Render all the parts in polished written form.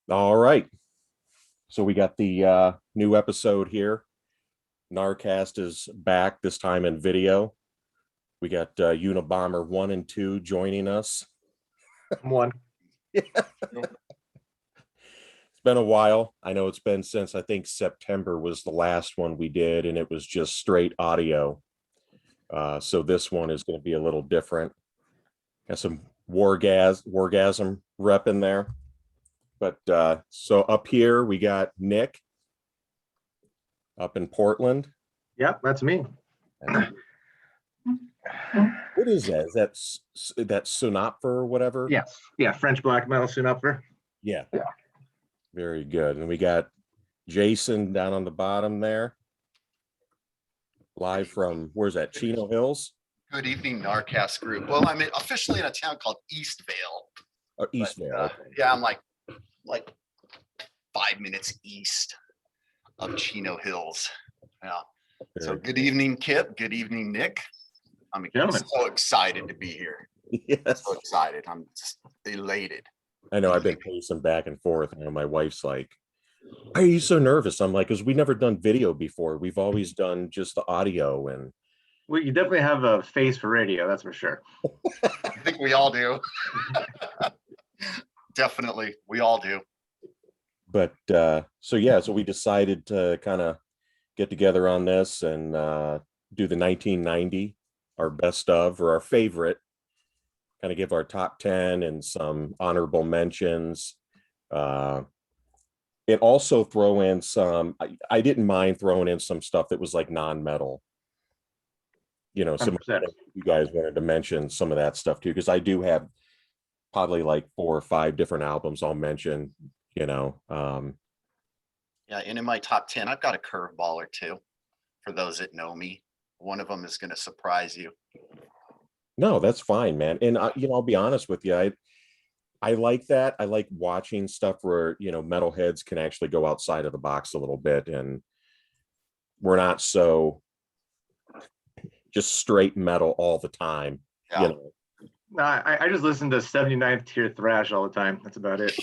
All right. So we got the new episode here. Gnarcast is back, this time in video. We got Unabomber 1 and 2 joining us. One. It's been a while. I know it's been since I think September was the last one we did, and it was just straight audio. So this one is going to be a little different. Got some wargasm rep in there. But so up here we got Nick up in Portland. Yep, that's me. What is that? Is that Sunopfer or whatever? Yes. Yeah, French black metal Sunupfer. Yeah. Very good. And we got Jason down on the bottom there. Live from, where's that? Chino Hills? Good evening, Gnarcast group. Well, I'm officially in a town called Eastvale. Or Eastvale. Yeah, I'm like 5 minutes east of Chino Hills. Yeah. So good evening, Kip. Good evening, Nick. I'm so excited to be here. Yes. So excited. I'm just elated. I know I've been pacing back and forth. You know, my wife's like, why are you so nervous? I'm like, because we've never done video before. We've always done just the audio. And well, you definitely have a face for radio, that's for sure. I think we all do. Definitely, we all do. But so we decided to kind of get together on this and do the 1990, our best of, or our favorite, kind of give our top 10 and some honorable mentions. It also throw in some, I didn't mind throwing in some stuff that was like non-metal. You know, some you guys wanted to mention some of that stuff too, because I do have probably like 4 or 5 different albums I'll mention, you know. Yeah, and in my top 10, I've got a curveball or two for those that know me. One of them is going to surprise you. No, that's fine, man. And you know, I'll be honest with you, I like that. I like watching stuff where, you know, metalheads can actually go outside of the box a little bit, and we're not so just straight metal all the time. Yeah. You know. No, I just listen to 79th tier thrash all the time. That's about it.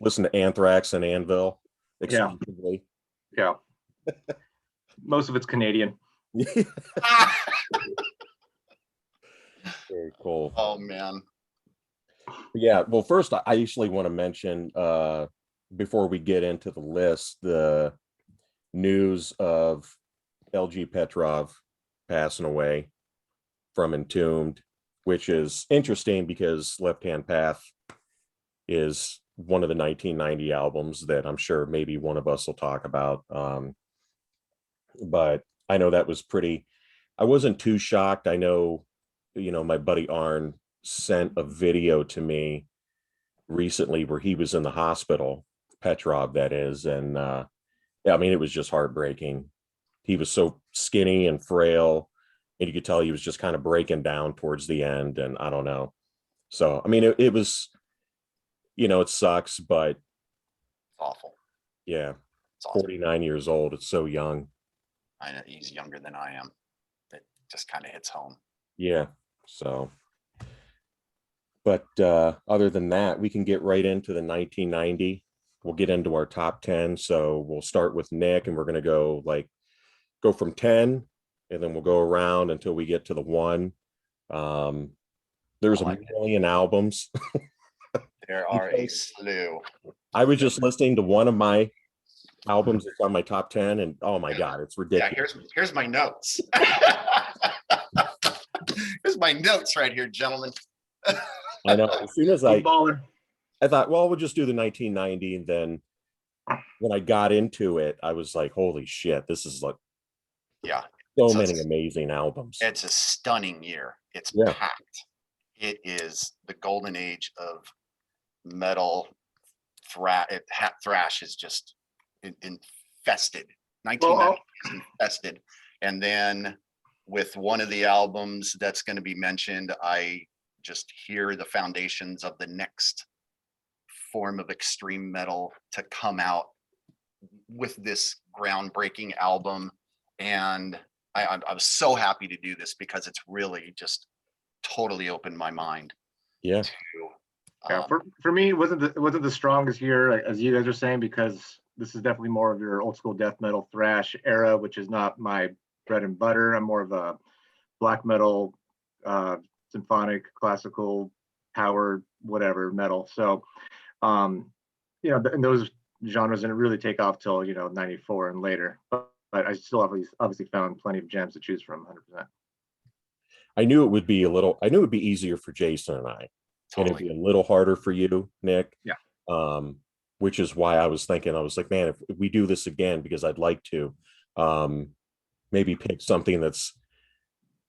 Listen to Anthrax and Anvil exclusively. Yeah. Most of it's Canadian. Very cool. Oh man. Yeah, well, first I actually want to mention before we get into the list, the news of LG Petrov passing away from Entombed, which is interesting because Left Hand Path is one of the 1990 albums that I'm sure maybe one of us will talk about. But I know that was I wasn't too shocked. I know, you know, my buddy Arn sent a video to me recently where he was in the hospital, Petrov that is, and I mean, it was just heartbreaking. He was so skinny and frail, and you could tell he was just kind of breaking down towards the end, and I don't know. So I mean, it was, you know, it sucks, but it's awful. Yeah, it's awful. 49 years old. It's so young. I know he's younger than I am. It just kind of hits home. Yeah. So, but other than that, we can get right into the 1990. We'll get into our top 10. So we'll start with Nick, and we're going to go from 10, and then we'll go around until we get to the 1. There's a million albums. There are a slew. I was just listening to one of my albums that's on my top 10, and oh my God, it's ridiculous. Yeah, here's my notes. Here's my notes right here, gentlemen. I know. As soon as I thought, well, we'll just do the 1990, and then when I got into it, I was like, holy shit, this is like, so many amazing albums. It's a stunning year. It's packed. It is the golden age of metal. Thrash is just infested. 1990 is infested. And then with one of the albums that's going to be mentioned, I just hear the foundations of the next form of extreme metal to come out with this groundbreaking album. And I was so happy to do this because it's really just totally opened my mind to Yeah, for me, it wasn't the strongest year as you guys are saying, because this is definitely more of your old school death metal thrash era, which is not my bread and butter. I'm more of a black metal, uh, symphonic, classical, power, whatever metal. So, and those genres didn't really take off till '94 and later. But I still obviously found plenty of gems to choose from, 100%. I knew it would be easier for Jason and I, and it'd be a little harder for you, Nick. Yeah. Which is why I was like, man, if we do this again, because I'd like to, maybe pick something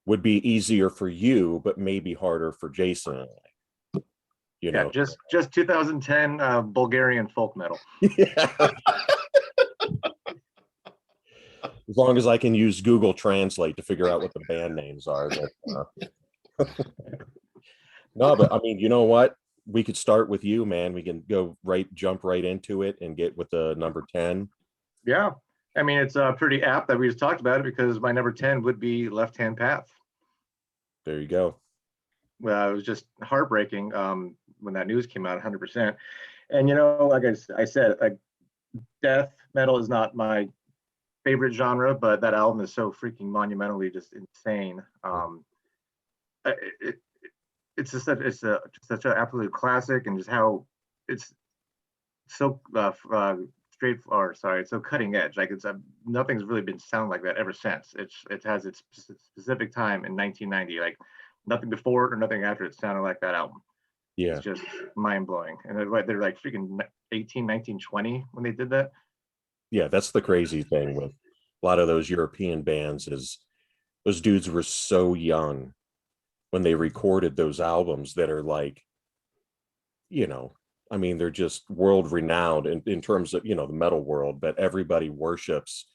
would be easier for you, but maybe harder for Jason and I. Yeah, just 2010 Bulgarian folk metal. Yeah. As long as I can use Google Translate to figure out what the band names are. No, but I mean, you know what? We could start with you, man. We can jump right into it and get with the number 10. Yeah. I mean, it's pretty apt that we just talked about it, because my number 10 would be Left Hand Path. There you go. Well, it was just heartbreaking when that news came out, 100%. And, like I said, death metal is not my favorite genre, but that album is so freaking monumentally just insane. It's just such an absolute classic, and just how it's so so cutting edge. Like nothing's really been sound like that ever since. It has its specific time in 1990. Like nothing before it or nothing after it sounded like that album. Yeah. It's just mind blowing. And they're like freaking 18, 19, 20 when they did that. Yeah, that's the crazy thing with a lot of those European bands is those dudes were so young when they recorded those albums that are like, I mean, they're just world renowned in terms of, the metal world, but everybody worships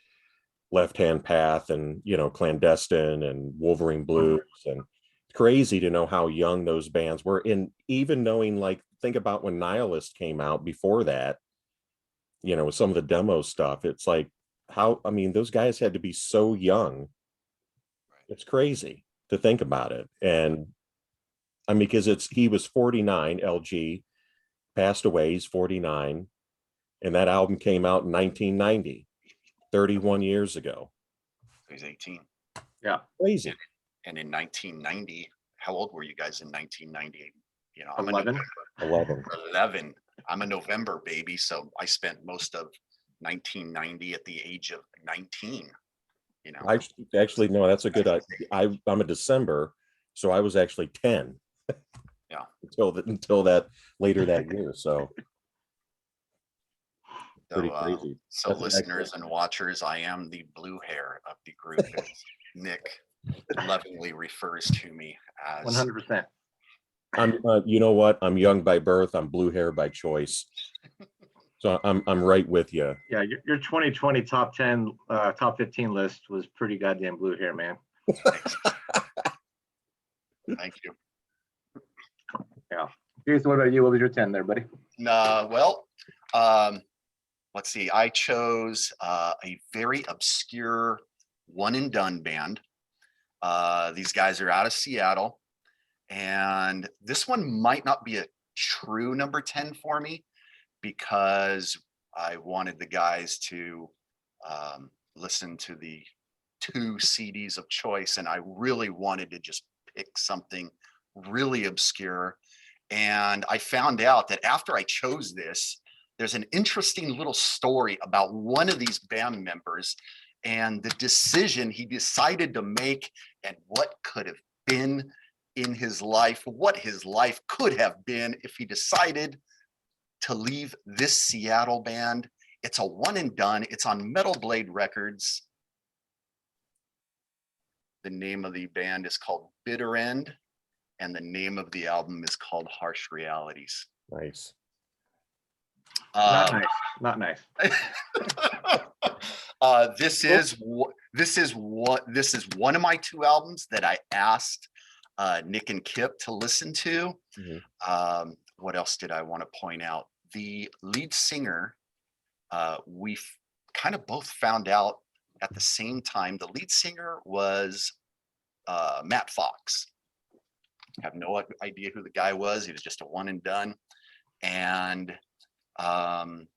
Left Hand Path and, Clandestine and Wolverine Blues. And it's crazy to know how young those bands were. And even knowing, like, think about when Nihilist came out before that, with some of the demo stuff, it's like those guys had to be so young. It's crazy to think about it. And I mean, because he was 49, LG passed away, he's 49, and that album came out in 1990, 31 years ago. He's 18. Yeah. Crazy. And in 1990, how old were you guys in 1990? I'm 11. 11. I'm a November baby, so I spent most of 1990 at the age of 19. Actually, no, that's a good idea. I'm a December, so I was actually 10. Yeah. Until that later that year. So pretty crazy. So that's listeners and watchers, I am the blue hair of the group, as Nick lovingly refers to me as. 100%. I'm you know what? I'm young by birth, I'm blue hair by choice. So I'm right with you. Yeah, your 2020 top 10, top 15 list was pretty goddamn blue hair, man. Thank you. Yeah. Okay, so what about you? What was your 10 there, buddy? Let's see. I chose a very obscure one and done band. These guys are out of Seattle, and this one might not be a true number 10 for me, because I wanted the guys to listen to the 2 CDs of choice, and I really wanted to just pick something really obscure. And I found out that after I chose this, there's an interesting little story about one of these band members and the decision he decided to make, and what could have been in his life, what his life could have been if he decided to leave this Seattle band. It's a one and done. It's on Metal Blade Records. The name of the band is called Bitter End, and the name of the album is called Harsh Realities. Nice. Not nice. Not nice. This is one of my 2 albums that I asked Nick and Kip to listen to. Mm-hmm. What else did I want to point out? The lead singer, we kind of both found out at the same time. The lead singer was Matt Fox. Have no idea who the guy was. He was just a one and done. And on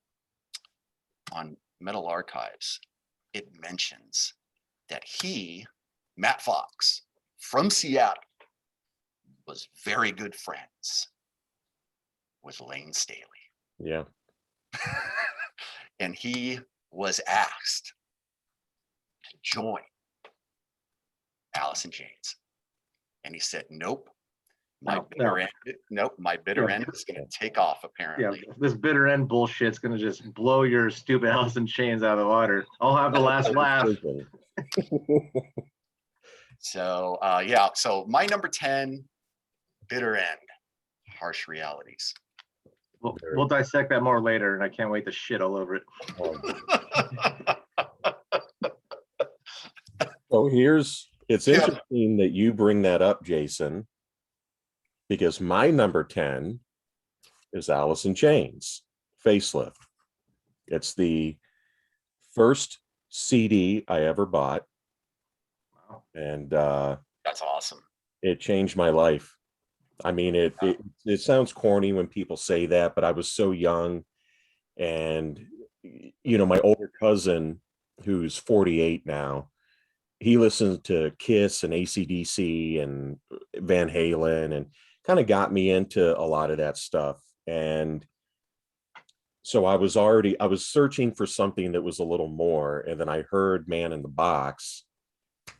Metal Archives, it mentions that Matt Fox from Seattle, was very good friends with Lane Staley. Yeah. And he was asked to join Alice in Chains. And he said, nope. My bitter end is going to take off, apparently. Yeah, this bitter end bullshit's going to just blow your stupid Alice in Chains out of the water. I'll have the last laugh. So, yeah. So my number 10, bitter end, harsh realities. We'll dissect that more later, and I can't wait to shit all over it. So it's interesting that you bring that up, Jason, because my number 10 is Alice in Chains, Facelift. It's the first CD I ever bought. Wow. And that's awesome. It changed my life. I mean, it sounds corny when people say that, but I was so young. And, my older cousin, who's 48 now, he listens to Kiss and AC/DC and Van Halen and kind of got me into a lot of that stuff. And so I was searching for something that was a little more. And then I heard Man in the Box.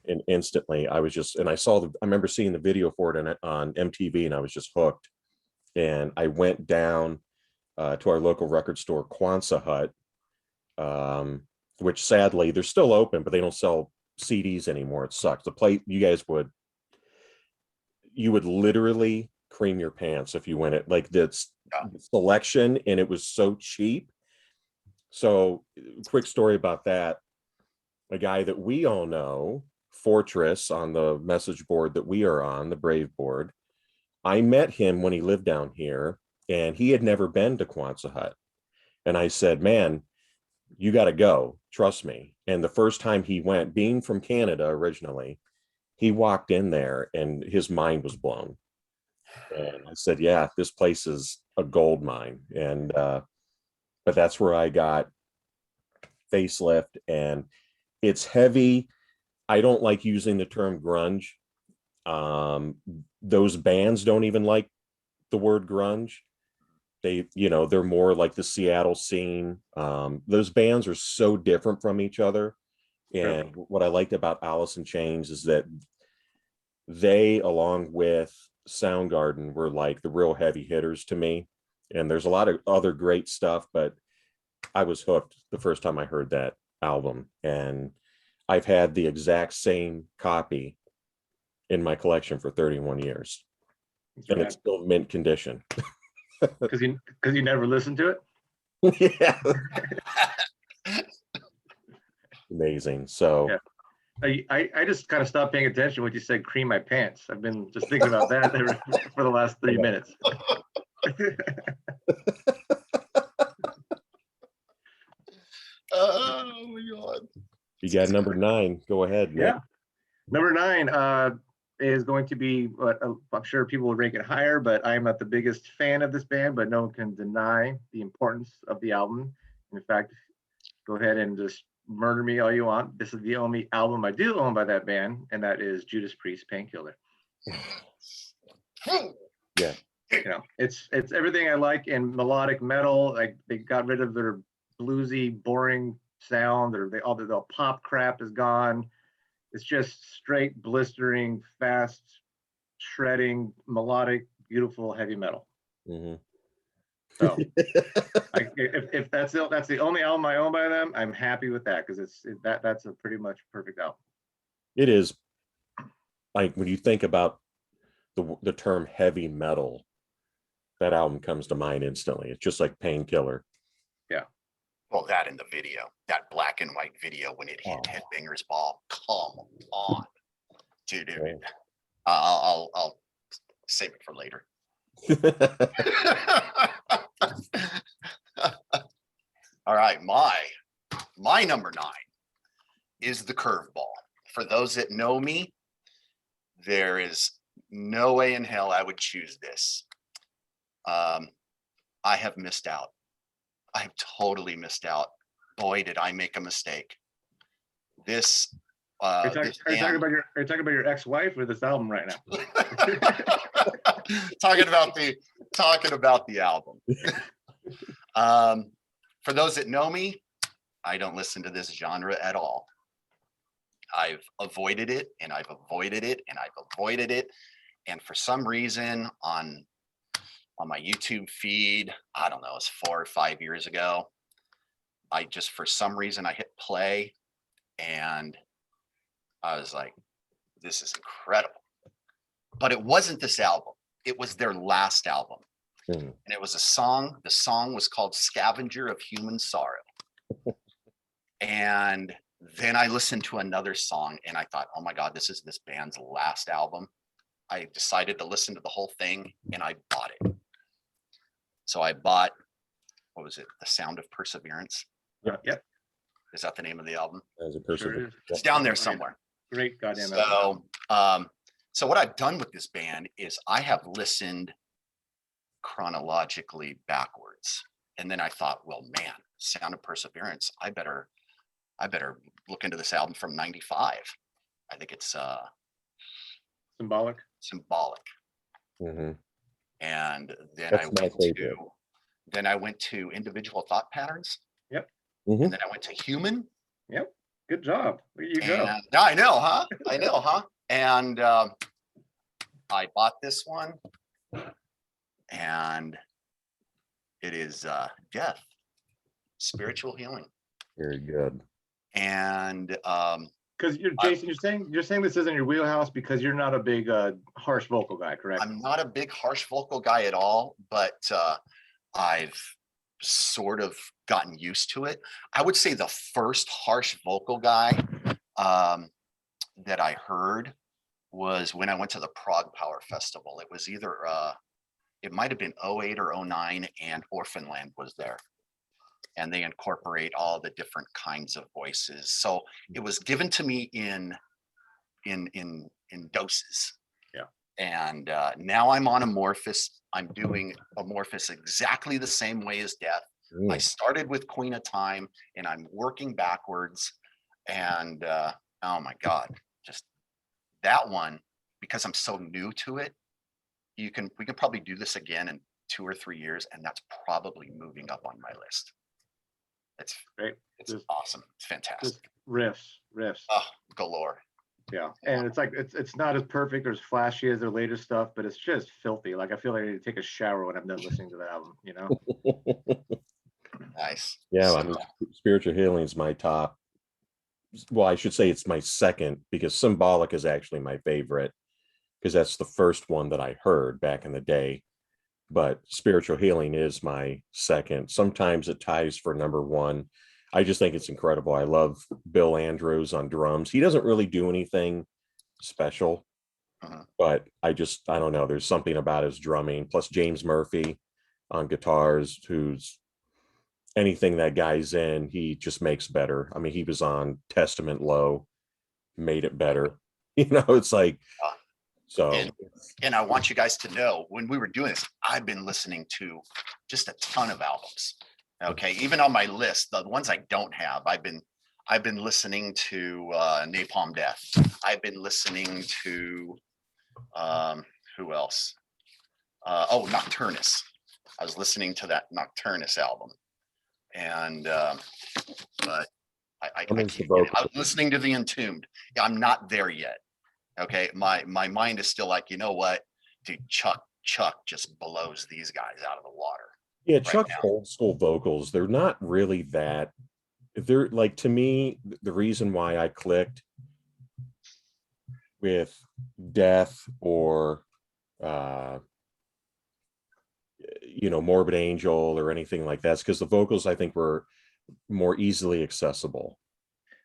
And instantly I remember seeing the video for it on MTV, and I was just hooked. And I went down to our local record store, Quonset Hut, which sadly they're still open, but they don't sell CDs anymore. It sucks. You would literally cream your pants if you went it, like this selection, and it was so cheap. So quick story about that. A guy that we all know, Fortress, on the message board that we are on, the Brave board, I met him when he lived down here, and he had never been to Quonset Hut. And I said, man, you got to go, trust me. And the first time he went, being from Canada originally, he walked in there and his mind was blown. And I said, yeah, this place is a gold mine. And but that's where I got Facelift, and it's heavy. I don't like using the term grunge. Those bands don't even like the word grunge. They're more like the Seattle scene. Those bands are so different from each other. And what I liked about Alice in Chains is that they, along with Soundgarden, were like the real heavy hitters to me. And there's a lot of other great stuff, but I was hooked the first time I heard that album. And I've had the exact same copy in my collection for 31 years. And it's still mint condition. Because you never listened to it? Yeah. Amazing. So I just kind of stopped paying attention when you said cream my pants. I've been just thinking about that for the last 3 minutes. Oh my God. You got number 9. Go ahead, Nick. Yeah. Number 9 is going to be, I'm sure people will rank it higher, but I'm not the biggest fan of this band, but no one can deny the importance of the album. In fact, go ahead and just murder me all you want. This is the only album I do own by that band, and that is Judas Priest, Painkiller. Yeah. It's everything I like in melodic metal. Like, they got rid of their bluesy, boring sound, or all the pop crap is gone. It's just straight, blistering, fast, shredding, melodic, beautiful heavy metal. Mm-hmm. So, if that's the only album I own by them, I'm happy with that, because that's a pretty much perfect album. It is. Like, when you think about the term heavy metal, that album comes to mind instantly. It's just like Painkiller. Yeah. Well, that in the video, that black and white video when it hit Headbanger's Ball. Come on, dude. Yeah. I'll save it for later. All right, my number 9 is the Curveball. For those that know me, there is no way in hell I would choose this. I have missed out. I have totally missed out. Boy, did I make a mistake. This, Are you this talking band- about your ex-wife or this album right now? talking about the album. For those that know me, I don't listen to this genre at all. I've avoided it and I've avoided it and I've avoided it. And for some reason on my YouTube feed, I don't know, it's 4 or 5 years ago, I just, for some reason, I hit play and I was like, this is incredible. But it wasn't this album. It was their last album. And it was a song. The song was called Scavenger of Human Sorrow. And then I listened to another song and I thought, oh my God, this is this band's last album. I decided to listen to the whole thing and I bought it. So I bought, what was it? The Sound of Perseverance. Yep. Is that the name of the album? As a person, Sure is. It's down there somewhere. Great goddamn album. So what I've done with this band is I have listened chronologically backwards. And then I thought, well, man, Sound of Perseverance, I better look into this album from 95. I think it's Symbolic. Symbolic. Mhm. And then That's my favorite. then I went to Individual Thought Patterns. Mhm. And then I went to Human. Yep. Good job. There you go. And I know, huh? And I bought this one, and it is Death, Spiritual Healing. Very good. And Because Jason, you're saying this isn't your wheelhouse because you're not a big harsh vocal guy, correct? I'm not a big harsh vocal guy at all, but I've sort of gotten used to it. I would say the first harsh vocal guy that I heard was when I went to the Prague Power Festival. It was either it might have been 08 or 09, and Orphanland was there. And they incorporate all the different kinds of voices. So it was given to me in doses. Yeah. And now I'm on Amorphous. I'm doing Amorphous exactly the same way as Death. I started with Queen of Time and I'm working backwards. And oh my God, just that one, because I'm so new to it, we can probably do this again in 2 or 3 years, and that's probably moving up on my list. It's Great. It's Just- awesome. It's fantastic. Just riffs. Oh, galore. Yeah. And it's like it's not as perfect or as flashy as their latest stuff, but it's just filthy. Like I feel like I need to take a shower when I'm done listening to the album, you know? Nice. Yeah, So, I mean, Spiritual Healing is my top. Well, I should say it's my second, because Symbolic is actually my favorite, because that's the first one that I heard back in the day. But Spiritual Healing is my second. Sometimes it ties for number one. I just think it's incredible. I love Bill Andrews on drums. He doesn't really do anything special, but I don't know. There's something about his drumming. Plus James Murphy on guitars, who's anything that guy's in, he just makes better. I mean, he was on Testament Low, made it better. You know, it's like, so. And I want you guys to know, when we were doing this, I've been listening to just a ton of albums. Okay, even on my list, the ones I don't have, I've been listening to Napalm Death. I've been listening to who else? Nocturnus. I was listening to that Nocturnus album, and but I can't get it. I was listening to the Entombed. Yeah, I'm not there yet. Okay, my mind is still like, you know what, dude, Chuck just blows these guys out of the water. Yeah, right Chuck's now. old school vocals, they're not really that. They're like, to me, the reason why I clicked with Death or Morbid Angel or anything like that is because the vocals, I think, were more easily accessible.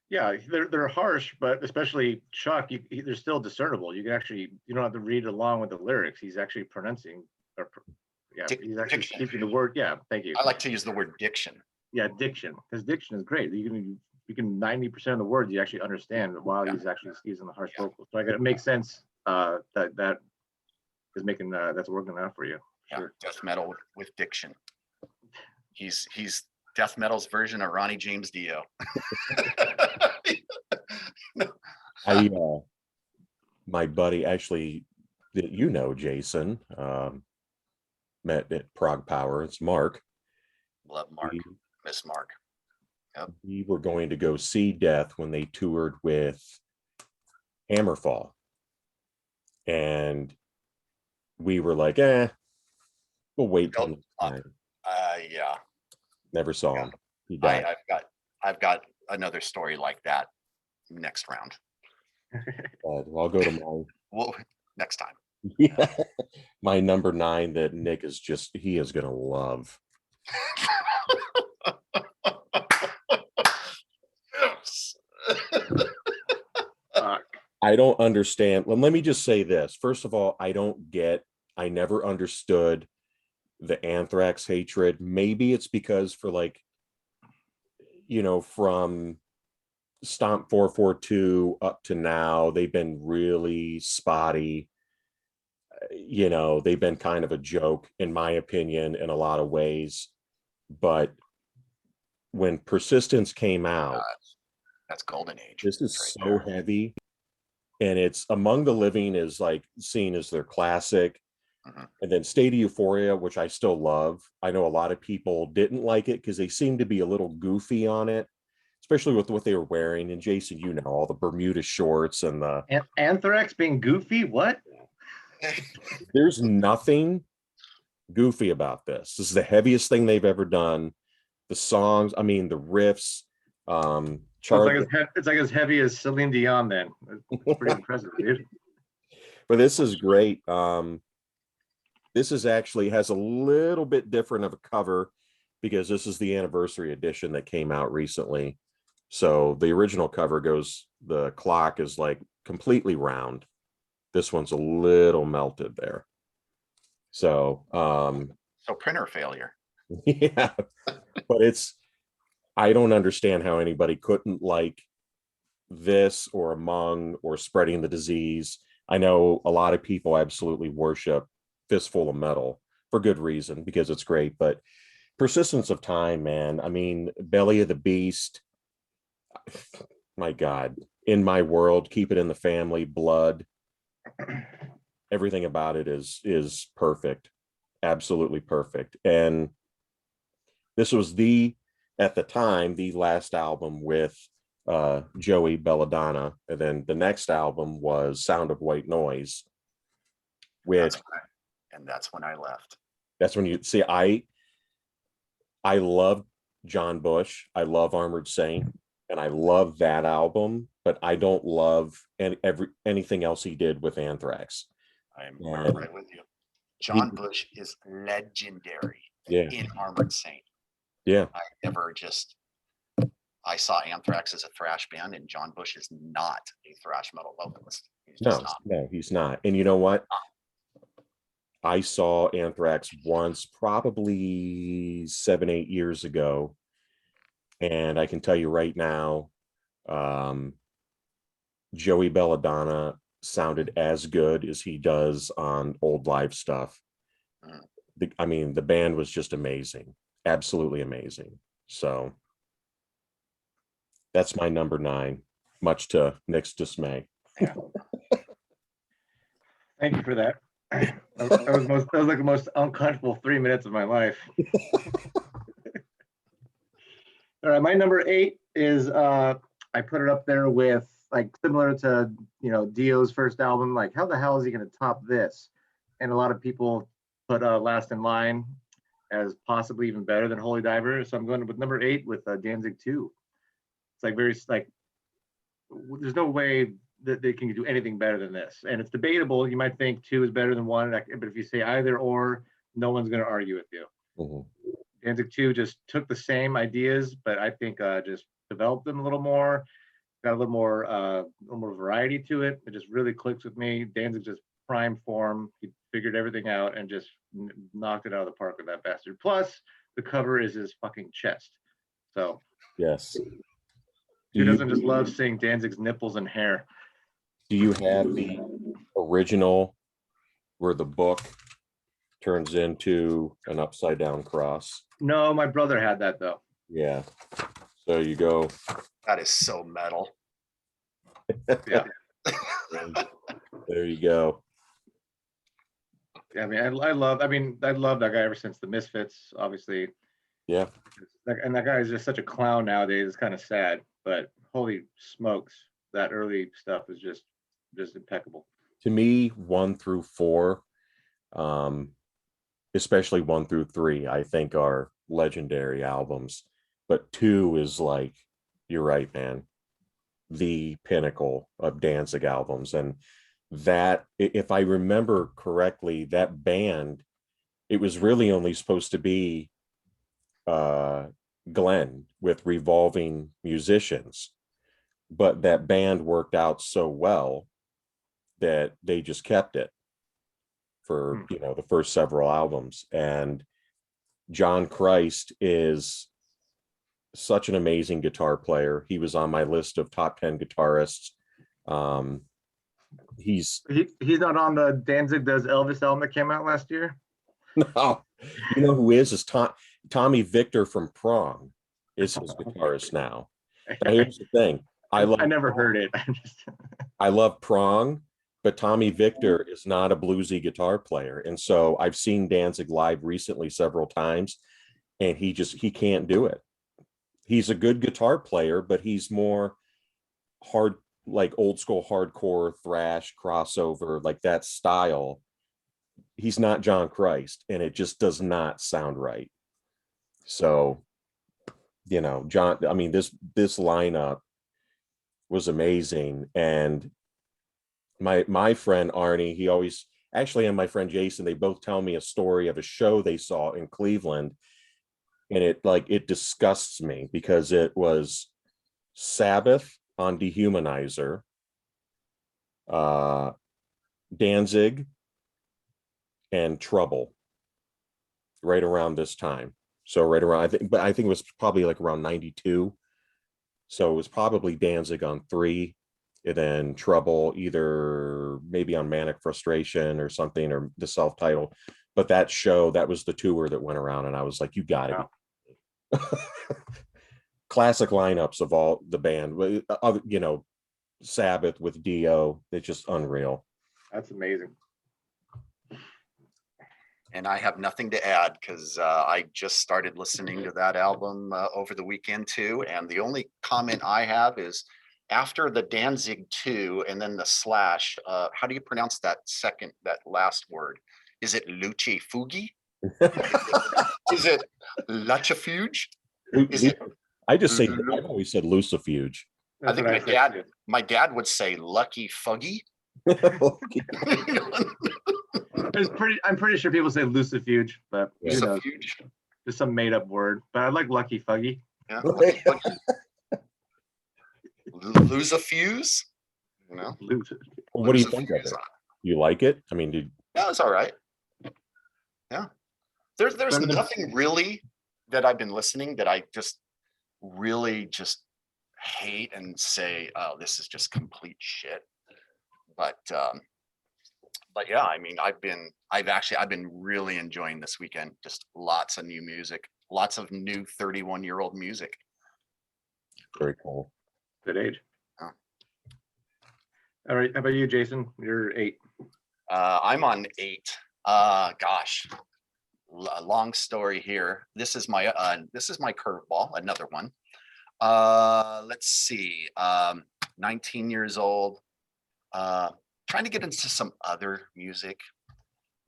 Yeah, they're harsh, but especially Chuck, they're still discernible. You don't have to read along with the lyrics. He's actually pronouncing, he's actually Diction. speaking the word. Yeah, thank you. I like to use the word diction. Yeah, diction, because diction is great. You can 90% of the words you actually understand while he's actually using the harsh vocals. So it makes sense that making that's working out for you. Yeah, Sure. death metal with diction. He's death metal's version of Ronnie James Dio. I my buddy actually that Jason, met at Prague Power. It's Mark. Love Mark, We, miss Mark. we were going to go see Death when they toured with Hammerfall, and we were like, we'll wait till next time. Yeah, Never saw him. He died. I've got another story like that next round. I'll go to mine. Well, next time. Yeah. My number 9 that Nick is he is gonna love. Yes. I don't understand. Well, let me just say this. First of all, I never understood the Anthrax hatred. Maybe it's because for like, from Stomp 442 up to now, they've been really spotty. They've been kind of a joke, in my opinion, in a lot of ways. But when Persistence came out, that's golden age. this is so heavy. And it's Among the Living is like seen as their classic. Mhm. And then State of Euphoria, which I still love. I know a lot of people didn't like it because they seemed to be a little goofy on it, especially with what they were wearing. And Jason, all the Bermuda shorts and the Anthrax being goofy. What? There's nothing goofy about this. This is the heaviest thing they've ever done. The songs, the riffs, It's like as heavy as Celine Dion. Then it's pretty impressive, dude. But this is great. This is actually has a little bit different of a cover because this is the anniversary edition that came out recently. So the original cover the clock is like completely round. This one's a little melted there. So printer failure. Yeah, but I don't understand how anybody couldn't like this or Among or Spreading the Disease. I know a lot of people absolutely worship Fistful of Metal for good reason because it's great, but Persistence of Time, man. Belly of the Beast. My God, In My World, Keep It in the Family, Blood. Everything about it is perfect, absolutely perfect. And this was at the time, the last album with Joey Belladonna, and then the next album was Sound of White Noise. That's when I left. That's when you see I love John Bush, I love Armored Saint, and I love that album, but I don't love anything else he did with Anthrax. I'm right with you. John Bush is legendary. Yeah. In Armored Saint. Yeah. I saw Anthrax as a thrash band, and John Bush is not a thrash metal vocalist. No, he's not. And you know what? I saw Anthrax once, probably 7-8 years ago. And I can tell you right now, Joey Belladonna sounded as good as he does on old live stuff. The band was just amazing. Absolutely amazing. So that's my number 9, much to Nick's dismay. Yeah. Thank you for that. That was like the most uncomfortable 3 minutes of my life. All right, my number 8 is I put it up there with like similar to Dio's first album. Like, how the hell is he going to top this? And a lot of people put Last in Line as possibly even better than Holy Diver. So I'm going with number 8 with Danzig 2. It's like there's no way that they can do anything better than this. And it's debatable. You might think 2 is better than 1, but if you say either or, no one's going to argue with you. Mm-hmm. Danzig 2 just took the same ideas, but I think just developed them a little more, got a little more variety to it. It just really clicks with me. Danzig just prime form. He figured everything out and just knocked it out of the park with that bastard. Plus, the cover is his fucking chest. So yes. Who doesn't just love seeing Danzig's nipples and hair? Do you have the original where the book turns into an upside down cross. No, my brother had that though. Yeah. So you go. That is so metal. Yeah. There you go. Yeah, I mean, I love that guy ever since the Misfits, obviously. Yeah. And that guy is just such a clown nowadays. It's kind of sad, but holy smokes, that early stuff is just impeccable. To me, 1 through 4, especially 1 through 3, I think are legendary albums. But 2 is like, you're right, man, the pinnacle of Danzig albums. And that, if I remember correctly, that band, it was really only supposed to be Glenn with revolving musicians, but that band worked out so well that they just kept it for the first several albums. And John Christ is such an amazing guitar player. He was on my list of top 10 guitarists. He's not on the Danzig Does Elvis album that came out last year. no, you know who is Tommy Victor from Prong is his guitarist now. Now here's the thing. I never heard it. I love Prong, but Tommy Victor is not a bluesy guitar player. And so I've seen Danzig live recently several times, and he can't do it. He's a good guitar player, but he's more hard, like old school hardcore thrash crossover, like that style. He's not John Christ, and it just does not sound right. So, John, I mean, this lineup was amazing. And my friend Arnie, he always, actually, and my friend Jason, they both tell me a story of a show they saw in Cleveland, and it disgusts me because it was Sabbath on Dehumanizer, Danzig, and Trouble right around this time. So right around, I think it was probably like around 92. So it was probably Danzig on 3, and then Trouble either maybe on Manic Frustration or something, or the self-titled. But that show, that was the tour that went around, and I was like, you gotta be classic lineups of all the band, Sabbath with Dio. It's just unreal. That's amazing. And I have nothing to add because I just started listening to that album over the weekend too. And the only comment I have is after the Danzig 2 and then the slash, how do you pronounce that last word? Is it Luce Fugi? Is it Lucifuge? Is it? I just say, I've always said Lucifuge. I think my dad would say Lucky Fuggy. I'm pretty sure people say lucifuge, but Lucifuge. Just some made up word. But I like Lucky Fuggy. Yeah. Lose a fuse. What do you think of it? You like it? I mean, yeah, it's all right. Yeah. There's nothing really that I've been listening that I just really just hate and say, oh, this is just complete shit. But yeah, I mean, I've been really enjoying this weekend. Just lots of new music, lots of new 31-year-old music. Very cool. Good age. Oh. All right. How about you, Jason? You're 8. I'm on 8. Gosh, long story here. This is my curveball, another one. Let's see. 19 years old. Trying to get into some other music,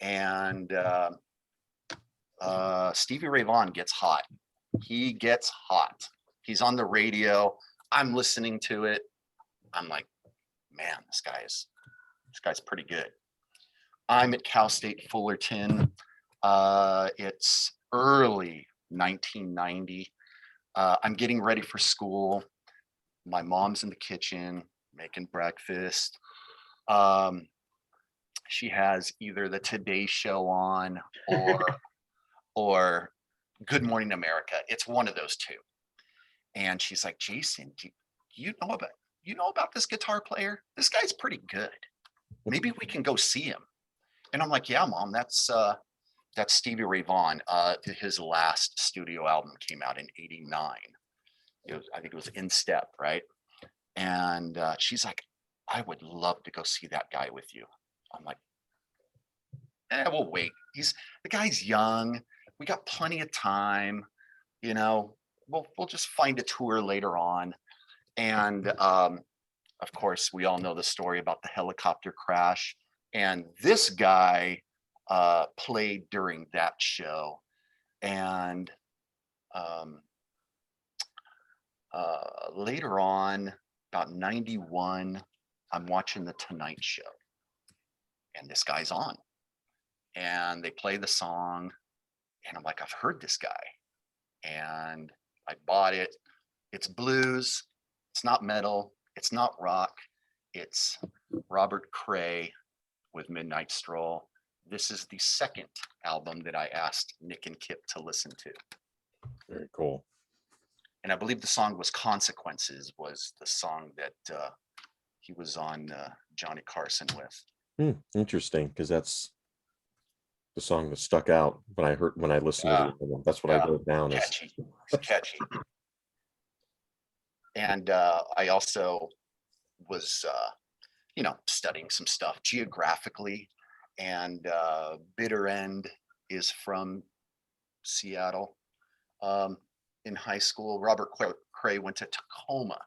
and Stevie Ray Vaughan gets hot. He gets hot. He's on the radio. I'm listening to it. I'm like, man, this guy's pretty good. I'm at Cal State Fullerton. It's early 1990. I'm getting ready for school. My mom's in the kitchen making breakfast. She has either the Today Show on or Good Morning America. It's one of those two. And she's like, Jason, do you know about this guitar player? This guy's pretty good. Maybe we can go see him. And I'm like, yeah, Mom, that's Stevie Ray Vaughan. His last studio album came out in '89. I think it was In Step, right? And she's like, I would love to go see that guy with you. I'm like, we'll wait. The guy's young. We got plenty of time. You know, we'll just find a tour later on. And of course, we all know the story about the helicopter crash. And this guy played during that show. And later on, about 91, I'm watching The Tonight Show. And this guy's on. And they play the song. And I'm like, I've heard this guy. And I bought it. It's blues. It's not metal. It's not rock. It's Robert Cray with Midnight Stroll. This is the second album that I asked Nick and Kip to listen to. Very cool. And I believe the song was Consequences, was the song that he was on Johnny Carson with. Interesting, because that's the song that stuck out when I listened to it. That's what I wrote down. Catchy. It's catchy. And I also was, studying some stuff geographically, and Bitter End is from Seattle. In high school, Robert Cray went to Tacoma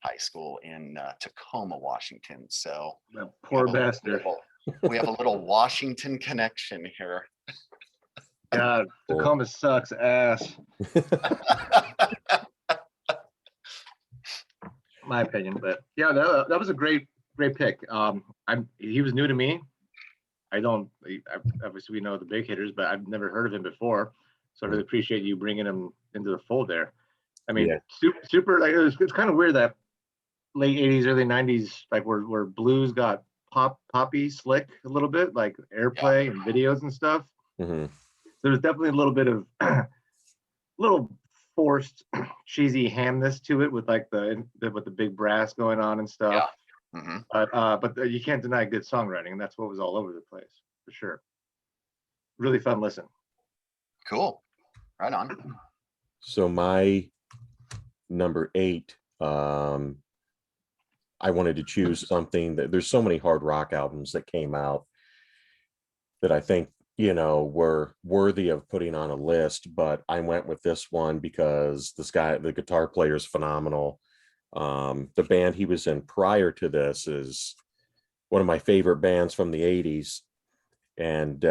High School in Tacoma, Washington. So that poor bastard. We have a little Washington connection here. God, Tacoma sucks ass. My opinion, but yeah, that was a great pick. He was new to me. Obviously we know the big hitters, but I've never heard of him before. So I really appreciate you bringing him into the fold there. I mean, super like it's kind of weird that late 80s, early 90s, like where blues got poppy slick a little bit, like airplay and videos and stuff. Mm-hmm. There's definitely a little bit of little forced cheesy hamness to it with like with the big brass going on and stuff. Yeah. Mm-hmm. But you can't deny good songwriting, and that's what was all over the place for sure. Really fun listen. Cool. Right on. So my number 8, I wanted to choose something that there's so many hard rock albums that came out that I think, were worthy of putting on a list, but I went with this one because this guy, the guitar player, is phenomenal. The band he was in prior to this is one of my favorite bands from the 80s. And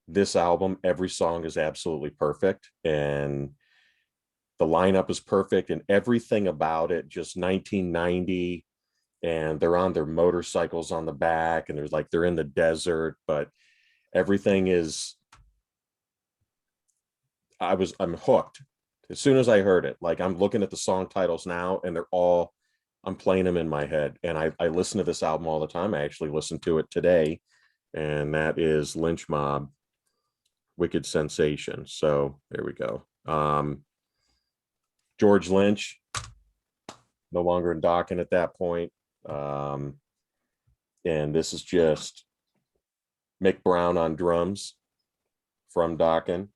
this album, every song is absolutely perfect. And the lineup is perfect and everything about it, just 1990. And they're on their motorcycles on the back and they're in the desert, but everything is, I'm hooked. As soon as I heard it, like I'm looking at the song titles now and I'm playing them in my head. And I listen to this album all the time. I actually listened to it today, and that is Lynch Mob, Wicked Sensation. So there we go. George Lynch, no longer in Dokken at that point. And this is just Mick Brown on drums from Dokken.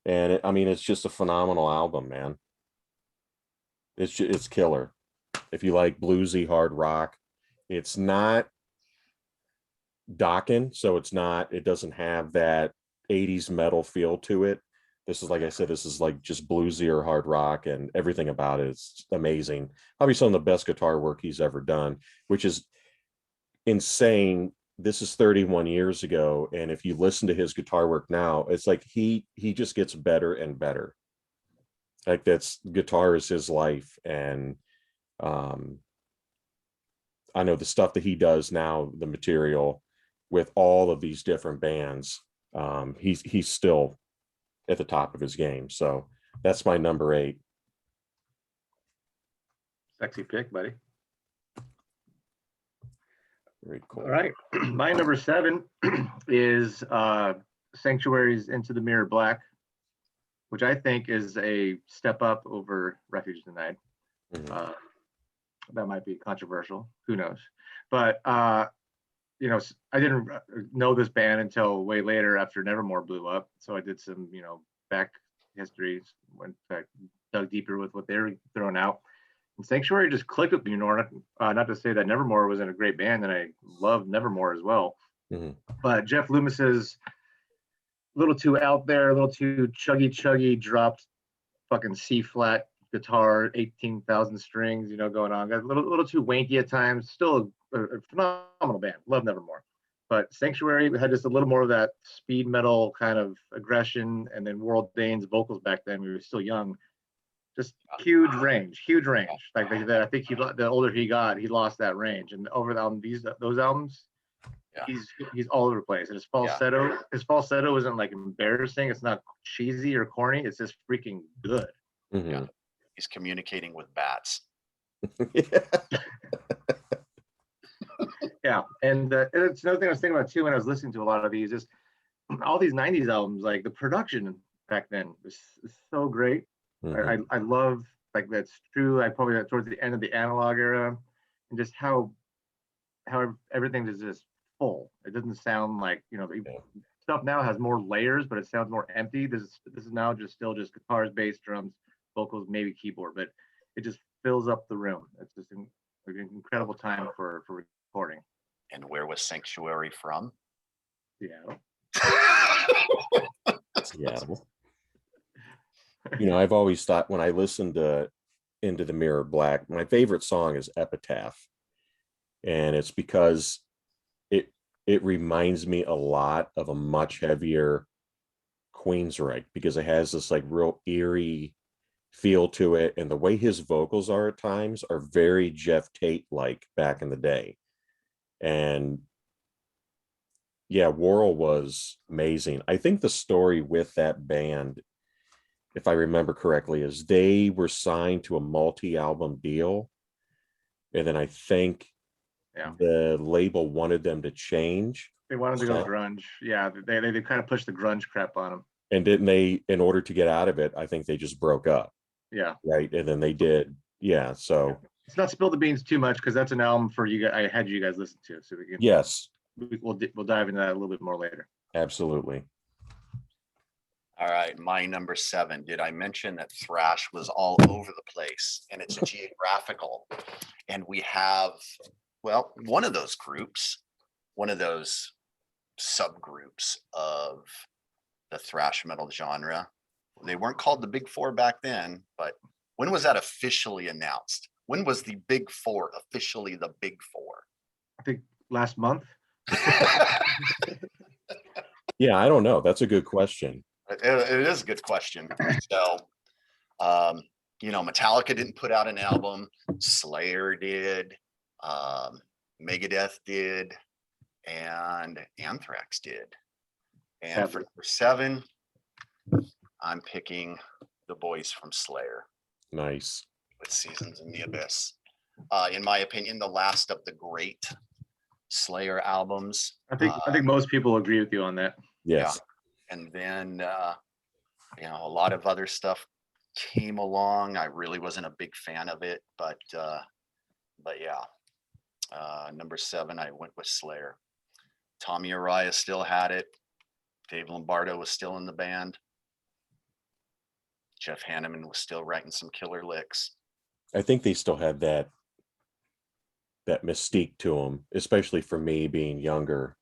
And it's just a phenomenal album, man. It's killer. If you like bluesy hard rock, it's not Dokken, so it doesn't have that 80s metal feel to it. This is, like I said, this is like just bluesier hard rock, and everything about it is amazing. Probably some of the best guitar work he's ever done, which is insane. This is 31 years ago, and if you listen to his guitar work now, it's like he just gets better and better. Like guitar is his life. And I know the stuff that he does now, the material with all of these different bands, he's still at the top of his game. So that's my number 8. Sexy pick, buddy. Very cool. All right. My number 7 is Sanctuary's Into the Mirror Black, which I think is a step up over Refuge Denied. Mm-hmm. That might be controversial. Who knows? But you know, I didn't know this band until way later after Nevermore blew up. So I did some, you know, back history, went back, dug deeper with what they were throwing out. And Sanctuary just clicked with me, Nora. Not to say that Nevermore wasn't a great band, and I loved Nevermore as well. Mhm. But Jeff Loomis's a little too out there, a little too chuggy, dropped fucking C flat guitar, 18,000 strings, you know, going on. Got a little too wanky at times. Still a phenomenal band. Love Nevermore. But Sanctuary had just a little more of that speed metal kind of aggression, and then World Dane's vocals back then. We were still young. Just huge range. Like that, I think the older he got, he lost that range. And over those albums, Yeah. he's all over the place. And his falsetto isn't like embarrassing. It's not cheesy or corny. It's just freaking good. Mhm. He's communicating with bats. Yeah, and it's another thing I was thinking about too when I was listening to a lot of these. Is all these '90s albums, like the production back then was so great. Mhm. I love, like, that's true. I probably towards the end of the analog era, and just how everything is just full. It doesn't sound like, you know, the Yeah. stuff now has more layers, but it sounds more empty. This is now just still just guitars, bass, drums, vocals, maybe keyboard, but it just fills up the room. It's just an incredible time for recording. And where was Sanctuary from? Yeah. Seattle. You know, I've always thought when I listened to Into the Mirror Black, my favorite song is Epitaph. And it's because it reminds me a lot of a much heavier Queensryche, because it has this like real eerie feel to it, and the way his vocals are at times are very Jeff Tate like back in the day. And yeah, Worrell was amazing. I think the story with that band, if I remember correctly, is they were signed to a multi-album deal, and then I think Yeah. the label wanted them to change. They wanted to go So- grunge. Yeah, they kind of pushed the grunge crap on them. and didn't they, in order to get out of it, I think they just broke up, Yeah. right? And then they did, yeah. So Let's not spill the beans too much, because that's an album for you guys. I had you guys listen to, so yes, we'll dive into that a little bit more later. absolutely. All right, my number 7. Did I mention that thrash was all over the place, and it's a geographical? And we have, well, one of those groups, one of those subgroups of the thrash metal genre. They weren't called the Big Four back then, but when was that officially announced? When was the Big Four officially the Big Four? I think last month. Yeah, I don't know. That's a good question. It is a good question. So, you know, Metallica didn't put out an album. Slayer did. Megadeth did. And Anthrax did. And for number 7, I'm picking the boys from Slayer Nice. with Seasons in the Abyss. In my opinion, the last of the great Slayer albums. I think most people agree with you on that. Yes. And then, you know, a lot of other stuff came along. I really wasn't a big fan of it, but yeah. Number 7, I went with Slayer. Tommy Araya still had it. Dave Lombardo was still in the band. Jeff Hanneman was still writing some killer licks. I think they still had that mystique to them, especially for me being younger.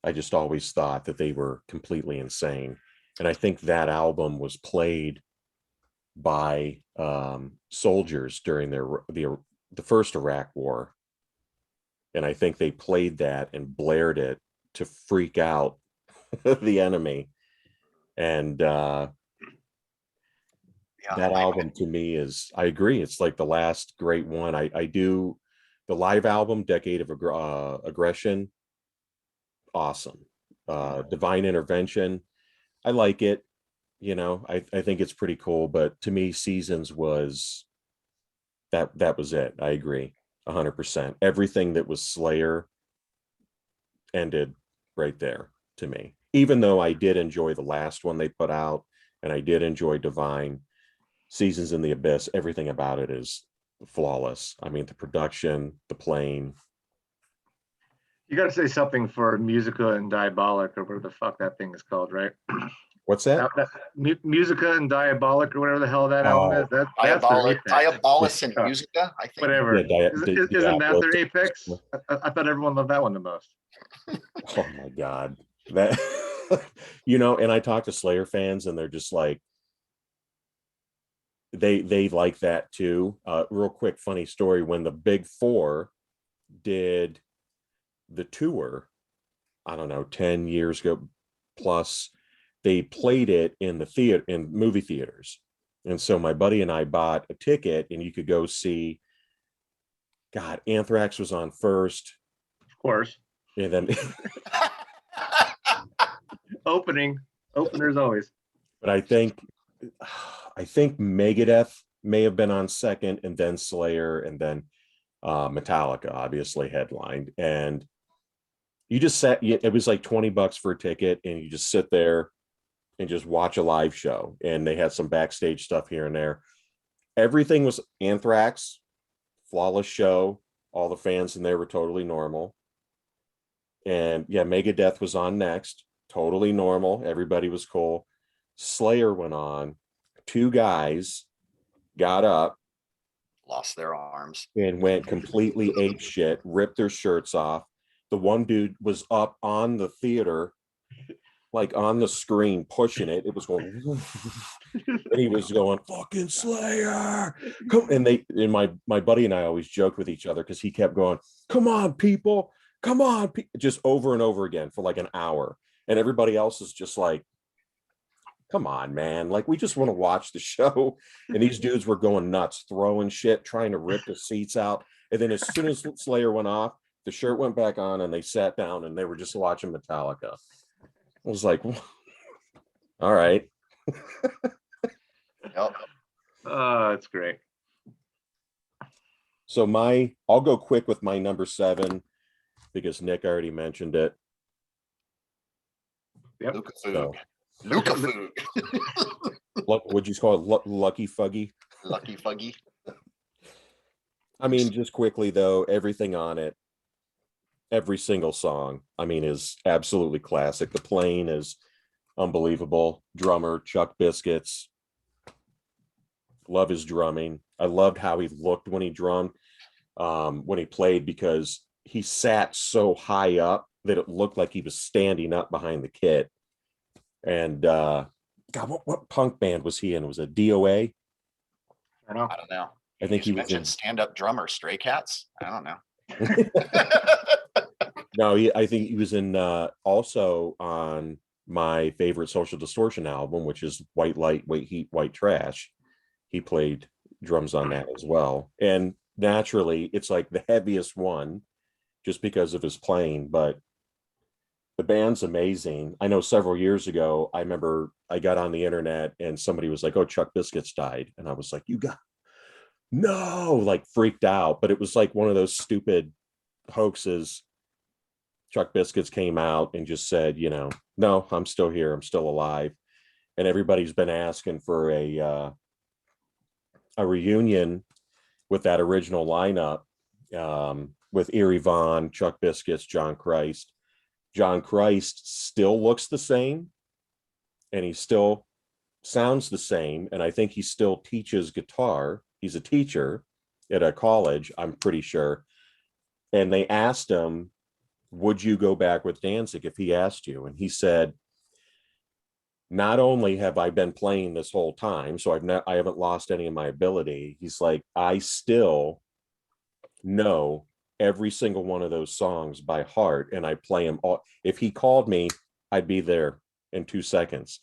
I just always thought that they were completely insane. And I think that album was played by soldiers during the first Iraq War. And I think they played that and blared it to freak out the enemy. And Yeah, that album to me is, I agree, it's like the last great one. I do the live album, Decade of Aggression, awesome. Divine Intervention, I like it, you know, I think it's pretty cool, but to me Seasons was that was it. I agree 100%. Everything that was Slayer ended right there to me, even though I did enjoy the last one they put out, and I did enjoy Divine. Seasons in the Abyss, everything about it is flawless. I mean, the production, the playing. You got to say something for Musica and Diabolic or whatever the fuck that thing is called, right? What's that? Musica and Diabolic or whatever the hell that album is. That's their apex. Diabolus and Musica, I think. Whatever. Yeah, Isn't that their apex? I thought everyone loved that one the most. Oh my God. That you know, and I talk to Slayer fans and they're just like they like that too. Real quick funny story, when the Big Four did the tour, I don't know, 10 years ago plus, they played it in the theater, in movie theaters. And so my buddy and I bought a ticket and you could go see, God, Anthrax was on first. Of course. And then openers always. but I think Megadeth may have been on second, and then Slayer, and then Metallica obviously headlined. And you just sat, it was like $20 for a ticket, and you just sit there and just watch a live show. And they had some backstage stuff here and there. Everything was Anthrax, flawless show. All the fans in there were totally normal. And yeah, Megadeth was on next, totally normal. Everybody was cool. Slayer went on. Two guys got up, Lost their arms. and went completely ape shit, ripped their shirts off. The one dude was up on the theater, like on the screen, pushing it. It was going, and he was going, fucking Slayer. Come, and my buddy and I always joked with each other because he kept going, come on, people, come on, just over and over again for like an hour. And everybody else is just like, come on, man. Like, we just want to watch the show. And these dudes were going nuts, throwing shit, trying to rip the seats out. And then as soon as Slayer went off, the shirt went back on and they sat down and they were just watching Metallica. I was like, all right. Yep. It's great. So I'll go quick with my number 7 because Nick already mentioned it. Yep. Luca So, Food. Luca Food. what'd you call it? Lucky Fuggy? Lucky Fuggy. I mean, just quickly though, everything on it, every single song, I mean, is absolutely classic. The playing is unbelievable. Drummer Chuck Biscuits, love his drumming. I loved how he looked when he drummed, when he played, because he sat so high up that it looked like he was standing up behind the kit. And God, what punk band was he in? Was it DOA? I know. I don't know. I think he was mentioned in stand-up drummer Stray Cats. I don't know. No, I think he was in also on my favorite Social Distortion album, which is White Light, White Heat, White Trash. He played drums on that as well. And naturally, it's like the heaviest one just because of his playing, but the band's amazing. I know several years ago, I remember I got on the internet and somebody was like, oh, Chuck Biscuits died. And I was like, no, like freaked out. But it was like one of those stupid hoaxes. Chuck Biscuits came out and just said, no, I'm still here. I'm still alive. And everybody's been asking for a reunion with that original lineup, with Eerie Von, Chuck Biscuits, John Christ. John Christ still looks the same and he still sounds the same. And I think he still teaches guitar. He's a teacher at a college, I'm pretty sure. And they asked him, would you go back with Danzig if he asked you? And he said, not only have I been playing this whole time, so I haven't lost any of my ability. He's like, I still know every single one of those songs by heart, and I play them all. If he called me, I'd be there in 2 seconds.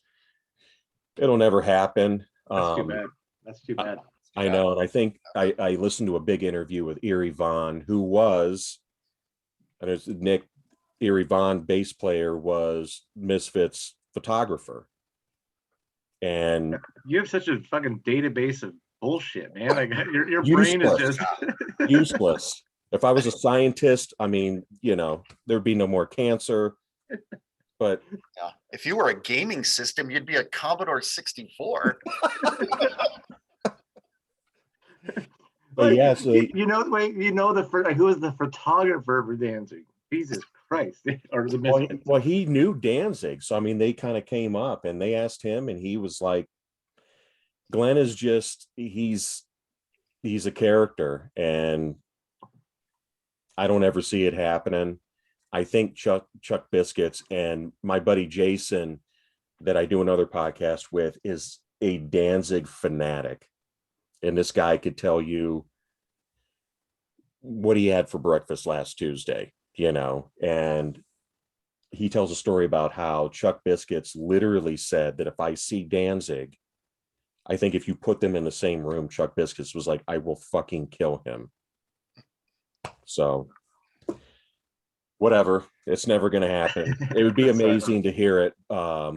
It'll never happen. That's too bad. That's too bad. I know, and I think I listened to a big interview with Eerie Von, who was, and it's Nick, Eerie Von, bass player, was Misfits photographer. And you have such a fucking database of bullshit, man. Like your brain is just useless. If I was a scientist, I mean, there'd be no more cancer. But yeah, if you were a gaming system, you'd be a Commodore 64. But yeah, so who was the photographer for Danzig? Jesus Christ, or the Well, Misfits. well, he knew Danzig, so I mean, they kind of came up and they asked him, and he was like, "Glenn is just he's a character, and I don't ever see it happening." I think Chuck Biscuits and my buddy Jason, that I do another podcast with, is a Danzig fanatic, and this guy could tell you what he had for breakfast last Tuesday, and he tells a story about how Chuck Biscuits literally said that if I see Danzig, I think if you put them in the same room, Chuck Biscuits was like, I will fucking kill him. So whatever, it's never going to happen. It would be amazing to hear it. Yeah.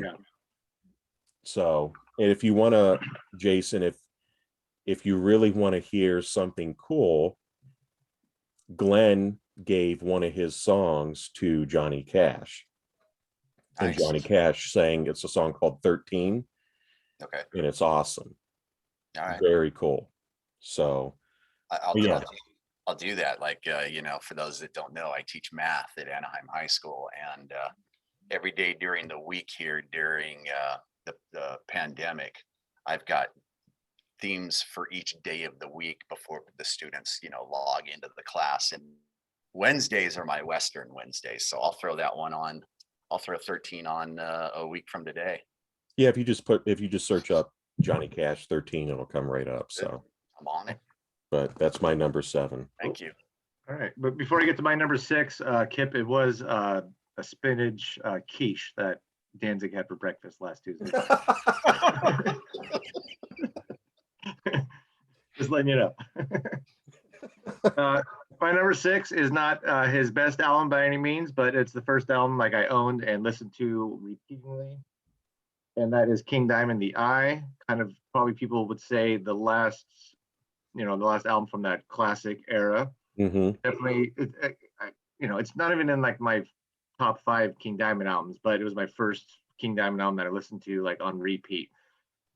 So, and if you want to, Jason, if you really want to hear something cool, Glenn gave one of his songs to Johnny Cash. And Nice. Johnny Cash sang, it's a song called 13. Okay. And it's awesome. All right. Very cool. So I'll do that. Like, for those that don't know, I teach math at Anaheim High School, and every day during the week here during the pandemic, I've got themes for each day of the week before the students, log into the class. And Wednesdays are my Western Wednesdays. So I'll throw that one on. I'll throw 13 on a week from today. yeah, if you just search up Johnny Cash 13, it'll come right up. So I'm on it. but that's my number 7. Thank you. All right, but before I get to my number 6, Kip, it was a spinach quiche that Danzig had for breakfast last Tuesday. Just letting you know. My number 6 is not his best album by any means, but it's the first album like I owned and listened to repeatedly, and that is King Diamond, The Eye. Kind of probably people would say the last album from that classic era. Mm-hmm. Definitely, it's not even in like my top 5 King Diamond albums, but it was my first King Diamond album that I listened to like on repeat.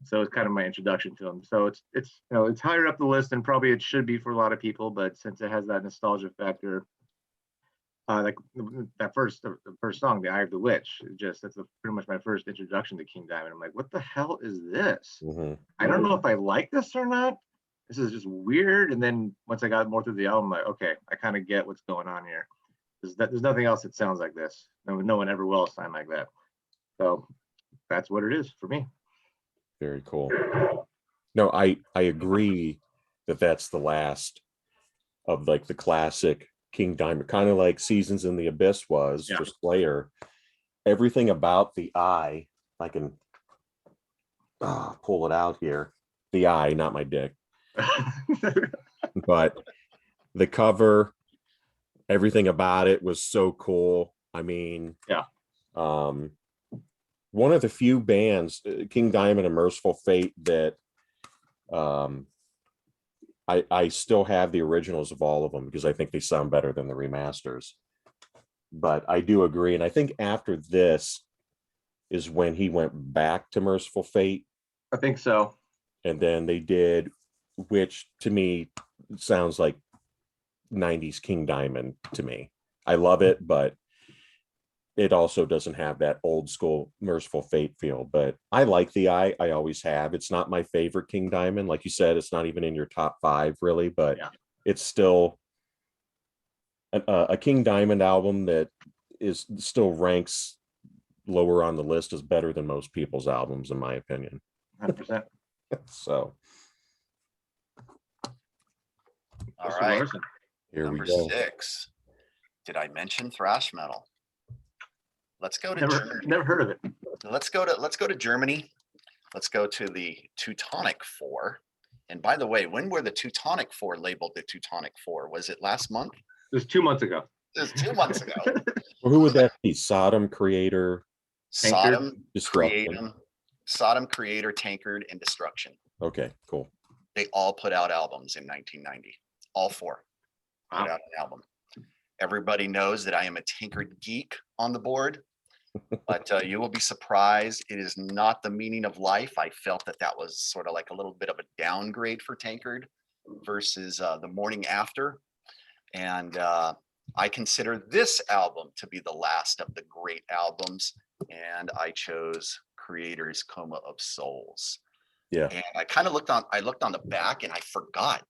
So it's kind of my introduction to him. So it's higher up the list than probably it should be for a lot of people, but since it has that nostalgia factor, like the first song, "The Eye of the Witch," that's pretty much my first introduction to King Diamond. I'm like, what the hell is this? Mm-hmm. I don't know if I like this or not. This is just weird. And then once I got more through the album, I'm like, okay, I kind of get what's going on here. There's nothing else that sounds like this. No one ever will sound like that. So that's what it is for me. Very cool. No, I agree that that's the last of like the classic King Diamond, kind of like Seasons in the Abyss was for Slayer. Everything about The Eye, I can pull it out here. The Eye, not my dick. But the cover, everything about it was so cool. I mean, one of the few bands, King Diamond and Merciful Fate, that I still have the originals of all of them because I think they sound better than the remasters. But I do agree, and I think after this is when he went back to Merciful Fate. I think so. And then they did, which to me sounds like 90s King Diamond to me. I love it, but it also doesn't have that old school Merciful Fate feel. But I like The Eye. I always have. It's not my favorite King Diamond. Like you said, it's not even in your top 5 really, but it's still a King Diamond album that is still ranks lower on the list, is better than most people's albums, in my opinion. 100%. So all right, here number we go. 6. Did I mention thrash metal? Let's go to Germany. Never heard of it. Let's go to Germany. Let's go to the Teutonic Four. And by the way, when were the Teutonic Four labeled the Teutonic Four? Was it last month? It was 2 months ago. It was 2 months ago. Well, who would that be? Sodom, Creator, Sodom, Destruction. Creator, Tankard, and Destruction. Okay, cool. They all put out albums in 1990. All 4 put out an album. Everybody knows that I am a Tankard geek on the board, but you will be surprised. It is not the meaning of life. I felt that was sort of like a little bit of a downgrade for Tankard versus the Morning After. And I consider this album to be the last of the great albums, and I chose Creator's Coma of Souls. Yeah. And I looked on the back and I forgot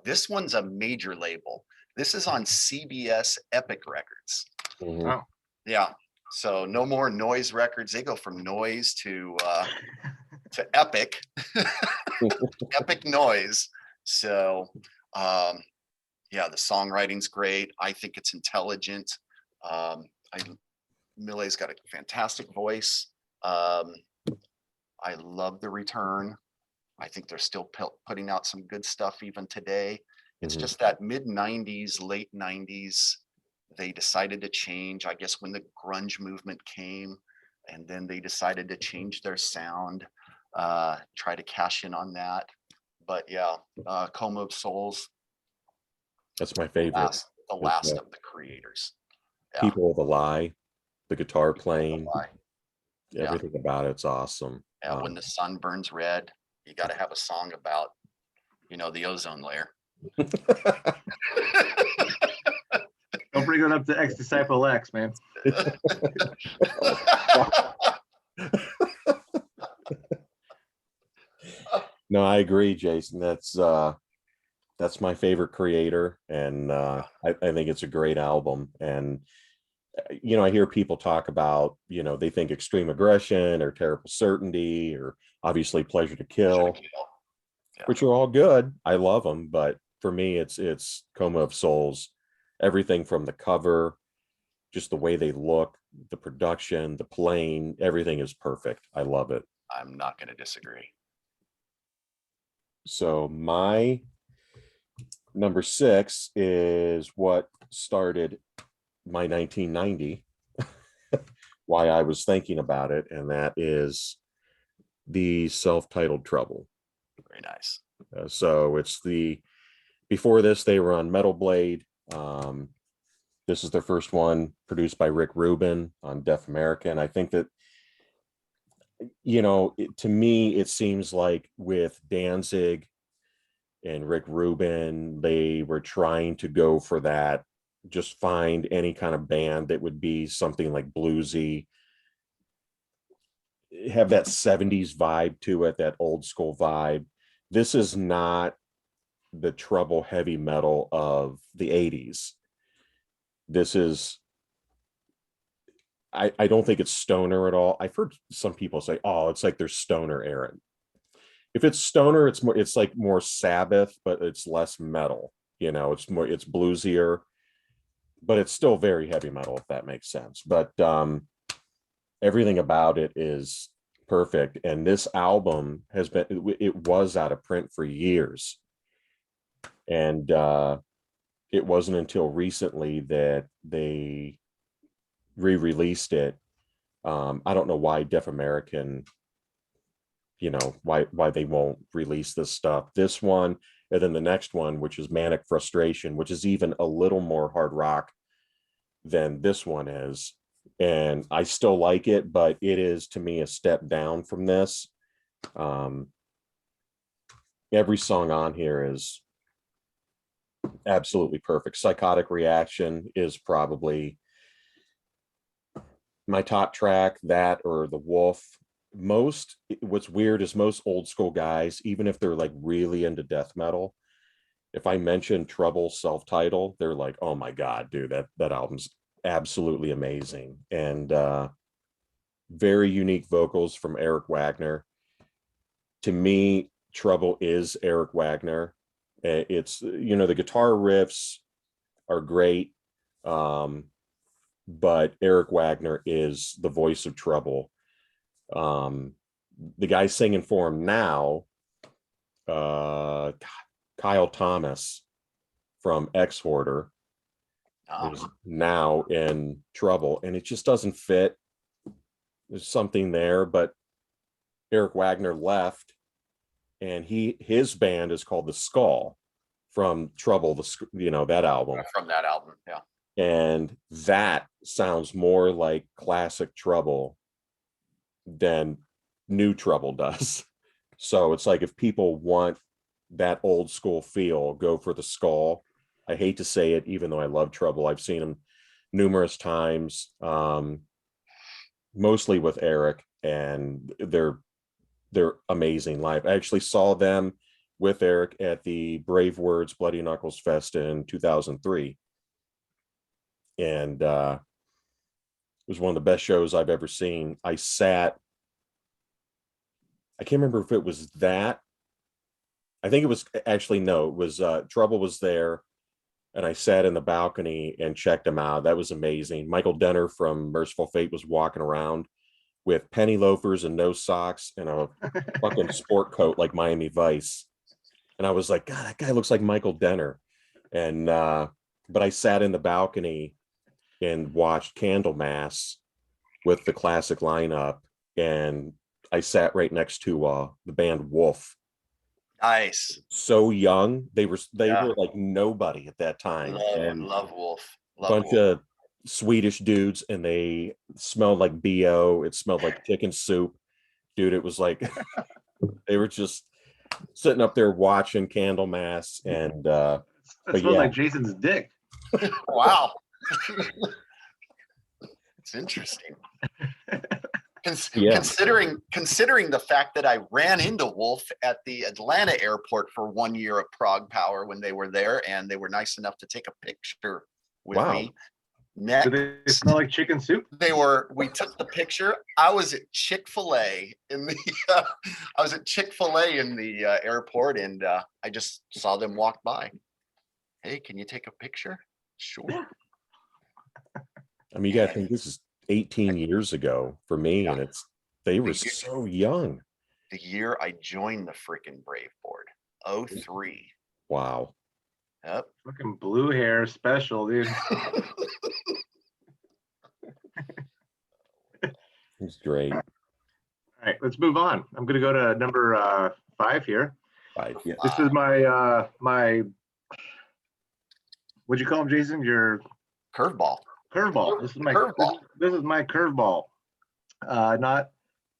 this one's a major label. This is on CBS Epic Records. Mhm. Oh. Yeah. So no more Noise Records. They go from Noise to Epic, Epic Noise. So yeah, the songwriting's great. I think it's intelligent. Millet's got a fantastic voice. I love The Return. I think they're still putting out some good stuff even today. It's Mhm. just that mid 90s, late 90s, they decided to change, I guess, when the grunge movement came, and then they decided to change their sound, try to cash in on that. But yeah, Coma of Souls, That's my favorite. the last of the Creators. Yeah. People of a Lie, the guitar playing, Yeah. everything about it's awesome. Yeah, when the sun burns red, you got to have a song about, the ozone layer. Don't bring it up to X Disciple X, man. No, I agree, Jason. That's my favorite Creator, and I think it's a great album. And I hear people talk about, they think Extreme Aggression or Terrible Certainty or obviously Pleasure to Kill, Yeah. which are all good. I love them, but for me, it's Coma of Souls. Everything from the cover, just the way they look, the production, the playing, everything is perfect. I love it. I'm not going to disagree. So my number 6 is what started my 1990, why I was thinking about it, and that is the self-titled Trouble. Very nice. So it's before this, they were on Metal Blade. This is their first one, produced by Rick Rubin on Deaf American. I think that, to me, it seems like with Danzig and Rick Rubin, they were trying to go for that, just find any kind of band that would be something like bluesy, have that 70s vibe to it, that old school vibe. This is not the Trouble heavy metal of the 80s. This is, I don't think it's stoner at all. I've heard some people say, oh, it's like there's stoner Aaron. If it's stoner, it's like more Sabbath, but it's less metal. It's bluesier, but it's still very heavy metal, if that makes sense. But everything about it is perfect. And this album it was out of print for years. And it wasn't until recently that they re-released it. I don't know why Deaf American, why they won't release this stuff. This one, and then the next one, which is Manic Frustration, which is even a little more hard rock than this one is. And I still like it, but it is, to me, a step down from this. Every song on here is absolutely perfect. Psychotic Reaction is probably my top track, that or The Wolf. What's weird is most old school guys, even if they're like really into death metal, if I mention Trouble self-titled, they're like, oh my God, dude, that album's absolutely amazing. And very unique vocals from Eric Wagner. To me, Trouble is Eric Wagner. It's, the guitar riffs are great. But Eric Wagner is the voice of Trouble. The guy singing for him now, Kyle Thomas from X-Hoarder, is now in Trouble, and it just doesn't fit. There's something there, but Eric Wagner left, and his band is called The Skull from Trouble, that album. From that album, yeah. And that sounds more like classic Trouble than new Trouble does. So it's like, if people want that old school feel, go for The Skull. I hate to say it, even though I love Trouble. I've seen them numerous times, mostly with Eric, and they're amazing live. I actually saw them with Eric at the Brave Words Bloody Knuckles Fest in 2003. And it was one of the best shows I've ever seen. I can't remember if it was that. I think it was actually, no, it was Trouble was there, and I sat in the balcony and checked him out. That was amazing. Michael Denner from Merciful Fate was walking around with penny loafers and no socks and a fucking sport coat like Miami Vice. And I was like, God, that guy looks like Michael Denner. And but I sat in the balcony and watched Candlemass with the classic lineup, and I sat right next to the band Wolf. Nice. So young, they were Yeah. like nobody at that time, and Love Wolf. a bunch of Swedish dudes, and they smelled like BO. It smelled like chicken soup, dude. It was like they were just sitting up there watching Candlemass, and That smells like Jason's dick. Wow. It's interesting. Considering the fact that I ran into Wolf at the Atlanta airport for 1 year of Prague Power when they were there, and they were nice enough to take a picture with me. Next, do they smell like chicken soup? We took the picture. I was at Chick-fil-A in the airport, and I just saw them walk by. Hey, can you take a picture? Sure. I mean, you gotta think this is 18 years ago for me, and they were so young. The year I joined the freaking Brave board, 03. Wow. Yep. Fucking blue hair special, dude. It's great. All right, let's move on. I'm gonna go to number 5 here. 5, yeah. This is my what'd you call him, Jason? Your curveball. Curveball. This is my curveball. This is my curveball. Not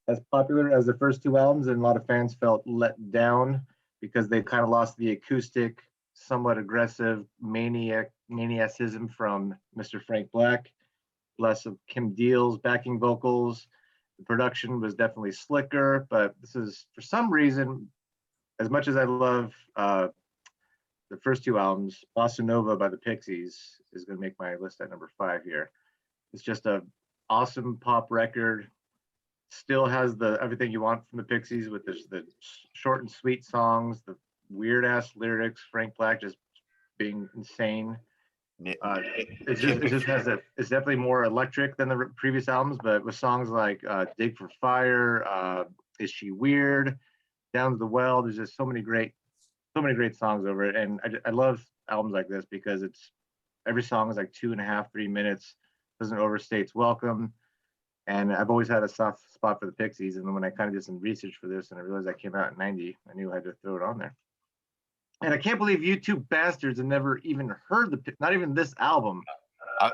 as popular as the first 2 albums, and a lot of fans felt let down because they kind of lost the acoustic, somewhat aggressive maniacism from Mr. Frank Black. Less of Kim Deal's backing vocals. The production was definitely slicker, but this is, for some reason, as much as I love the first 2 albums, Bossa Nova by the Pixies is going to make my list at number 5 here. It's just a awesome pop record. Still has everything you want from the Pixies, with the short and sweet songs, the weird ass lyrics, Frank Black just being insane. It's definitely more electric than the previous albums, but with songs like Dig for Fire, Is She Weird, Down to the Well, there's just so many great songs over it. And I love albums like this because every song is like 2.5, 3 minutes, doesn't overstay its welcome. And I've always had a soft spot for the Pixies. And then when I kind of did some research for this and I realized that came out in 90, I knew I had to throw it on there. And I can't believe you 2 bastards have never even heard not even this album,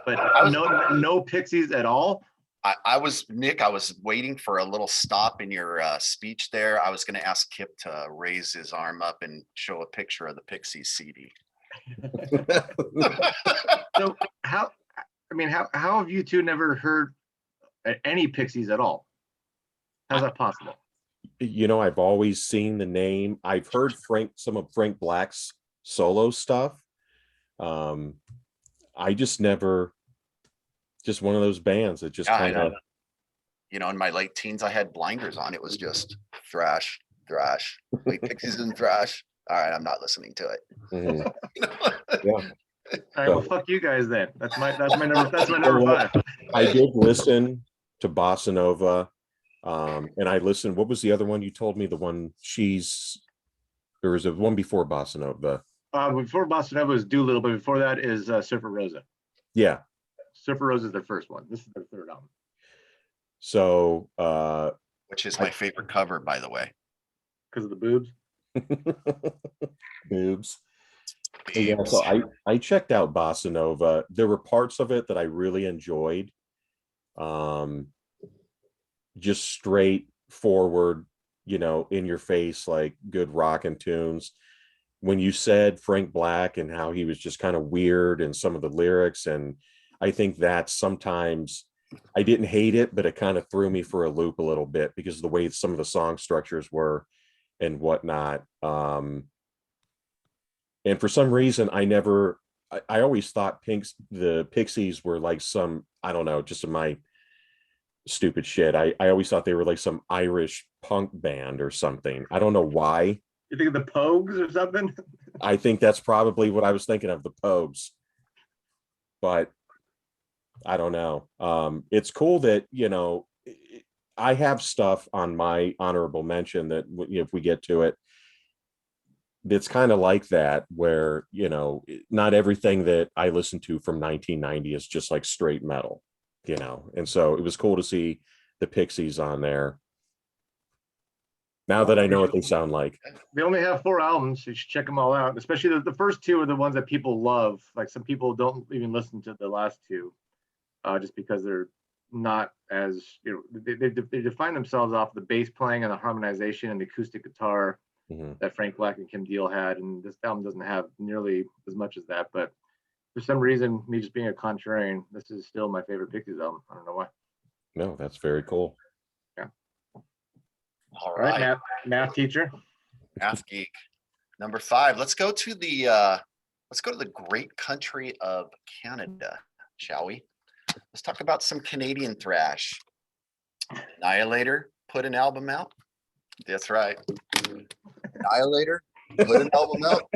but no Pixies at all. I was waiting for a little stop in your speech there. I was going to ask Kip to raise his arm up and show a picture of the Pixies CD. So how have you 2 never heard any Pixies at all? How's that possible? You know, I've always seen the name. I've heard some of Frank Black's solo stuff. I just never, just one of those bands that just kind of, in my late teens, I had blinders on. It was just thrash. Wait, Pixies and thrash. All right, I'm not listening to it. Mm-hmm. Yeah. All right, well, fuck you guys then. That's my number 5. I did listen to Bossa Nova. And I listened. What was the other one you told me? The one there was a one before Bossa Nova. Before Bossa Nova was Doolittle, but before that is Surfer Rosa. Yeah. Surfer Rosa is their first one. This is their 3rd album. So, which is my favorite cover, by the way. Because of the boobs. Boobs. Yeah, so I checked out Bossa Nova. There were parts of it that I really enjoyed. Just straightforward, in your face, like good rockin' tunes. when you said Frank Black and how he was just kind of weird in some of the lyrics, and I think that sometimes I didn't hate it, but it kind of threw me for a loop a little bit because of the way some of the song structures were and whatnot. And for some reason, I always thought the Pixies were like some, I don't know, just in my stupid shit. I always thought they were like some Irish punk band or something. I don't know why. You think of the Pogues or something? I think that's probably what I was thinking of, the Pogues. But I don't know. It's cool that, I have stuff on my honorable mention that if we get to it, it's kind of like that, where, not everything that I listen to from 1990 is just like straight metal, and so it was cool to see the Pixies on there. Now that I know what they sound like. They only have 4 albums. You should check them all out. Especially the first 2 are the ones that people love. Like some people don't even listen to the last 2, just because they're not as, they define themselves off the bass playing and the harmonization and the acoustic guitar that Frank Black and Kim Deal had. And this album doesn't have nearly as much as that. But for some reason, me just being a contrarian, this is still my favorite Pixies album. I don't know why. No, that's very cool. All right, math teacher. Math geek. Number 5. Let's go to the great country of Canada, shall we? Let's talk about some Canadian thrash. Annihilator put an album out. That's right. Annihilator put an album out.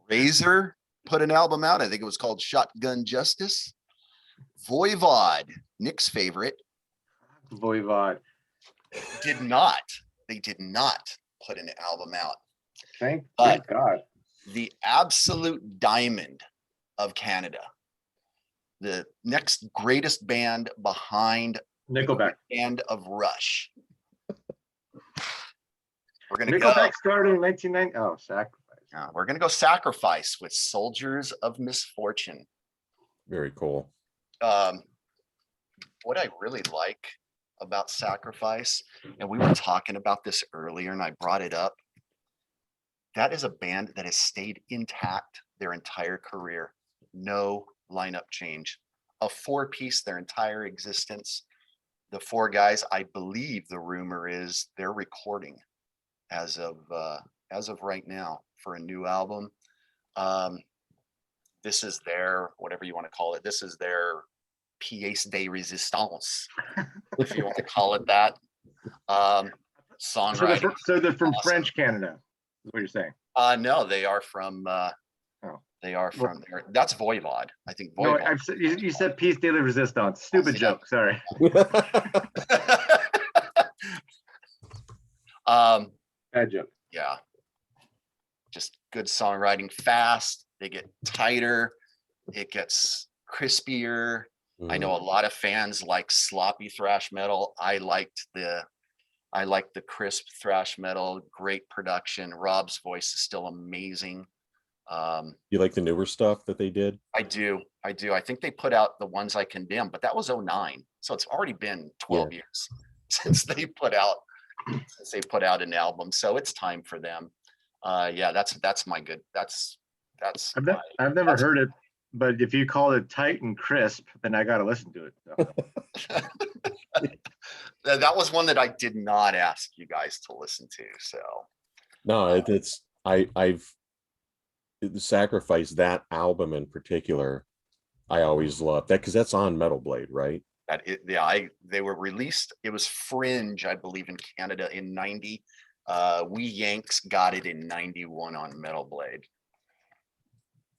Razor put an album out. I think it was called Shotgun Justice. Voivod, Nick's favorite, Voivod. They did not put an album out. Thank But God. the absolute diamond of Canada, the next greatest band behind Nickelback. Band of Rush. We're gonna Nickelback started in 1990. Oh, Sacrifice. we're gonna go Sacrifice with Soldiers of Misfortune. Very cool. What I really like about Sacrifice, and we were talking about this earlier and I brought it up, that is a band that has stayed intact their entire career. No lineup change. A 4-piece their entire existence. The 4 guys, I believe the rumor is they're recording as of right now for a new album. This is their, whatever you want to call it, this is their pièce de résistance, if you want to call it that. Songwriting. So they're from awesome. French Canada, is what you're saying? No, they are from that's Voivod. I think Voivod. No, you said pièce de la résistance. Stupid joke. Sorry. Bad joke. Yeah. Just good songwriting, fast. They get tighter. It gets crispier. I know a lot of fans like sloppy thrash metal. I liked the crisp thrash metal, great production. Rob's voice is still amazing. You like the newer stuff that they did? I do. I think they put out The Ones I Condemn, but that was 2009. So it's already been 12 years since they put out an album. So it's time for them. That's my good. I've never heard it, but if you call it tight and crisp, then I got to listen to it. So. That was one that I did not ask you guys to listen to. So no, I've Sacrifice, that album in particular, I always loved that because that's on Metal Blade, right? They were released. It was Fringe, I believe, in Canada in 90. We Yanks got it in 91 on Metal Blade.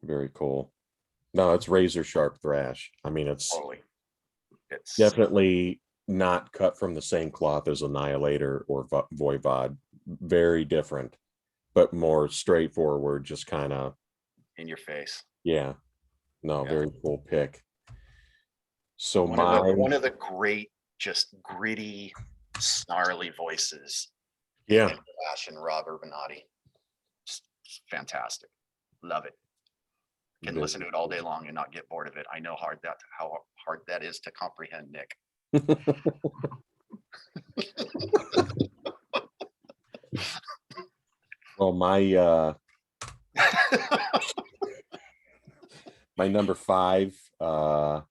Very cool. No, it's razor sharp thrash. I mean, it's It's definitely not cut from the same cloth as Annihilator or Voivod. Very different, but more straightforward, just kind of in your face. Yeah. No, very cool pick. So one of the great, just gritty, snarly voices. Yeah. Ash and Rob Urbanati. Just fantastic. Love it. Can listen to it all day long and not get bored of it. I know how hard that is to comprehend, Nick. Oh, my number 5, I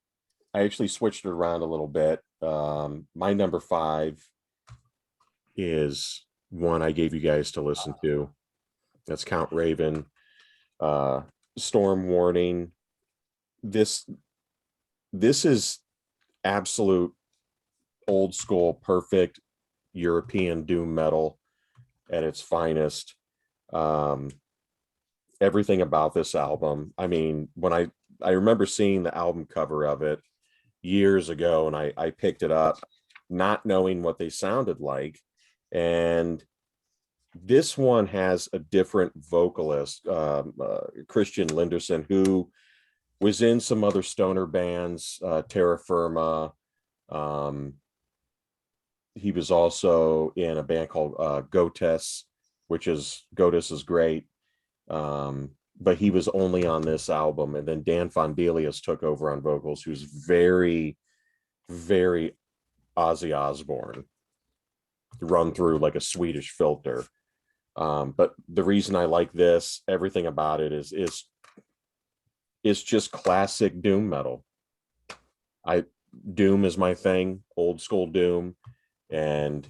actually switched it around a little bit. My number 5 is one I gave you guys to listen to. That's Count Raven, Storm Warning. This is absolute old school, perfect European doom metal at its finest. Everything about this album. I mean, when I remember seeing the album cover of it years ago, and I picked it up not knowing what they sounded like. And this one has a different vocalist, Christian Linderson, who was in some other stoner bands, Terra Firma. He was also in a band called Gotes, Gotus is great. But he was only on this album. And then Dan Fondelius took over on vocals, who's very, very Ozzy Osbourne, run through like a Swedish filter. But the reason I like this, everything about it is just classic doom metal. Doom is my thing, old school doom, and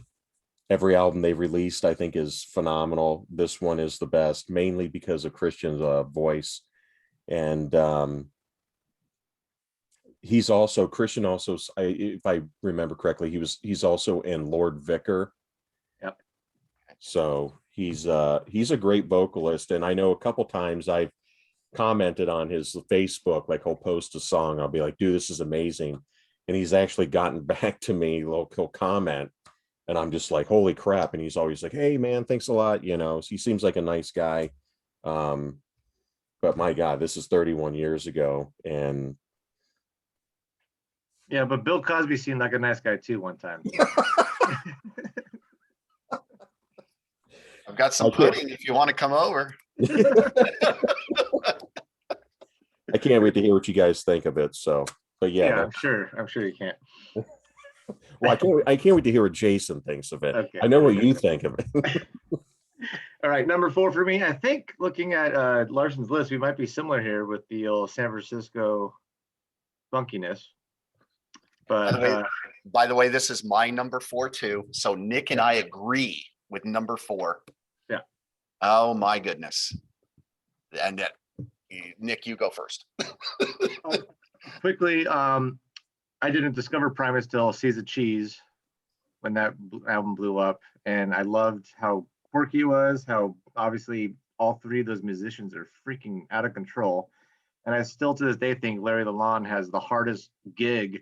every album they released I think is phenomenal. This one is the best, mainly because of Christian's voice. And Christian also, if I remember correctly, he's also in Lord Vicar. Yep. So he's a great vocalist, and I know a couple times I've commented on his Facebook, like he'll post a song, I'll be like, dude, this is amazing, and he's actually gotten back to me. He'll comment, and I'm just like, holy crap. And he's always like, hey man, thanks a lot, so he seems like a nice guy. But my God, this is 31 years ago. And yeah, but Bill Cosby seemed like a nice guy too one time. I've got some pudding if you want to come over. I can't wait to hear what you guys think of it. So, but yeah, I'm sure you can't. Well, I can't wait to hear what Jason thinks of it. Okay. I know what you think of it. All right, number 4 for me. I think looking at Larson's list, we might be similar here with the old San Francisco funkiness. But by the way, this is my number 4 too. So Nick and I agree with number 4. Yeah. Oh my goodness. And Nick, you go first. Quickly, I didn't discover Primus till Seas of Cheese when that album blew up, and I loved how quirky it was, how obviously all 3 of those musicians are freaking out of control. And I still to this day think Larry Lalonde has the hardest gig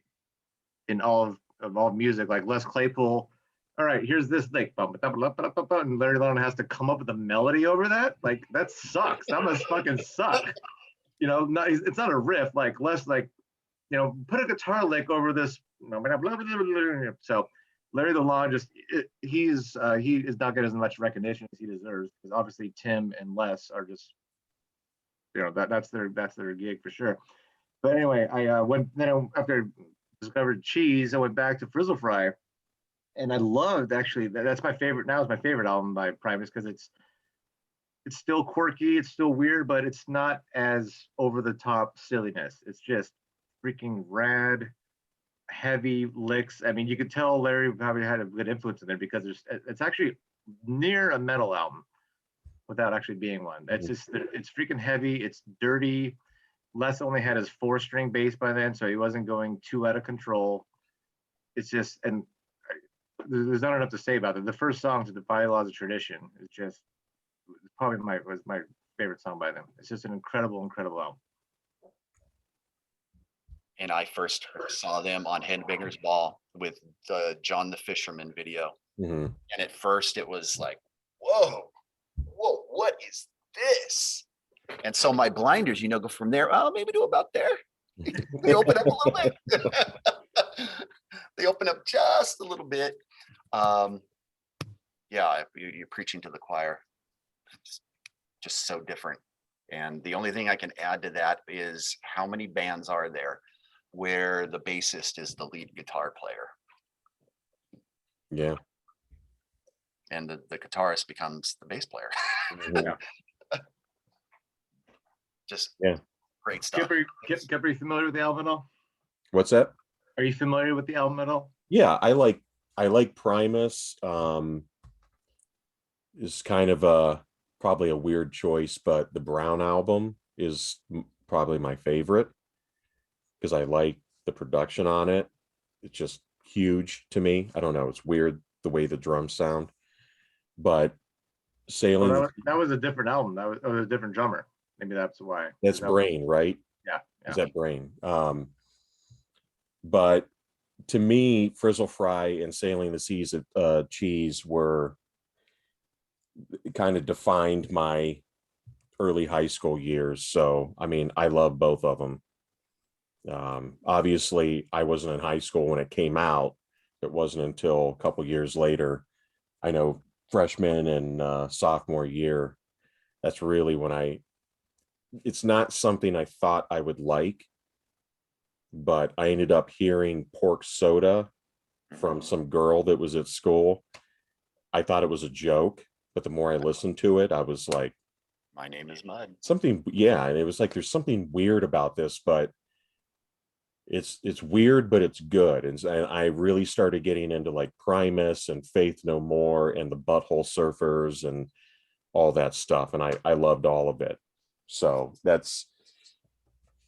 in all of music. Like Les Claypool, all right, here's this thing, and Larry Lalonde has to come up with a melody over that. Like, that sucks. That must fucking suck. It's not a riff. Like, Les, like, put a guitar lick over this. So Larry Lalonde he is not getting as much recognition as he deserves, because obviously Tim and Les are just, that's their gig for sure. But anyway, I went then after I discovered Cheese, I went back to Frizzle Fry, and I loved, actually, that's my favorite now. Is my favorite album by Primus, because it's still quirky, it's still weird, but it's not as over the top silliness. It's just freaking rad, heavy licks. I mean, you could tell Larry probably had a good influence in there, because it's actually near a metal album without actually being one. It's freaking heavy, it's dirty. Les only had his 4-string bass by then, so he wasn't going too out of control. It's just, and there's not enough to say about it. The first song, To Defy Laws of Tradition, is just probably was my favorite song by them. It's just an incredible album. And I first saw them on Headbangers Ball with the John the Fisherman video. Mm-hmm. And at first it was like, whoa, what is this? And so my blinders, go from there. Oh, maybe to about there. They open up a little bit. They open up just a little bit. Yeah, you're preaching to the choir. Just so different. And the only thing I can add to that is, how many bands are there where the bassist is the lead guitar player? Yeah. and the guitarist becomes the bass player. Mhm. Just Yeah. great stuff. Kip, are you familiar with the album at all? What's that? Are you familiar with the album at all? Yeah, I like Primus. Is kind of probably a weird choice, but the Brown album is probably my favorite because I like the production on it. It's just huge to me. I don't know. It's weird the way the drums sound, but Sailing, Well, that was a different album. That was a different drummer. Maybe that's why. that's That Brain, right? yeah. Is that Brain? But to me, Frizzle Fry and Sailing the Seas Cheese were kind of defined my early high school years. So, I mean, I love both of them. Obviously, I wasn't in high school when it came out. It wasn't until a couple years later. I know freshman and sophomore year, that's really when it's not something I thought I would like, but I ended up hearing Pork Soda from some girl that was at school. I thought it was a joke, but the more I listened to it, I was like, My Name is Mud. something, yeah. And it was like, there's something weird about this, but it's weird, but it's good. And I really started getting into like Primus and Faith No More and the Butthole Surfers and all that stuff. And I loved all of it. So that's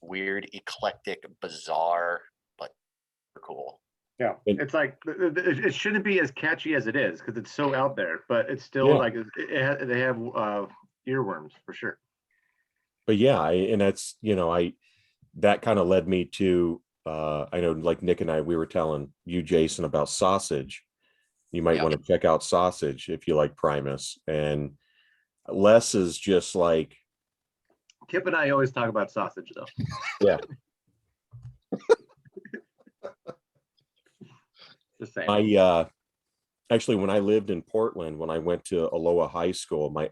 Weird, eclectic, bizarre, but cool. Yeah, And- it's like it shouldn't be as catchy as it is because it's so out there, but it's still Yeah. like they have earworms for sure. but yeah, and that's, that kind of led me to I know like Nick and I, we were telling you, Jason, about Sausage. You might Yeah. want to check out Sausage if you like Primus. And Les is just like, Kip and I always talk about Sausage though. yeah. Just saying. I actually, when I lived in Portland, when I went to Aloha High School, my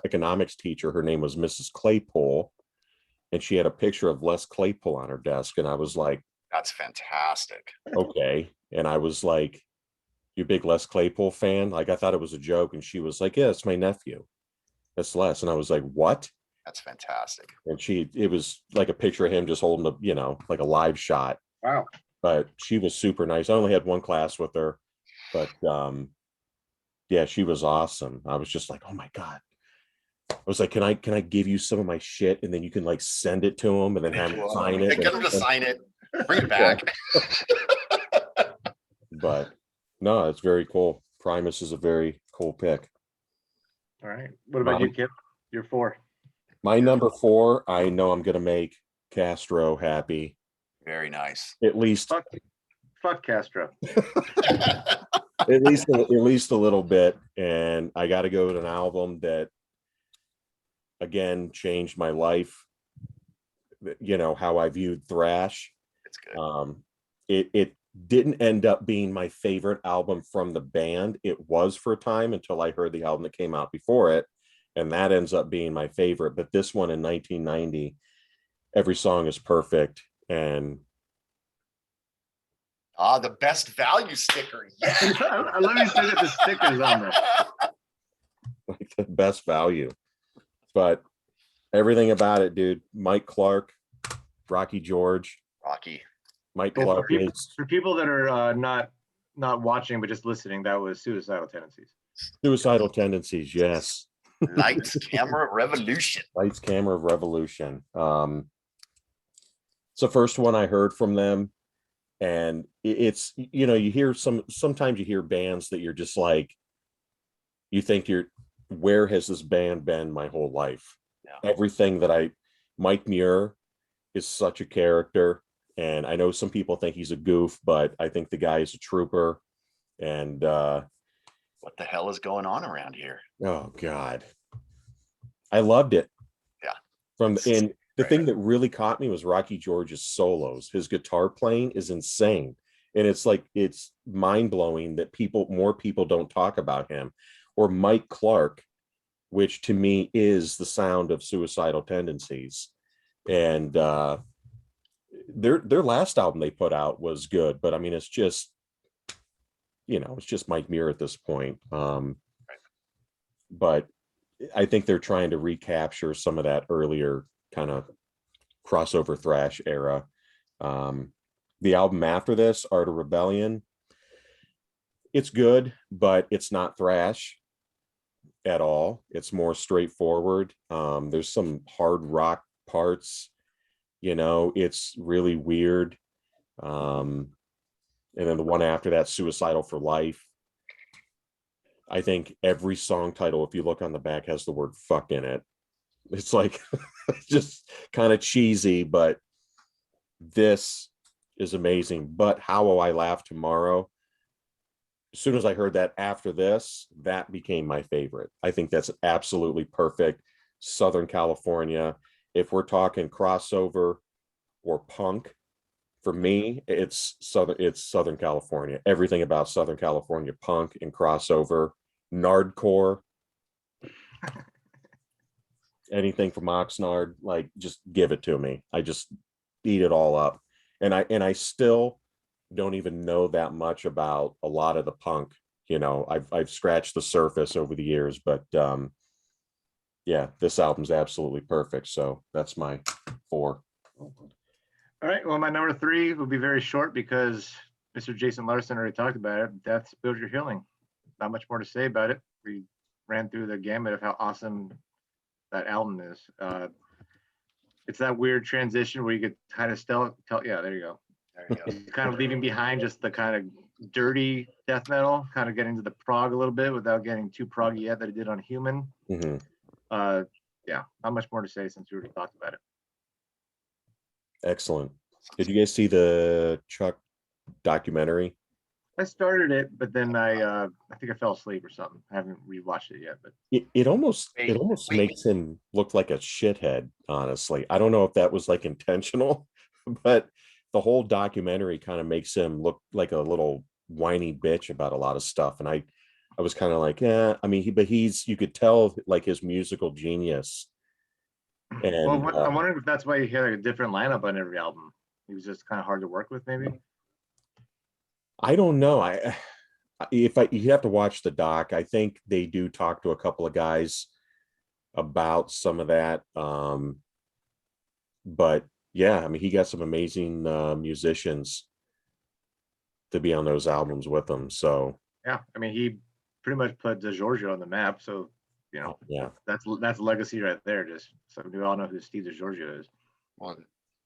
economics teacher, her name was Mrs. Claypool, and she had a picture of Les Claypool on her desk, and I was like, That's fantastic. okay. And I was like, you a big Les Claypool fan? Like, I thought it was a joke, and she was like, yeah, it's my nephew. That's Les. And I was like, what? That's fantastic. And it was like a picture of him just holding like a live shot. Wow. But she was super nice. I only had one class with her, but yeah, she was awesome. I was just like, oh my God. I was like, can I give you some of my shit and then you can like send it to him and then have him sign it? Get him to sign it. Bring it back. But no, it's very cool. Primus is a very cool pick. All right. What about you, Kip? You're 4. My number 4, I know I'm gonna make Castro happy. Very nice. At least Fuck Castro. at least a little bit. And I gotta go with an album that again changed my life. How I viewed thrash. It's good. It didn't end up being my favorite album from the band. It was for a time until I heard the album that came out before it, and that ends up being my favorite. But this one in 1990, every song is perfect. And the best value sticker. Yeah. I love you still got the stickers on there. like the best value. But everything about it, dude. Mike Clark, Rocky George. Rocky. Mike Well, Clark is for people that are not watching but just listening, that was Suicidal Tendencies. Suicidal Tendencies. Yes. Lights, Camera, Revolution. Lights, Camera, Revolution. It's the first one I heard from them. And it's, you hear sometimes you hear bands that you're just like, you think where has this band been my whole life? Yeah. Everything Mike Muir is such a character. And I know some people think he's a goof, but I think the guy is a trooper. And What the hell is going on around here? oh God, I loved it. Yeah. And the thing that really caught me was Rocky George's solos. His guitar playing is insane. And it's mind blowing that more people don't talk about him. Or Mike Clark, which to me is the sound of Suicidal Tendencies. And their last album they put out was good, but I mean, it's just it's just Mike Muir at this point. But I think they're trying to recapture some of that earlier kind of crossover thrash era. The album after this, Art of Rebellion, it's good, but it's not thrash at all. It's more straightforward. There's some hard rock parts, it's really weird. And then the one after that, Suicidal for Life. I think every song title, if you look on the back, has the word fuck in it. It's like just kind of cheesy, but this is amazing. But How Will I Laugh Tomorrow? As soon as I heard that after this, that became my favorite. I think that's absolutely perfect. Southern California. If we're talking crossover or punk, for me, it's Southern California. Everything about Southern California punk and crossover, Nardcore, anything from Oxnard, like just give it to me. I just eat it all up. And I still don't even know that much about a lot of the punk. I've scratched the surface over the years, but yeah, this album's absolutely perfect. So that's my 4. All right. Well, my number 3 will be very short because Mr. Jason Larson already talked about it. Death's Build Your Healing. Not much more to say about it. We ran through the gamut of how awesome that album is. It's that weird transition where you could kind of tell. Yeah, there you go. Kind of leaving behind just the kind of dirty death metal, kind of getting to the prog a little bit without getting too proggy yet that it did on Human. Mm-hmm. Yeah, not much more to say since we already talked about it. Excellent. Did you guys see the Chuck documentary? I started it, but then I think I fell asleep or something. I haven't rewatched it yet, but It almost Wait. makes him look like a shithead, honestly. I don't know if that was like intentional, but the whole documentary kind of makes him look like a little whiny bitch about a lot of stuff. And I was kind of like, yeah, I mean, you could tell like his musical genius. And I'm wondering if that's why he had a different lineup on every album. He was just kind of hard to work with, maybe. I don't know. You have to watch the doc. I think they do talk to a couple of guys about some of that. But yeah, I mean, he got some amazing musicians to be on those albums with him. So Yeah, I mean, he pretty much put DeGiorgio on the map. So yeah, that's legacy right there. Just so we all know who Steve DeGiorgio is. Well,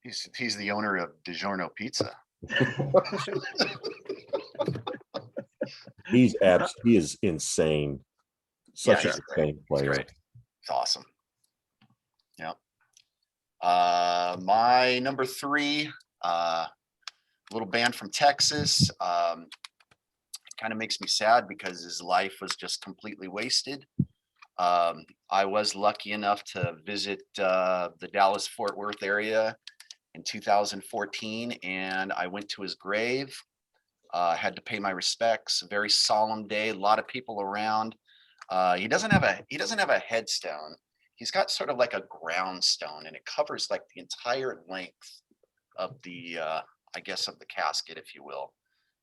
he's the owner of DiGiorno Pizza. he is insane. Such an insane player. Great. It's awesome. Yep. My number 3, little band from Texas. Kind of makes me sad because his life was just completely wasted. I was lucky enough to visit the Dallas-Fort Worth area in 2014, and I went to his grave. Had to pay my respects. A very solemn day. A lot of people around. He doesn't have a headstone. He's got sort of like a ground stone, and it covers like the entire length of the, I guess, of the casket, if you will.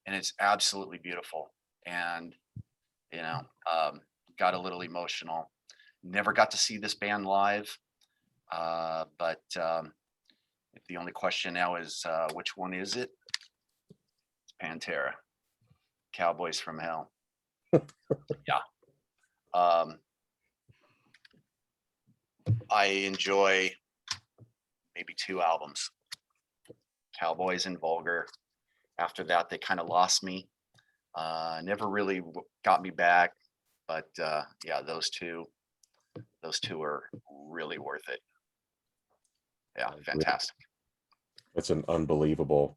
And it's absolutely beautiful. And got a little emotional. Never got to see this band live, but if the only question now is which one is it? It's Pantera, Cowboys from Hell. Yeah. I enjoy maybe 2 albums, Cowboys and Vulgar. After that, they kind of lost me. Never really got me back, but yeah, those two are really worth it. Yeah, fantastic. It's an unbelievable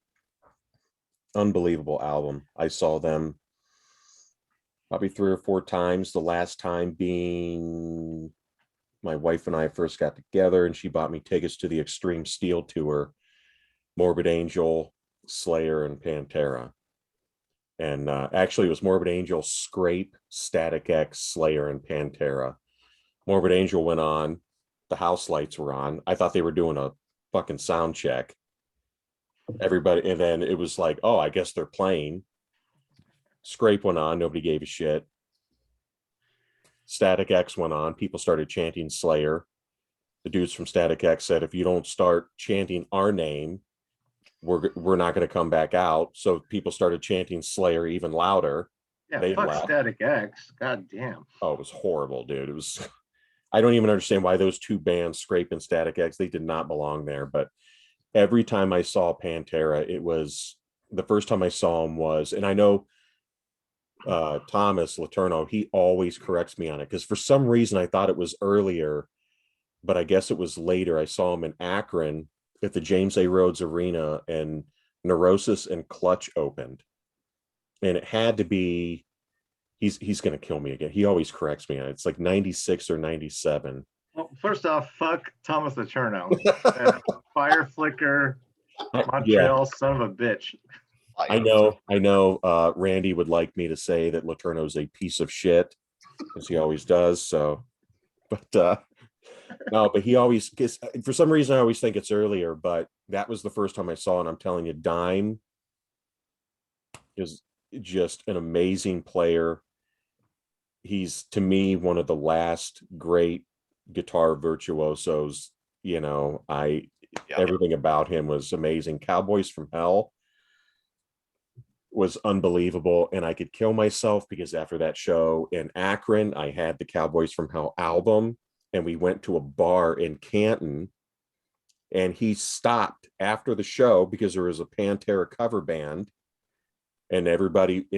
album. I saw them probably 3 or 4 times. The last time being my wife and I first got together, and she bought me tickets to the Extreme Steel tour, Morbid Angel, Slayer, and Pantera. And actually, it was Morbid Angel, Scrape, Static X, Slayer, and Pantera. Morbid Angel went on. The house lights were on. I thought they were doing a fucking sound check. Everybody, and then it was like, oh, I guess they're playing. Scrape went on, nobody gave a shit. Static X went on, people started chanting Slayer. The dudes from Static X said, if you don't start chanting our name, we're not going to come back out. So people started chanting Slayer even louder. Yeah, They fuck left. Static X. God damn. Oh, it was horrible, dude. It was, I don't even understand why those two bands, Scrape and Static X, they did not belong there. But every time I saw Pantera, it was the first time I saw him was, and I know Thomas Laterno, he always corrects me on it because for some reason I thought it was earlier, but I guess it was later. I saw him in Akron at the James A. Rhodes Arena, and Neurosis and Clutch opened, and it had to be. He's gonna kill me again. He always corrects me on it. It's like 96 or 97. Well, first off, fuck Thomas Laterno. Fire Flicker, Montreal, Yeah, son of a bitch. I know. Randy would like me to say that Laterno's a piece of shit, as he always does. So, but no, but he always gets, for some reason I always think it's earlier, but that was the first time I saw it. And I'm telling you, Dime is just an amazing player. He's, to me, one of the last great guitar virtuosos. Everything about him was amazing. Cowboys from Hell was unbelievable, and I could kill myself because after that show in Akron, I had the Cowboys from Hell album, and we went to a bar in Canton, and he stopped after the show because there was a Pantera cover band, and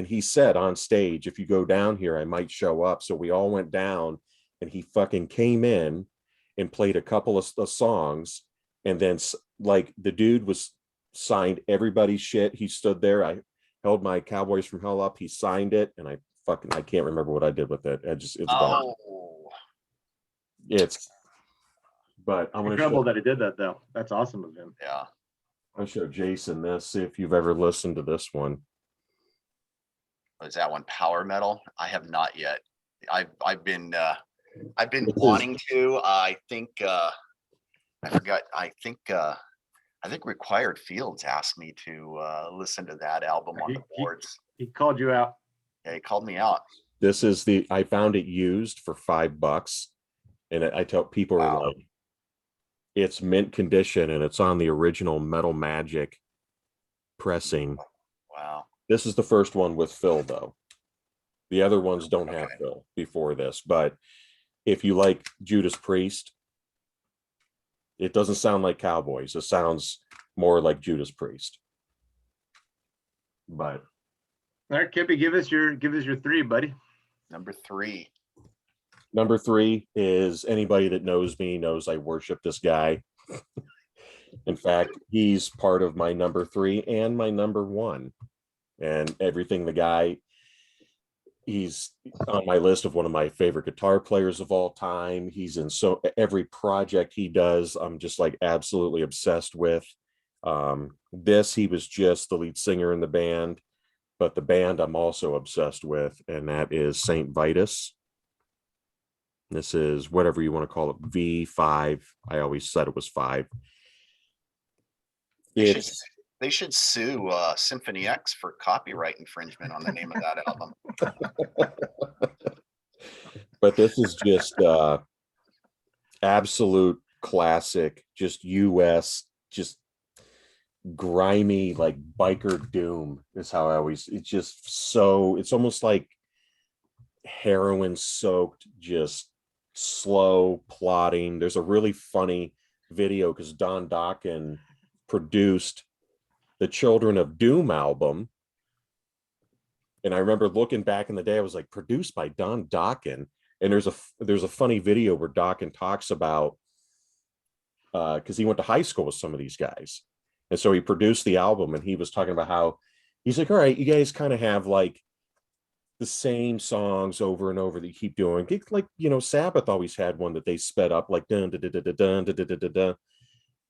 he said on stage, if you go down here, I might show up. So we all went down, and he fucking came in and played a couple of songs, and then like the dude was signed everybody's shit. He stood there. I held my Cowboys from Hell up. He signed it, and I can't remember what I did with it. It's gone. But I'm gonna Incredible that he did that though. That's awesome of him. Yeah. I'll show Jason this, see if you've ever listened to this one. Was that one power metal? I have not yet. I've been wanting to. I think I forgot. I think Required Fields asked me to listen to that album on the boards. He called you out. Yeah, he called me out. This is I found it used for $5, and I tell people are like, it's mint condition, and it's on the original Metal Magic pressing. Wow. This is the first one with Phil, though. The other ones don't have Phil before this, but if you like Judas Priest, it doesn't sound like Cowboys. It sounds more like Judas Priest. But all right, Kippy, give us your 3, buddy. Number 3. Number 3 is, anybody that knows me knows I worship this guy. In fact, he's part of my number 3 and my number 1. And everything, the guy, he's on my list of one of my favorite guitar players of all time. He's in every project he does, I'm just like absolutely obsessed with. He was just the lead singer in the band, but the band I'm also obsessed with, and that is Saint Vitus. This is whatever you want to call it, V5. I always said it was 5. They should sue Symphony X for copyright infringement on the name of that album. But this is just absolute classic, just US, just grimy, like biker doom is how I always, it's almost like heroin soaked, just slow plotting. There's a really funny video because Don Dokken produced the Children of Doom album, and I remember looking back in the day, I was like, produced by Don Dokken. And there's a funny video where Dokken talks about because he went to high school with some of these guys, and so he produced the album, and he was talking about how he's like, all right, you guys kind of have like the same songs over and over that you keep doing, like, Sabbath always had one that they sped up, like dun dun dun dun dun dun dun dun dun.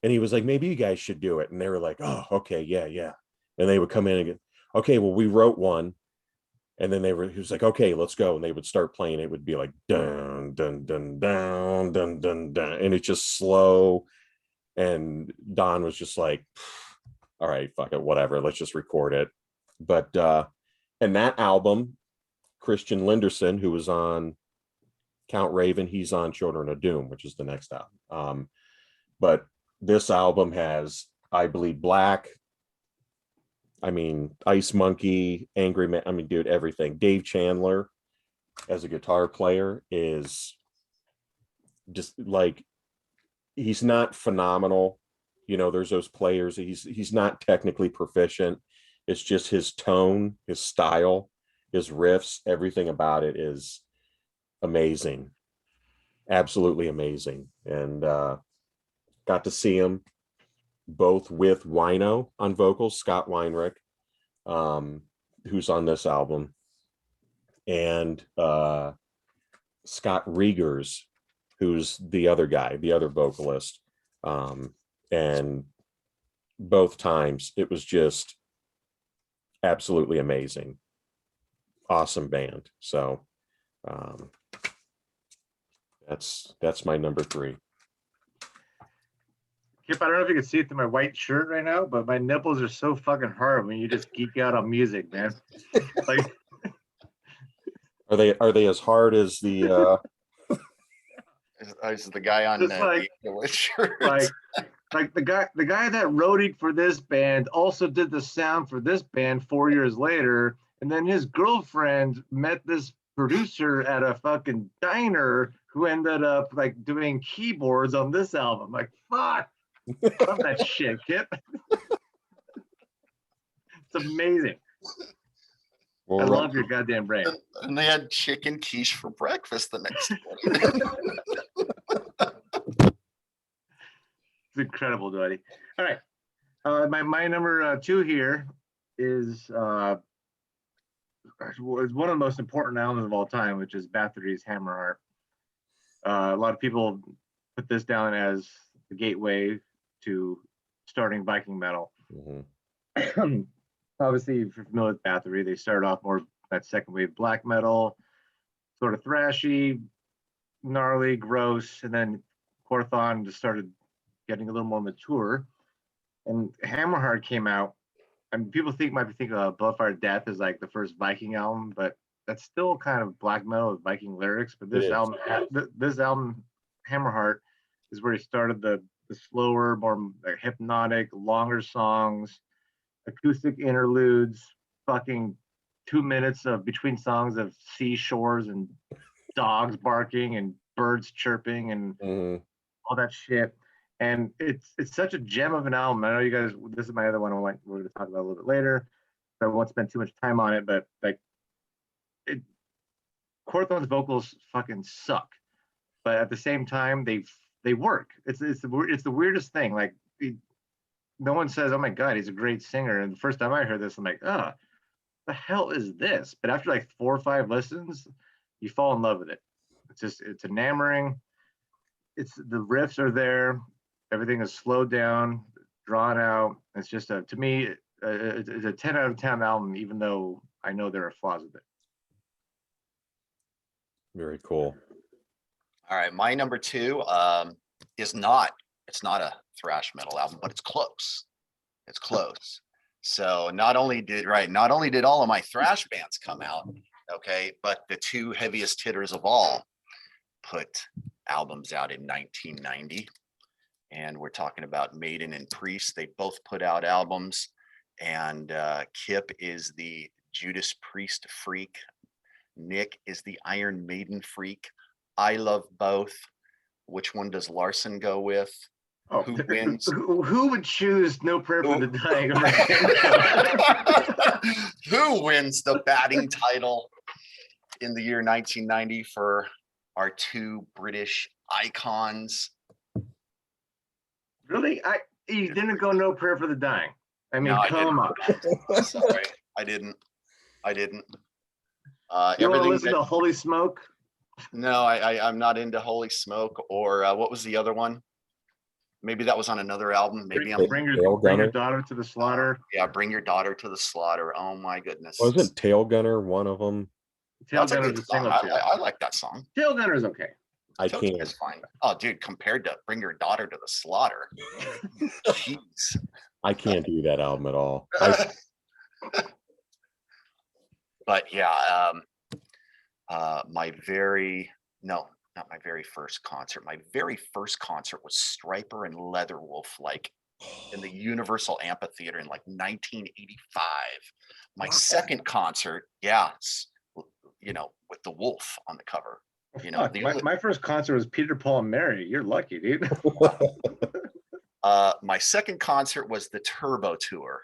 And he was like, maybe you guys should do it. And they were like, oh, okay, yeah. And they would come in and go, okay, well, we wrote one. And then he was like, okay, let's go. And they would start playing. It would be like, dun, dun, dun, dun, dun, dun, dun. And it's just slow. And Don was just like, all right, fuck it, whatever. Let's just record it. But And that album, Christian Linderson, who was on Count Raven, he's on Children of Doom, which is the next album. But this album has I Bleed Black, I mean, Ice Monkey, Angry Man, I mean, dude, everything. Dave Chandler as a guitar player is just like, he's not phenomenal. You know, there's those players, he's not technically proficient. It's just his tone, his style, his riffs, everything about it is amazing. Absolutely amazing. And got to see him both with Wino on vocals, Scott Weinrich, who's on this album, and Scott Riegers, who's the other guy, the other vocalist. And both times it was just absolutely amazing. Awesome band. So that's my number 3. Kip, I don't know if you can see it through my white shirt right now, but my nipples are so fucking hard when you just geek out on music, man. Like, are they as hard as the Is the guy on Just like- the shirt? like the guy that roadied for this band also did the sound for this band 4 years later, and then his girlfriend met this producer at a fucking diner who ended up like doing keyboards on this album. Like, fuck. Love that shit, Kip. It's amazing. well, I love your goddamn brain. And they had chicken quiche for breakfast the next morning. It's incredible, buddy. All right. My number 2 here is one of the most important albums of all time, which is Bathory's Hammerheart. A lot of people put this down as the gateway to starting Viking metal. Obviously, if you're familiar with Bathory, they started off more that second wave black metal, sort of thrashy, gnarly, gross, and then Quorthon just started getting a little more mature. And Hammerheart came out, and people might be thinking Bloodfire Death is like the first Viking album, but that's still kind of black metal with Viking lyrics. But this album, Hammerheart, is where he started the slower, more like hypnotic, longer songs, acoustic interludes, fucking 2 minutes of between songs of seashores and dogs barking and birds chirping and all that shit. And it's such a gem of an album. I know you guys, this is my other one we're going to talk about a little bit later, so I won't spend too much time on it, but like Quorthon's vocals fucking suck, but at the same time they work. It's the weirdest thing. Like no one says, "Oh my god, he's a great singer." And the first time I heard this, I'm like, "Oh, the hell is this?" But after like 4 or 5 listens, you fall in love with it. It's enamoring. It's the riffs are there. Everything is slowed down, drawn out. It's just to me, it's a 10 out of 10 album, even though I know there are flaws with it. Very cool. All right, my number 2 is not. It's not a thrash metal album, but it's close. It's close. So not only did all of my thrash bands come out, okay, but the 2 heaviest hitters of all put albums out in 1990, and we're talking about Maiden and Priest. They both put out albums, and Kip is the Judas Priest freak. Nick is the Iron Maiden freak. I love both. Which one does Larson go with? Oh, Who wins? Who would choose No Prayer for the Dying? Who wins the batting title in the year 1990 for our 2 British icons? Really? You didn't go No Prayer for the Dying. I mean, No, come on. Sorry, I didn't. You want to listen to Holy Smoke? No, I'm not into Holy Smoke. Or what was the other one? Maybe that was on another album. Maybe I'm Bring your daughter to the slaughter. Yeah, Bring Your Daughter to the Slaughter. Oh my goodness. Wasn't Tail Gunner one of them? Tail That's a Gunner's good a song. single too. I like that song. Tail Gunner's okay. I Tail can't. Gunner's fine. Oh, dude, compared to Bring Your Daughter to the Slaughter. Jeez. I can't do that album at all. but yeah, my very, no, not my very first concert. My very first concert was Striper and Leatherwolf, like in the Universal Amphitheater in like 1985. My second concert, yeah, you know, with the wolf on the cover. You know, Fuck, my first concert was Peter, Paul, and Mary. You're lucky, dude. My second concert was the Turbo Tour.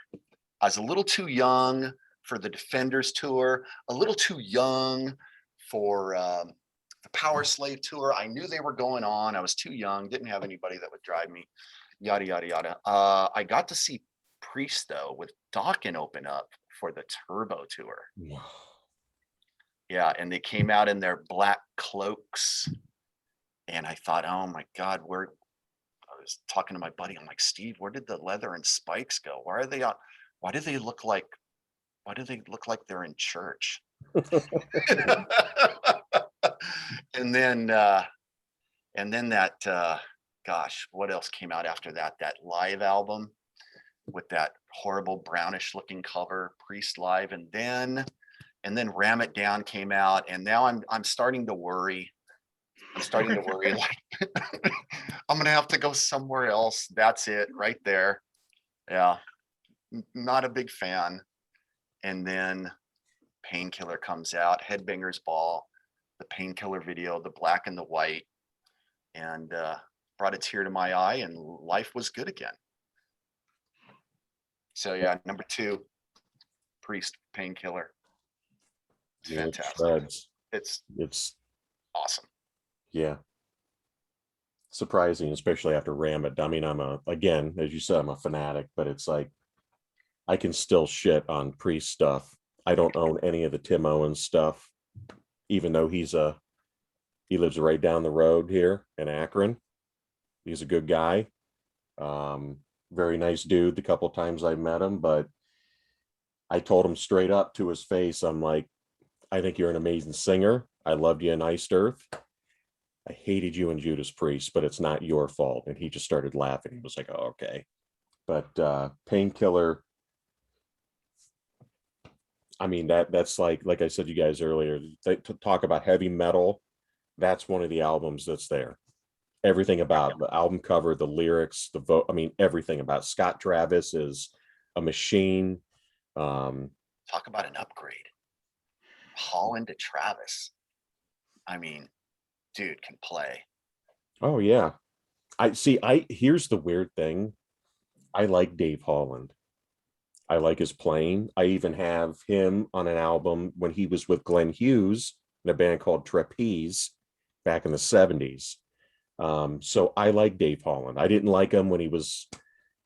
I was a little too young for the Defenders Tour, a little too young for the Power Slave Tour. I knew they were going on. I was too young, didn't have anybody that would drive me, yada, yada, yada. I got to see Priest, though, with Dawkins open up for the Turbo Tour. Yeah, and they came out in their black cloaks. And I thought, oh my God, I was talking to my buddy. I'm like, Steve, where did the leather and spikes go? Why are they on? Why do they look like they're in church? and then that gosh, what else came out after that? That live album with that horrible brownish looking cover, Priest Live, and then Ram It Down came out, and now I'm starting to worry. I'm starting to worry, like I'm gonna have to go somewhere else. That's it right there. Yeah, not a big fan. And then Painkiller comes out, Headbangers Ball, the Painkiller video, the black and the white, and brought a tear to my eye, and life was good again. So yeah, number 2, Priest, Painkiller. It's fantastic. It's awesome. Yeah. Surprising, especially after Ram It. I mean, again, as you said, I'm a fanatic, but it's like I can still shit on Priest stuff. I don't own any of the Tim Owens stuff, even though he lives right down the road here in Akron. He's a good guy. Very nice dude the couple times I met him, but I told him straight up to his face, I'm like, I think you're an amazing singer. I loved you in Iced Earth. I hated you in Judas Priest, but it's not your fault. And he just started laughing. He was like, oh, okay. But Painkiller, I mean, that's like I said to you guys earlier, to talk about heavy metal, that's one of the albums that's there. Everything about the album cover, the lyrics, I mean, everything about Scott Travis is a machine. Talk about an upgrade. Holland to Travis. I mean, dude can play. Oh yeah. Here's the weird thing. I like Dave Holland. I like his playing. I even have him on an album when he was with Glenn Hughes in a band called Trapeze back in the 70s. So I like Dave Holland. I didn't like him when he was,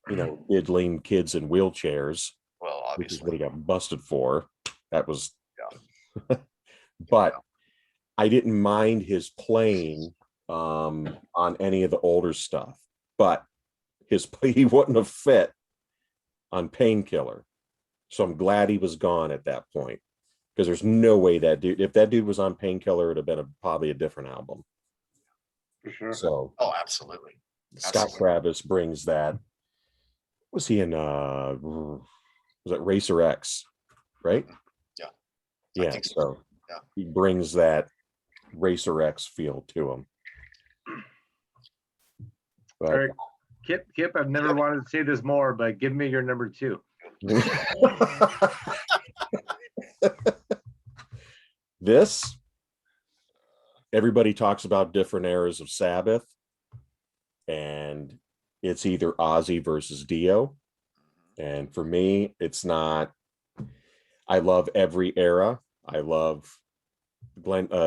diddling kids in wheelchairs. Well, obviously. Which is what he got busted for. That was, yeah. But I didn't mind his playing on any of the older stuff, but he wouldn't have fit on Painkiller. So I'm glad he was gone at that point, because there's no way if that dude was on Painkiller, it would have been probably a different album. For sure. So, oh, absolutely. Scott Travis brings that. Was he in, was it Racer X, right? Yeah. Yeah. So yeah. He brings that Racer X feel to him. But, all right. Kip, I've never wanted to say this more, but give me your number 2. This, everybody talks about different eras of Sabbath, and it's either Ozzy versus Dio. And for me, it's not. I love every era. I love Ian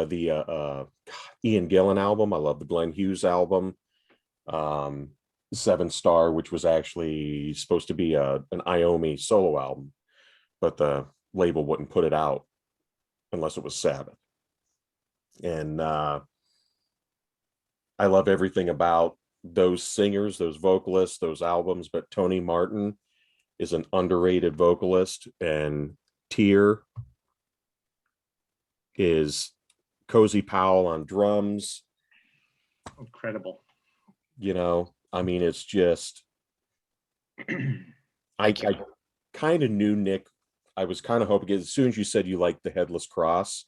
Gillan album. I love the Glenn Hughes album. 7 Star, which was actually supposed to be an Iommi solo album, but the label wouldn't put it out unless it was Sabbath. And I love everything about those singers, those vocalists, those albums, but Tony Martin is an underrated vocalist, and Tyr is Cozy Powell on drums. Incredible. I mean, it's just, I kind of knew Nick. was kind of hoping, as soon as you said you liked the Headless Cross,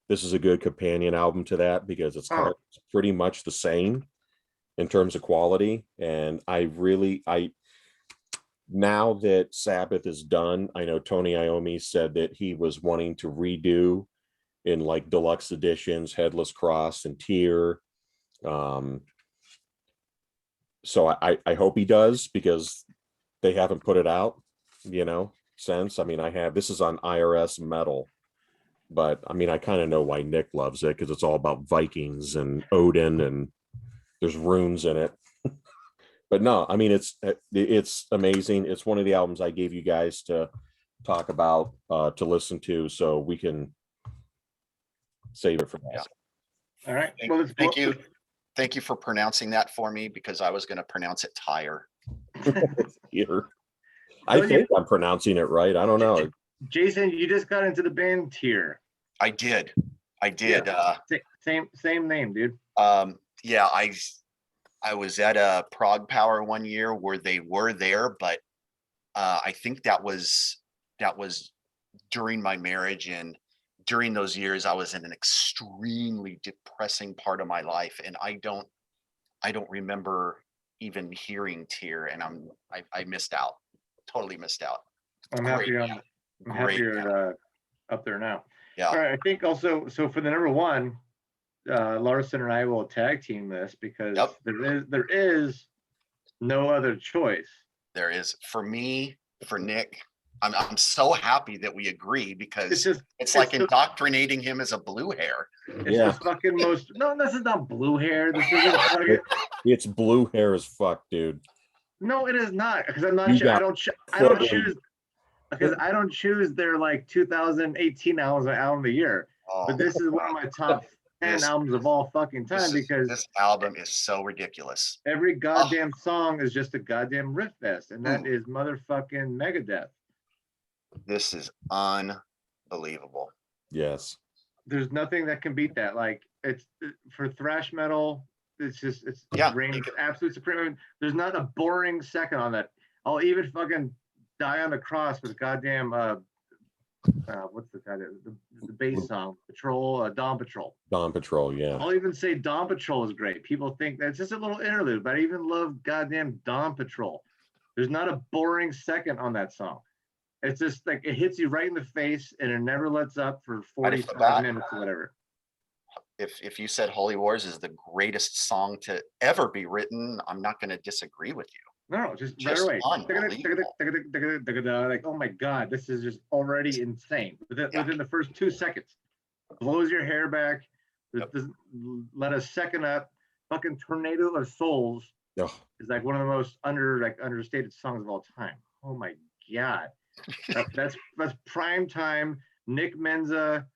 this is a good companion album to that, because it's kind of pretty much the same in terms of quality. And I now that Sabbath is done, I know Tony Iommi said that he was wanting to redo in like deluxe editions Headless Cross and Tear. So I hope he does, because they haven't put it out, since. I mean, this is on IRS Metal, but I mean, I kind of know why Nick loves it, because it's all about Vikings and Odin, and there's runes in it. But no, I mean, it's amazing. It's one of the albums I gave you guys to talk about, to listen to, so we can save it for that. Yeah. All right. Thank you for pronouncing that for me, because I was going to pronounce it tire. Here. I think I'm pronouncing it right. I don't know. Jason, you just got into the band Tear. I did. Yeah. Same name, dude. Yeah, I was at a Prague Power one year where they were there, but I think that was during my marriage, and during those years I was in an extremely depressing part of my life, and I don't remember even hearing Tear, and I missed out. Totally missed out. I'm happy you're up there now. Yeah. All right. I think also, so for the number one, Larson and I will tag team this, because there is no other choice. There is, for me, for Nick. I'm so happy that we agree, because it's like indoctrinating him as a blue hair. It's the fucking most. No, this is not blue hair. This isn't fucking. It's blue hair as fuck, dude. No, it is not, because I'm not. I don't choose. Because I don't choose their like 2018 album of the year. But this is one of my top 10 albums of all fucking time, because this album is so ridiculous. Every goddamn song is just a goddamn riff fest, and that is motherfucking Megadeth. This is unbelievable. Yes. There's nothing that can beat that. Like, it's for thrash metal. It's reigns absolute supreme. I mean, there's not a boring second on that. I'll even fucking die on the cross with goddamn what's the guy the bass song Patrol, Dawn Patrol. Dawn Patrol, yeah. I'll even say Dawn Patrol is great. People think that's just a little interlude, but I even love goddamn Dawn Patrol. There's not a boring second on that song. It's just like it hits you right in the face, and it never lets up for 45 minutes or whatever. If you said Holy Wars is the greatest song to ever be written, I'm not going to disagree with you. No, just right away. Like, oh my God, this is just already insane. Within the first 2 seconds, blows your hair back. Doesn't let a second up. Fucking Tornado of Souls is like one of the most understated songs of all time. Oh my God, that's prime time. Nick Menza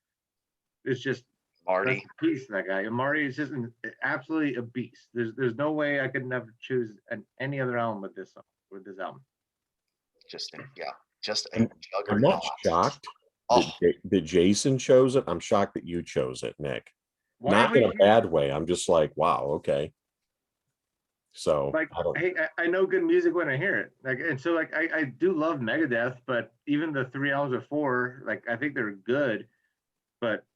is just Marty. Piece that guy. And Marty is just absolutely a beast. There's no way I could never choose any other album with this album. Just a I'm not shocked that Jason chose it. I'm shocked that you chose it, Nick. Not in a bad way. I'm just like, wow, okay. So like, I know good music when I hear it. Like, and so like I do love Megadeth, but even the 3 albums before, like I think they're good, but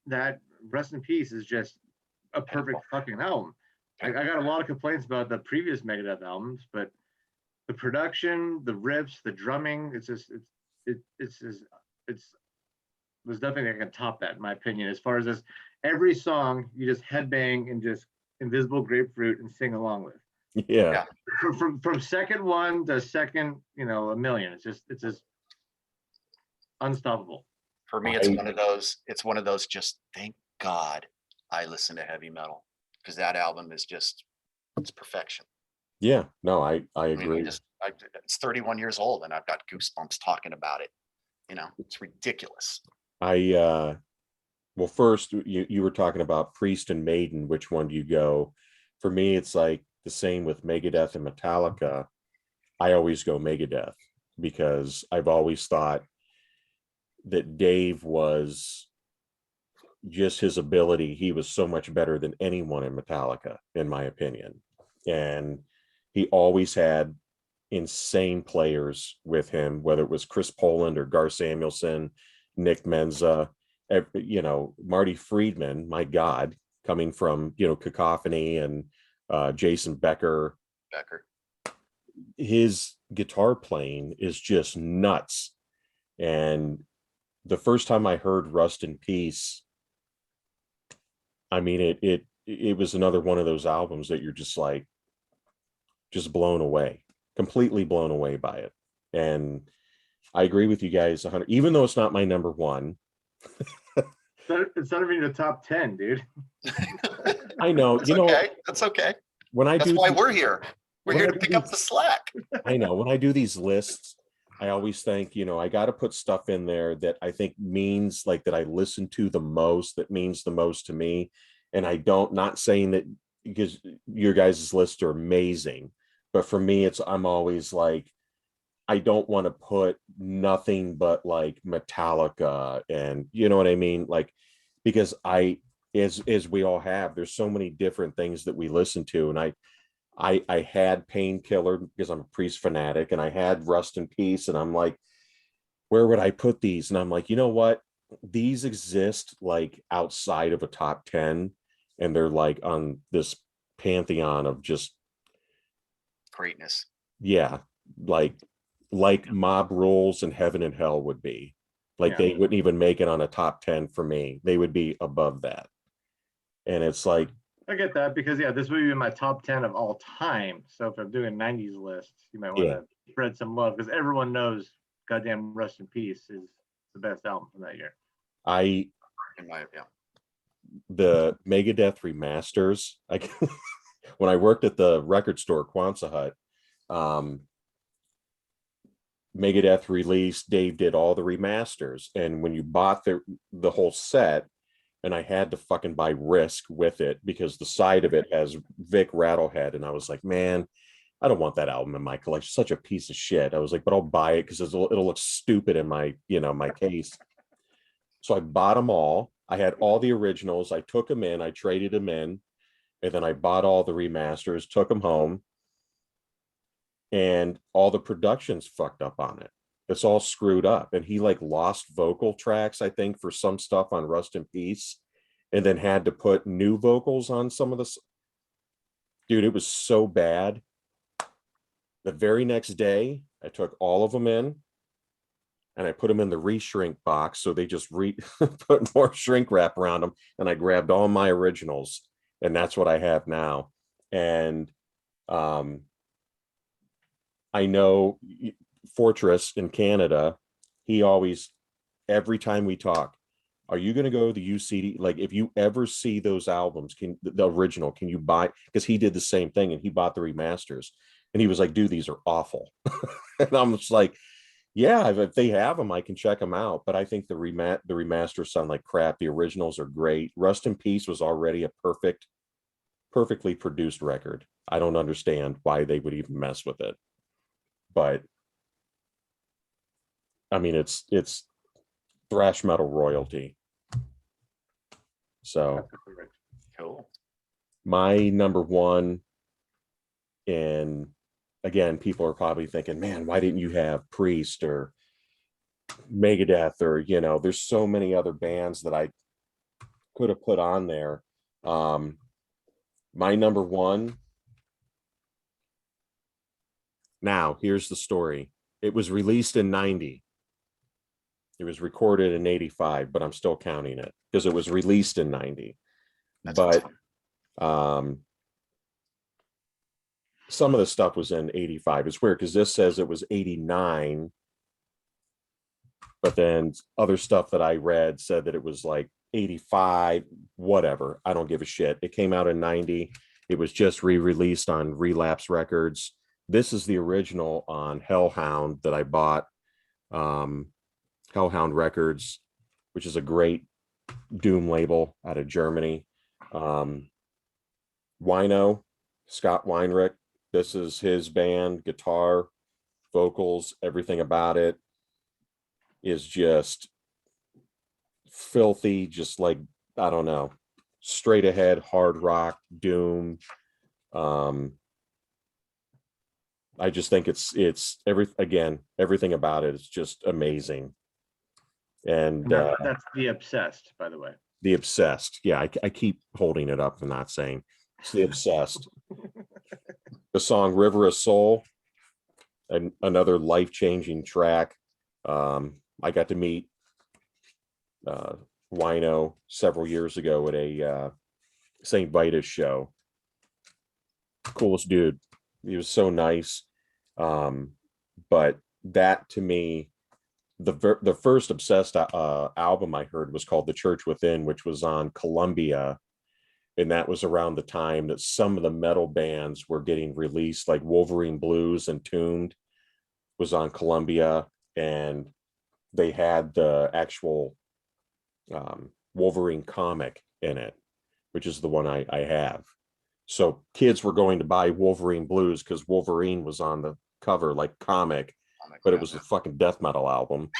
that Rest in Peace is just a perfect fucking album. I got a lot of complaints about the previous Megadeth albums, but the production, the riffs, the drumming, there's nothing that can top that, in my opinion. As far as this, every song you just headbang and just Invisible Grapefruit and sing along with. Yeah. From second one to second, a million. It's just unstoppable. For me, it's one of those. Just thank God I listen to heavy metal, because that album is it's perfection. Yeah, no, I agree. It's 31 years old, and I've got goosebumps talking about it. It's ridiculous. Well, first you were talking about Priest and Maiden. Which one do you go? For me, it's like the same with Megadeth and Metallica. I always go Megadeth, because I've always thought that Dave was just his ability. He was so much better than anyone in Metallica, in my opinion. And he always had, insane players with him, whether it was Chris Poland or Gar Samuelson, Nick Menza, Marty Friedman, my God, coming from, Cacophony and Jason Becker. His guitar playing is just nuts. And the first time I heard Rust in Peace, I mean, it was another one of those albums that you're just like, just blown away, completely blown away by it. And I agree with you guys 100, even though it's not my number one. It's not even the top 10, dude. I know. That's okay. That's why we're here. We're here to pick up the slack. I know when I do these lists, I always think, I got to put stuff in there that I think means like that I listen to the most, that means the most to me. And not saying that because your guys' lists are amazing, but for me, I'm always like, I don't want to put nothing but like Metallica and you know what I mean? Like, because as we all have, there's so many different things that we listen to. And I had Painkiller because I'm a Priest fanatic, and I had Rust in Peace, and I'm like, where would I put these? And I'm like, you know what? These exist like outside of a top 10, and they're like on this pantheon of just greatness. Yeah, like Mob Rules and Heaven and Hell would be. Like they wouldn't even make it on a top 10 for me. They would be above that. And it's like, I get that because this would be my top 10 of all time. So if I'm doing 90s lists, you might want to spread some love because everyone knows goddamn Rust in Peace is the best album from that year. The Megadeth remasters, when I worked at the record store Quonset Hut, Megadeth released, Dave did all the remasters, and when you bought the whole set, and I had to fucking buy Risk with it because the side of it has Vic Rattlehead, and I was like, man, I don't want that album in my collection. Such a piece of shit. I was like, but I'll buy it because it'll look stupid in my my case. So I bought them all. I had all the originals. I took them in. I traded them in, and then I bought all the remasters. Took them home, and all the production's fucked up on it. It's all screwed up. And he like lost vocal tracks, I think, for some stuff on Rust in Peace, and then had to put new vocals on some of this. Dude, it was so bad. The very next day, I took all of them in and I put them in the reshrink box. So they just put more shrink wrap around them. And I grabbed all my originals, and that's what I have now. And I know Fortress in Canada, he always, every time we talk, are you going to go to the UCD? Like, if you ever see those albums, the original, can you buy? Because he did the same thing, and he bought the remasters, and he was like, dude, these are awful. And I'm just like, yeah, if they have them, I can check them out. But I think the remasters sound like crap. The originals are great. Rust in Peace was already a perfectly produced record. I don't understand why they would even mess with it. But I mean, it's thrash metal royalty. So cool. My number one, and again, people are probably thinking, man, why didn't you have Priest or Megadeth, or there's so many other bands that I could have put on there. My number one, now here's the story. It was released in 90. It was recorded in 85, but I'm still counting it because it was released in 90. That's but some of the stuff was in 85. It's weird because this says it was 89, but then other stuff that I read said that it was like 85, whatever. I don't give a shit. It came out in 90. It was just re-released on Relapse Records. This is the original on Hellhound that I bought. Hellhound Records, which is a great doom label out of Germany. Wino, Scott Weinrich, this is his band. Guitar, vocals, everything about it is just filthy, just like, I don't know, straight ahead hard rock, doom. I just think it's everything about it is just amazing. And That's The Obsessed, by the way. The Obsessed. Yeah, I keep holding it up and not saying it's The Obsessed. The song River of Soul, and another life-changing track. I got to meet Wino several years ago at a St. Vitus show. Coolest dude. He was so nice. But that to me, the first Obsessed album I heard was called The Church Within, which was on Columbia. And that was around the time that some of the metal bands were getting released, like Wolverine Blues and Tombed was on Columbia, and they had the actual Wolverine comic in it, which is the one I have. So kids were going to buy Wolverine Blues because Wolverine was on the cover, like comic, but it was a fucking death metal album.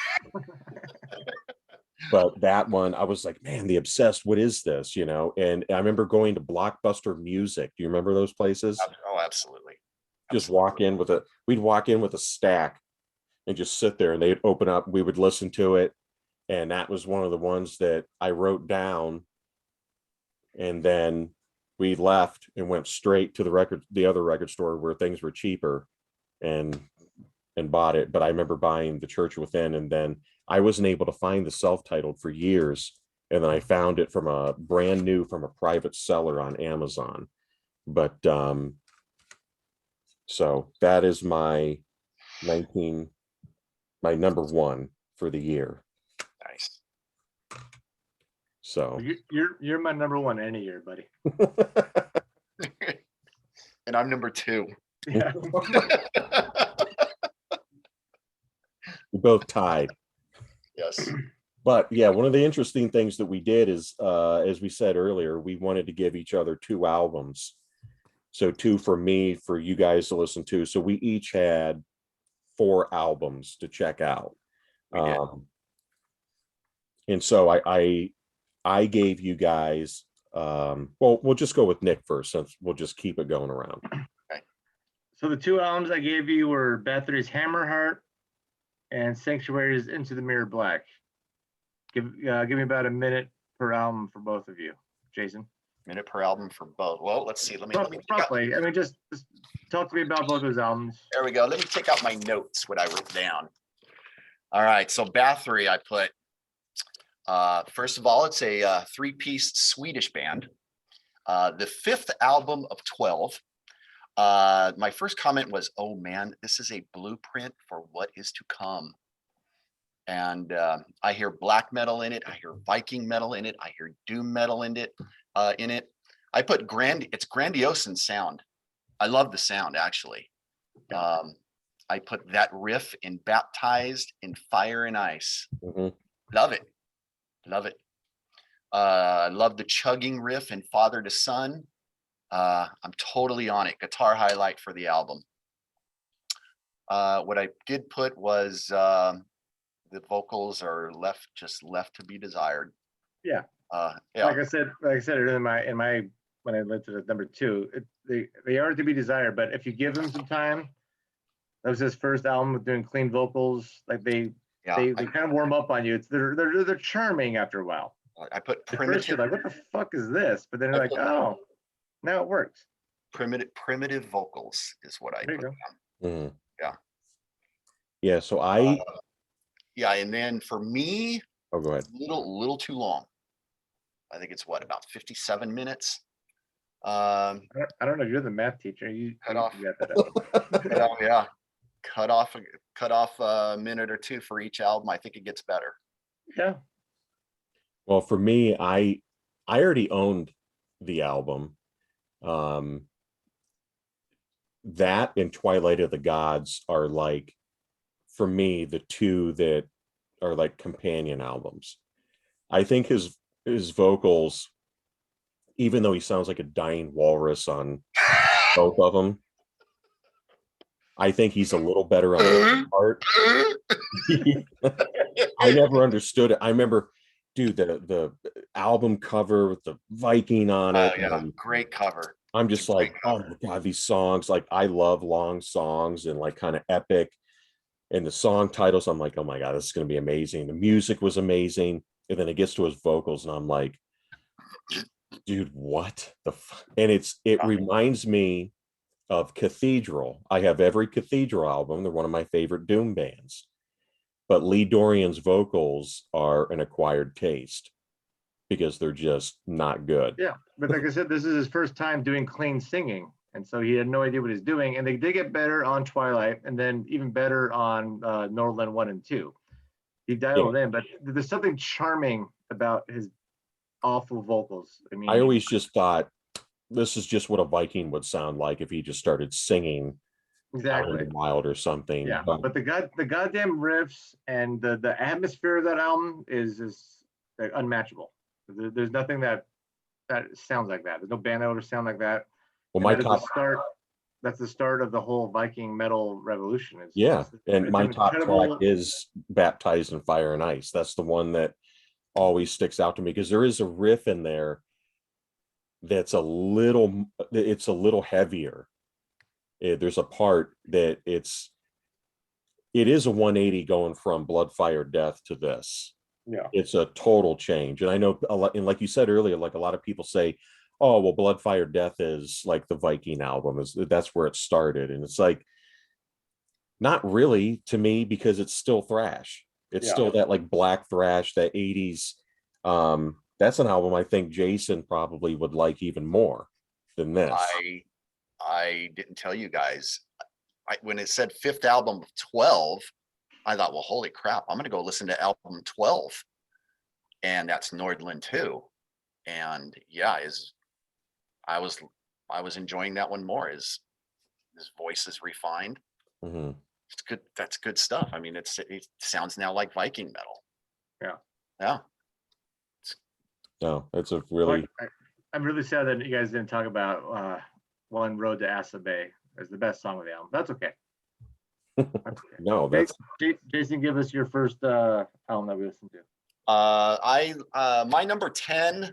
But that one, I was like, man, The Obsessed, what is this? You know, and I remember going to Blockbuster Music. Do you remember those places? Oh, absolutely. Just walk in with we'd walk in with a stack and just sit there, and they'd open up, we would listen to it. And that was one of the ones that I wrote down. And then we left and went straight to the other record store where things were cheaper, and bought it. But I remember buying The Church Within, and then I wasn't able to find the self-titled for years. And then I found it from a private seller on Amazon. But so that is my number one for the year. Nice. So you're my number one any year, buddy. And I'm number 2. Yeah. We both tied. Yes. But yeah, one of the interesting things that we did is, as we said earlier, we wanted to give each other 2 albums. So 2 for me, for you guys to listen to. So we each had 4 albums to check out. And so I gave you guys, well, we'll just go with Nick first, since we'll just keep it going around. Okay. So the 2 albums I gave you were Bathory's Hammerheart and Sanctuary's Into the Mirror Black. Give me about a minute per album for both of you, Jason. Minute per album for both. Well, let's see. Let me Roughly. I mean, just talk to me about both those albums. There we go. Let me take out my notes, what I wrote down. All right. So Bathory, I put, first of all, it's a 3-piece Swedish band. The 5th album of 12. My first comment was, oh man, this is a blueprint for what is to come. And I hear black metal in it. I hear Viking metal in it. I hear doom metal in it. I put it's grandiose in sound. I love the sound, actually. I put that riff in Baptized in Fire and Ice. Mm-hmm. Love it. Love it. Love the chugging riff in Father to Son. I'm totally on it. Guitar highlight for the album. What I did put was the vocals are left to be desired. Yeah. Yeah. Like I said in my when I went to the number 2, they are to be desired. But if you give them some time, that was his first album with doing clean vocals. Like they kind of warm up on you. They're charming after a while. I put primitive. You're like, what the fuck is this? But then you're like, oh, now it works. Primitive vocals is what I put down. Mm-hmm. Yeah. Yeah. So yeah, and then for me, oh, go ahead. Little too long. I think it's about 57 minutes. I don't know. You're the math teacher. You got that up. Yeah. Cut off a minute or 2 for each album. I think it gets better. Yeah. Well, for me, I already owned the album. That and Twilight of the Gods are like, for me, the 2 that are like companion albums. I think his vocals, even though he sounds like a dying walrus on both of them, I think he's a little better on the part. I never understood it. I remember, dude, the album cover with the Viking on it. Yeah, great cover. I'm It's just a great like, oh cover. my God, these songs, like I love long songs and like kind of epic. And the song titles, I'm like, oh my God, this is going to be amazing. The music was amazing. And then it gets to his vocals, and I'm like, dude, what the fuck? And it Yeah. reminds me of Cathedral. I have every Cathedral album. They're one of my favorite Doom bands. But Lee Dorian's vocals are an acquired taste because they're just not good. Yeah, but like I said, this is his first time doing clean singing, and so he had no idea what he's doing. And they did get better on Twilight, and then even better on Northland 1 and 2. He dialed in, but there's something charming about his awful vocals. I I mean, always just thought this is just what a Viking would sound like if he just started singing out in exactly. the wild or something. Yeah, But but the goddamn riffs and the atmosphere of that album is like, unmatchable. There's nothing that sounds like that. There's no band that would sound like that. well, And my that is the top, start. That's the start of the whole Viking metal revolution. yeah, and It's my an top track incredible. is Baptized in Fire and Ice. That's the one that always sticks out to me because there is a riff in there that's it's a little heavier. There's a part that it is a 180 going from Blood, Fire, Death to this. Yeah. It's a total change. And I know a lot, and like you said earlier, like a lot of people say, oh, well, Blood, Fire, Death is like the Viking album, is that's where it started. And it's like, not really to me, because it's still thrash. It's Yeah. still that like black thrash, that 80s. That's an album I think Jason probably would like even more than this. I didn't tell you guys. When it said fifth album of 12, I thought, well, holy crap, I'm going to go listen to album 12. And that's Nordland 2. And yeah, I was enjoying that one more. His voice is refined. Mhm. It's good. That's good stuff. I mean, it sounds now like Viking metal. Yeah. Yeah. No, it's a really, I'm really sad that you guys didn't talk about One Road to Asa Bay as the best song of the album. That's okay. That's okay. no, that's Jason, give us your first album that we listened to. My number 10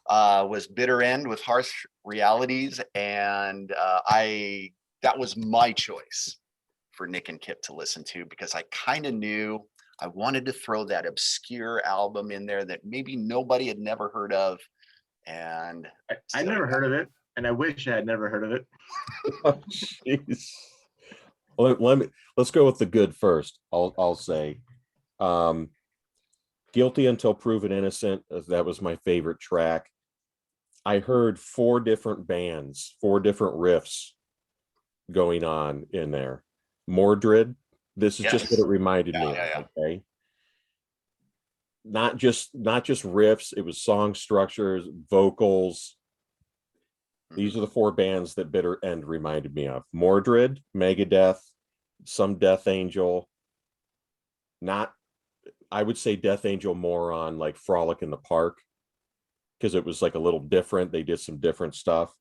was Bitter End with Harsh Realities, and that was my choice for Nick and Kip to listen to because I kind of knew I wanted to throw that obscure album in there that maybe nobody had never heard of, and I never heard of it, and I wish I had never heard of it. oh, jeez. Let's go with the good first. I'll say Guilty Until Proven Innocent. That was my favorite track. I heard 4 different bands, 4 different riffs going on in there. Mordred, this is just what it reminded me of. Okay. Not just riffs, it was song structures, vocals. These are the 4 bands that Bitter End reminded me of. Mordred, Megadeth, some Death Angel. Not, I would say Death Angel more on like Frolic in the Park because it was like a little different. They did some different stuff.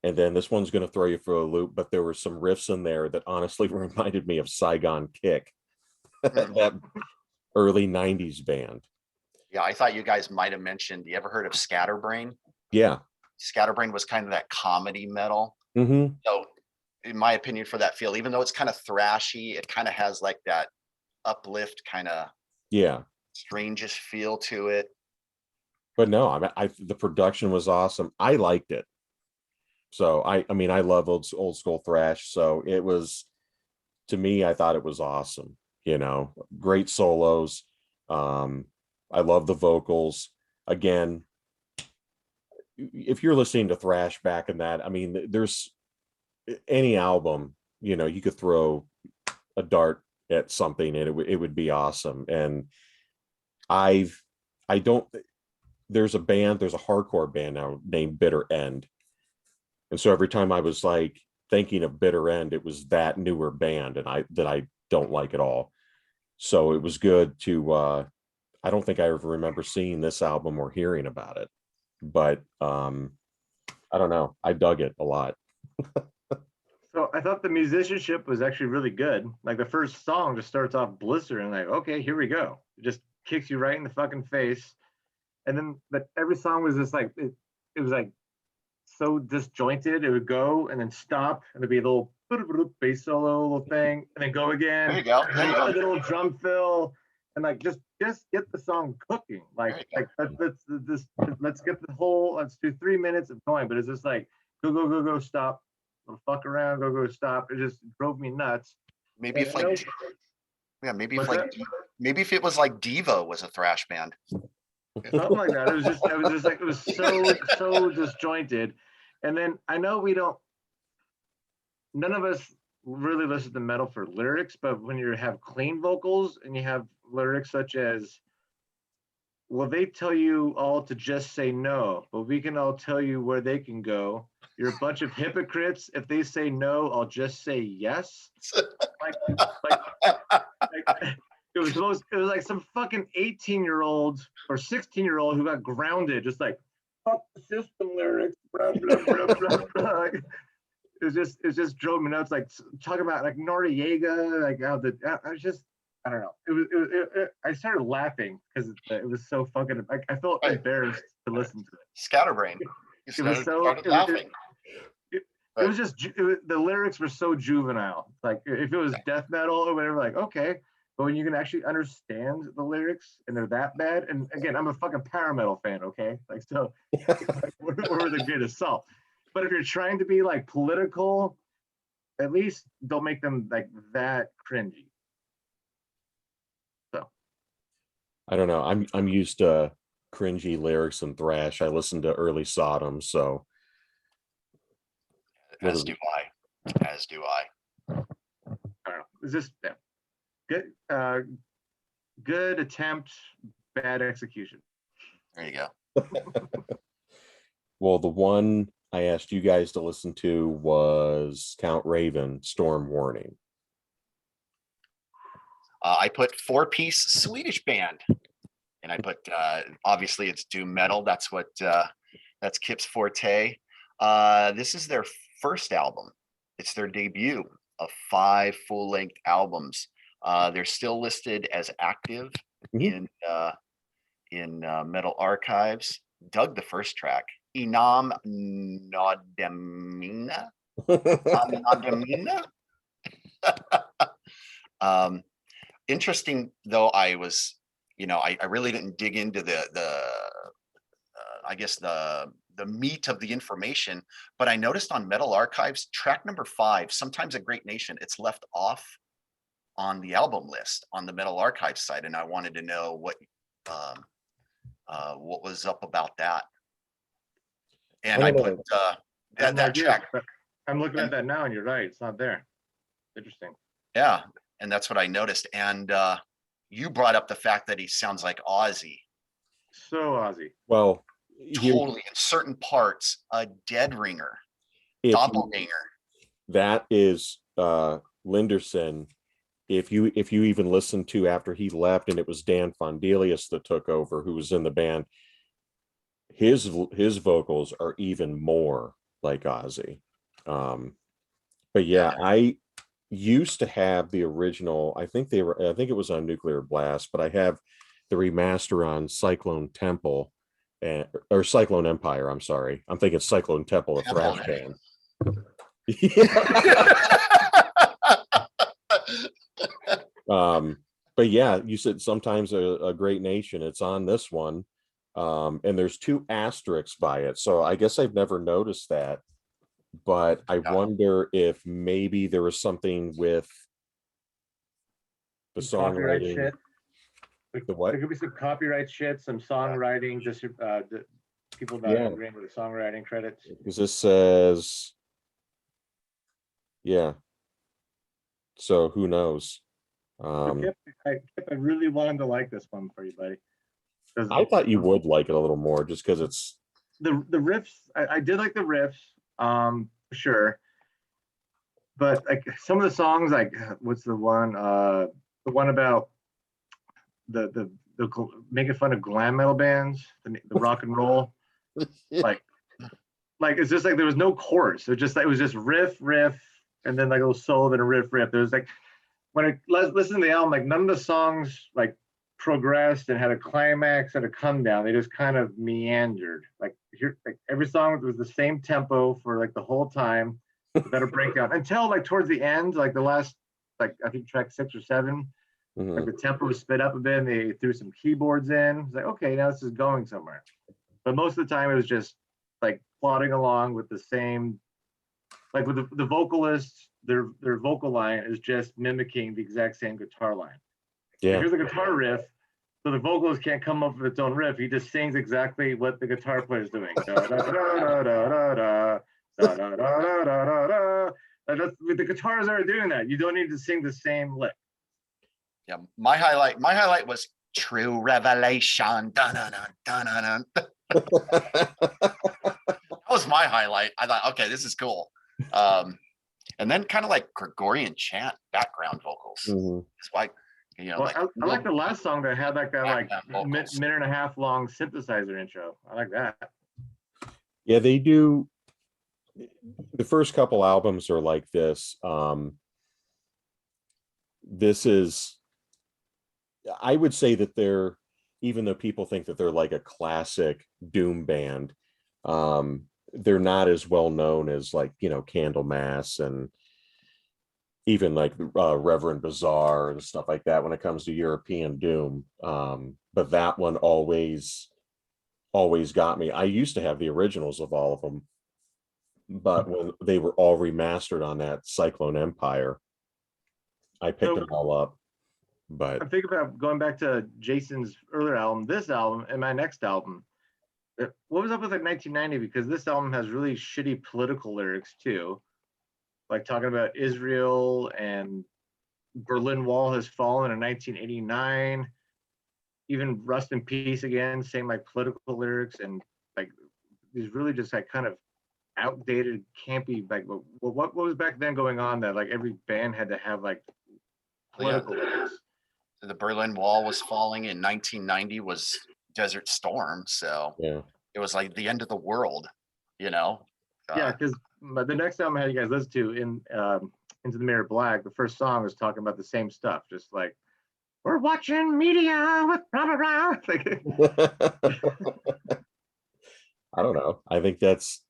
And then this one's going to throw you for a loop, but there were some riffs in there that honestly reminded me of Saigon Kick, that early 90s band. Yeah, I thought you guys might have mentioned, you ever heard of Scatterbrain? Yeah. Scatterbrain was kind of that comedy metal. Mm-hmm. So in my opinion, for that feel, even though it's kind of thrashy, it kind of has like that uplift kind of strangish feel to it. But no, I the production was awesome. I liked it. So I mean, I love old school thrash. So it was, to me, I thought it was awesome. You know, great solos. I love the vocals. Again, if you're listening to thrash back in that, I mean, there's any album, you know, you could throw a dart at something and it would be awesome. And I don't, there's a hardcore band now named Bitter End. And so every time I was like thinking of Bitter End, it was that newer band and I don't like at all. So it was good to, I don't think I ever remember seeing this album or hearing about it, but I don't know. I dug it a lot. So I thought the musicianship was actually really good. Like the first song just starts off blister and like, okay, here we go. It just kicks you right in the fucking face. And then, but every song was just like, it was like so disjointed. It would go and then stop, and there'd be a little bass solo little thing, and then go again. There you go. There you A go. little drum fill, and like just get the song cooking. Like let's get the whole. Let's do 3 minutes of going. But it's just like go stop, fuck around, go stop. It just drove me nuts. Maybe if And I like, know- yeah, maybe if What's like, that? maybe if it was like Devo was a thrash band. Something like that. It was just like it was so disjointed. And then I know none of us really listen to metal for lyrics, but when you have clean vocals and you have lyrics such as, well, they tell you all to just say no, but we can all tell you where they can go. You're a bunch of hypocrites. If they say no, I'll just say yes. Like it was like some fucking 18-year-old or 16-year-old who got grounded, just like fuck the system lyrics. Blah, blah, blah, blah, blah. It just drove me nuts. Like talking about like Noriega, like how I was just, I don't know. I started laughing because it was so fucking. I felt Right. embarrassed to listen to it. Scatterbrain. You It was started laughing. It was just the lyrics were so juvenile. Like if it was death metal or whatever, like okay, but when you can actually understand the lyrics and they're that bad, and again, I'm a fucking power metal fan, okay? Like so, we're the greatest salt. But if you're trying to be like political, at least don't make them like that cringy. So I don't know. I'm used to cringy lyrics and thrash. I listened to early Sodom, so As do I. As do I. I don't know. It's just good. Good attempt, bad execution. There you go. well, the one I asked you guys to listen to was Count Raven, Storm Warning. I put 4-piece Swedish band, and I put obviously it's doom metal. That's Kip's forte. This is their first album. It's their debut of 5 full-length albums. They're still listed as active in Metal Archives. Dug the first track, Inam Nodamina. Interesting though, I was, I really didn't dig into I guess the meat of the information, but I noticed on Metal Archives, track number 5, Sometimes a Great Nation, it's left off on the album list on the Metal Archives site, and I wanted to know what was up about that. And I put that track. I'm looking at that now, and you're right, it's not there. Interesting. Yeah, and that's what I noticed. And you brought up the fact that he sounds like Ozzy. So Ozzy. Well, Totally, in certain parts, a dead ringer, doppelganger. That is Linderson. If you even listen to after he left, and it was Dan Fondelius that took over, who was in the band, his vocals are even more like Ozzy. But yeah, I used to have the original. I think it was on Nuclear Blast, but I have the remaster on Cyclone Temple or Cyclone Empire. I'm sorry, I'm thinking Cyclone Temple, a thrash band. But yeah, you said Sometimes a Great Nation. It's on this one, and there's 2 asterisks by it, so I guess I've never noticed that. But I wonder if maybe there was something with the songwriting. The what? There could be some copyright shit, some songwriting, just people not agreeing with the songwriting credits. Because this says, yeah. So who knows? Kip, I really wanted to like this one for you, buddy. I thought you would like it a little more, just because it's the riffs. I did like the riffs, for sure. But like some of the songs, like what's the one? The one about the making fun of glam metal bands, the rock and roll, like it's just like there was no chorus. It was just riff, and then like a little solo, then a riff. There was like when I listened to the album, like none of the songs like progressed and had a climax and a come down. They just kind of meandered. Like here, like every song was the same tempo for like the whole time, without a breakdown until like towards the end, like the last, like I think track 6 or 7, like the tempo was sped up a bit and they threw some keyboards in. It's like, okay, now this is going somewhere. But most of the time it was just like plodding along with the same, like with the vocalists, their vocal line is just mimicking the exact same guitar line. Yeah. Here's the guitar riff. So the vocalist can't come up with its own riff. He just sings exactly what the guitar player is doing. Da, da, da, da, da, da, da, da, da, da, da, da, da. And that's, with the guitars that are doing that, you don't need to sing the same lick. Yeah, my highlight was True Revelation. Dun-dun-dun, dun-dun-dun. That was my highlight. I thought, okay, this is cool. And then kind of like Gregorian chant background vocals. It's like, you know, Well, like I like the last song that had like that like minute vocals. and a half long synthesizer intro. I like that. Yeah, they do. The first couple albums are like this. This is, I would say that they're, even though people think that they're like a classic doom band, they're not as well known as like, you know, Candlemass and even like Reverend Bazaar and stuff like that when it comes to European doom. But that one always got me. I used to have the originals of all of them, but when they were all remastered on that Cyclone Empire, I picked them all up. But I'm thinking about going back to Jason's earlier album, this album, and my next album. What was up with like 1990? Because this album has really shitty political lyrics too, like talking about Israel and Berlin Wall has fallen in 1989. Even Rust in Peace again, same like political lyrics and like these really just like kind of outdated, campy. Like what was back then going on that like every band had to have like political lyrics? The Berlin Wall was falling in 1990 was Desert Storm. So yeah, it was like the end of the world, you know? Yeah, because the next album I had you guys listen to in Into the Mirror Black, the first song was talking about the same stuff, just like we're watching media with blah blah blah. I don't know. I think that's,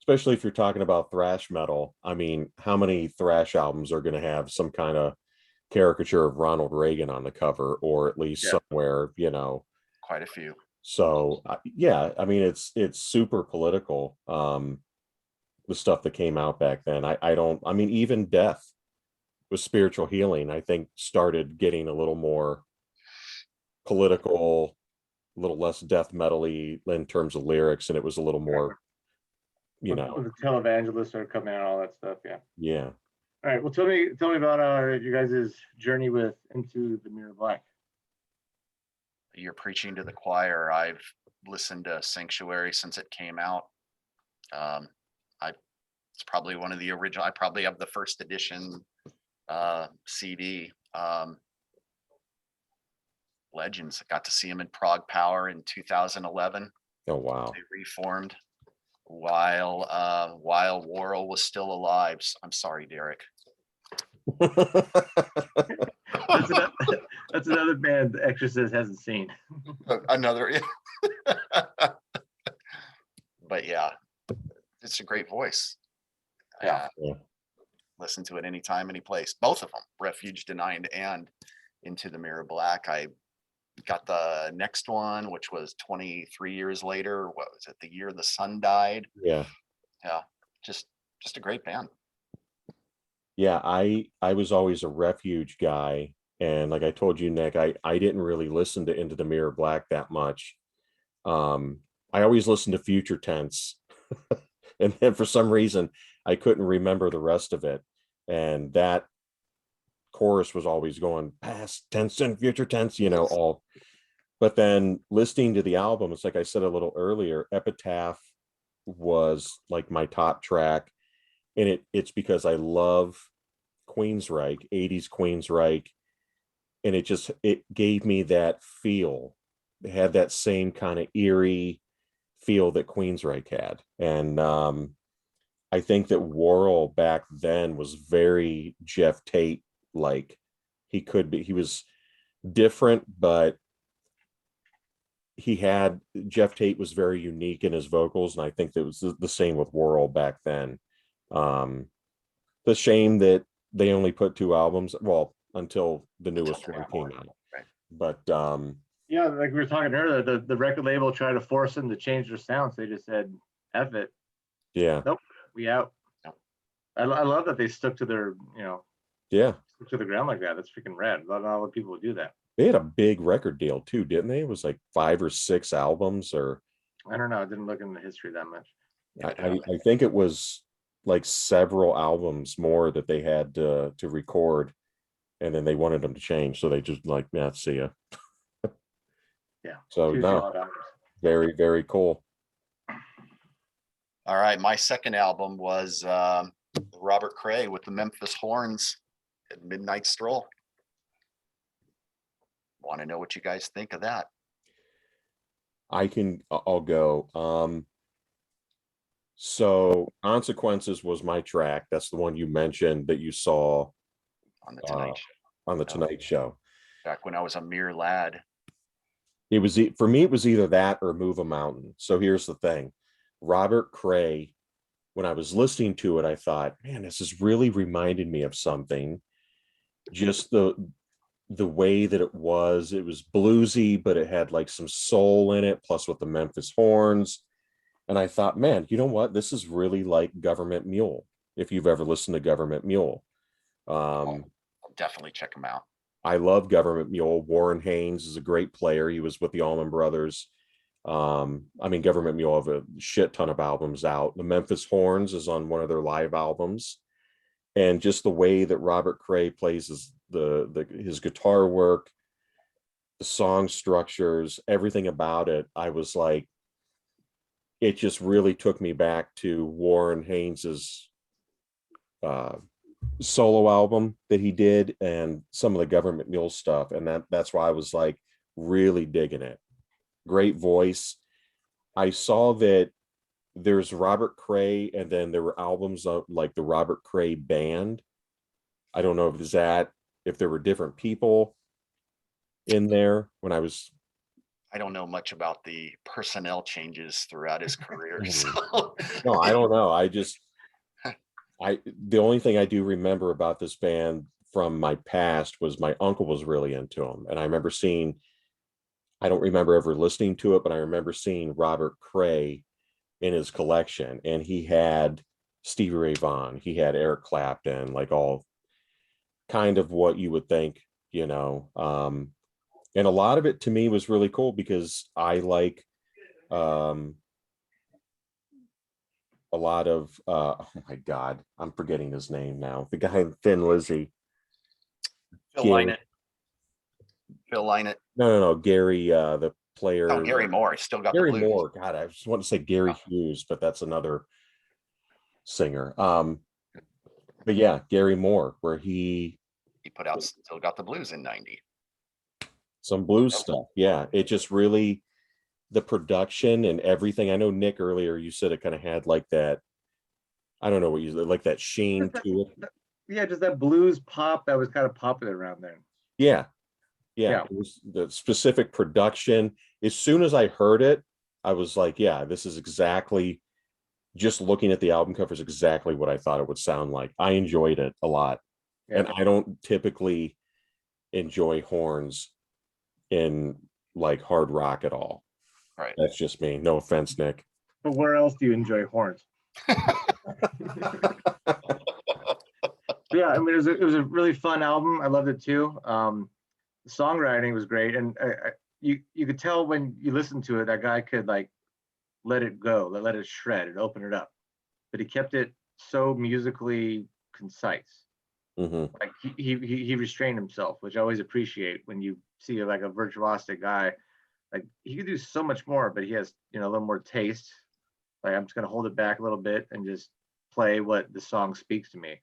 especially if you're talking about thrash metal. I mean, how many thrash albums are going to have some kind of caricature of Ronald Reagan on the cover, or at least somewhere, you know? Quite a few. So yeah, I mean, it's super political. The stuff that came out back then. I mean, even Death with Spiritual Healing, I think started getting a little more political, a little less death metal-y in terms of lyrics, and it was a little more, you know. The televangelists are coming out, all that stuff. Yeah. Yeah. All right. Well, tell me about you guys' journey with Into the Mirror Black. You're preaching to the choir. I've listened to Sanctuary since it came out. It's probably one of the original. I probably have the first edition CD. Legends. I got to see him in Prague Power in 2011. Oh wow. They reformed while Worrell was still alive. I'm sorry, Derek. That's another band The Exorcist hasn't seen. Another. But yeah, it's a great voice. Yeah. Listen to it anytime, any place. Both of them, Refuge Denied and Into the Mirror Black. I got the next one, which was 23 years later. What was it? The Year the Sun Died. Yeah. Yeah. Just a great band. Yeah, I was always a Refuge guy, and like I told you, Nick, I didn't really listen to Into the Mirror Black that much. I always listened to Future Tense, and then for some reason I couldn't remember the rest of it, and that chorus was always going past tense and future tense, you know, all. But then listening to the album, it's like I said a little earlier, Epitaph was like my top track. And it's because I love Queensryche, 80s Queensryche. And it gave me that feel. It had that same kind of eerie feel that Queensryche had. And I think that Worrell back then was very Jeff Tate like. He was different, but Jeff Tate was very unique in his vocals, and I think that was the same with Worrell back then. The shame that they only put 2 albums, well, until the newest one came out. Right. But Yeah, like we were talking earlier, the record label tried to force them to change their sounds. They just said, F it. yeah, Nope, we out. Nope. I love that they stuck to their, yeah, stuck to the ground like that. That's freaking rad. Not a lot of people would do that. they had a big record deal too, didn't they? It was like 5 or 6 albums, or I don't know. I didn't look into history that much. I think it was like several albums more that they had to record, and then they wanted them to change, so they just like, yeah, see ya. Yeah. So Two no, solid albums. very, very cool. All right, my second album was Robert Cray with the Memphis Horns at Midnight Stroll. Want to know what you guys think of that? I'll go. So Consequences was my track. That's the one you mentioned that you saw On the Tonight Show, on the Tonight Show. back when I was a mere lad. It was for me, it was either that or Move a Mountain. So here's the thing. Robert Cray, when I was listening to it, I thought, man, this is really reminded me of something. Just the way that it was bluesy, but it had like some soul in it, plus with the Memphis Horns. And I thought, man, you know what? This is really like Government Mule. If you've ever listened to Government Mule. I'll definitely check them out. I love Government Mule. Warren Haynes is a great player. He was with the Allman Brothers. I mean, Government Mule have a shit ton of albums out. The Memphis Horns is on one of their live albums. And just the way that Robert Cray plays his guitar work, the song structures, everything about it, I was like, it just really took me back to Warren Haynes's solo album that he did and some of the Government Mule stuff. And that's why I was like really digging it. Great voice. I saw that there's Robert Cray, and then there were albums of like the Robert Cray Band. I don't know if there were different people in there when I was. I don't know much about the personnel changes throughout his career. So. No, I don't know. The only thing I do remember about this band from my past was my uncle was really into them. And I remember I don't remember ever listening to it, but I remember seeing Robert Cray in his collection, and he had Stevie Ray Vaughan, he had Eric Clapton, like all kind of what you would think, and a lot of it to me was really cool because I like a lot of oh my god, I'm forgetting his name now, the guy in Thin Lizzy. Phil Lynott. No, Gary, the player. Oh, Gary Moore. Still got Gary the blues. Moore. God, I just want to say Gary Hughes, but that's another singer. But yeah, Gary Moore, where he put out Still Got the Blues in '90. Some blues stuff. Yeah, it just really, the production and everything. I know Nick earlier, you said it kind of had like that. I don't know what you like that sheen to it. Yeah, just that blues pop that was kind of popular around then. Yeah. It was the specific production. As soon as I heard it, I was like, yeah, this is exactly, just looking at the album covers, exactly what I thought it would sound like. I enjoyed it a lot. Yeah. And I don't typically enjoy horns in like hard rock at all. Right. That's just me. No offense, Nick. But where else do you enjoy horns? Yeah, I mean, it was a really fun album. I loved it too. The songwriting was great, and you could tell when you listen to it, that guy could like let it go, let it shred, and open it up, but he kept it so musically concise. Mm-hmm. Like he restrained himself, which I always appreciate when you see like a virtuosic guy. Like he could do so much more, but he has a little more taste. Like I'm just gonna hold it back a little bit and just play what the song speaks to me.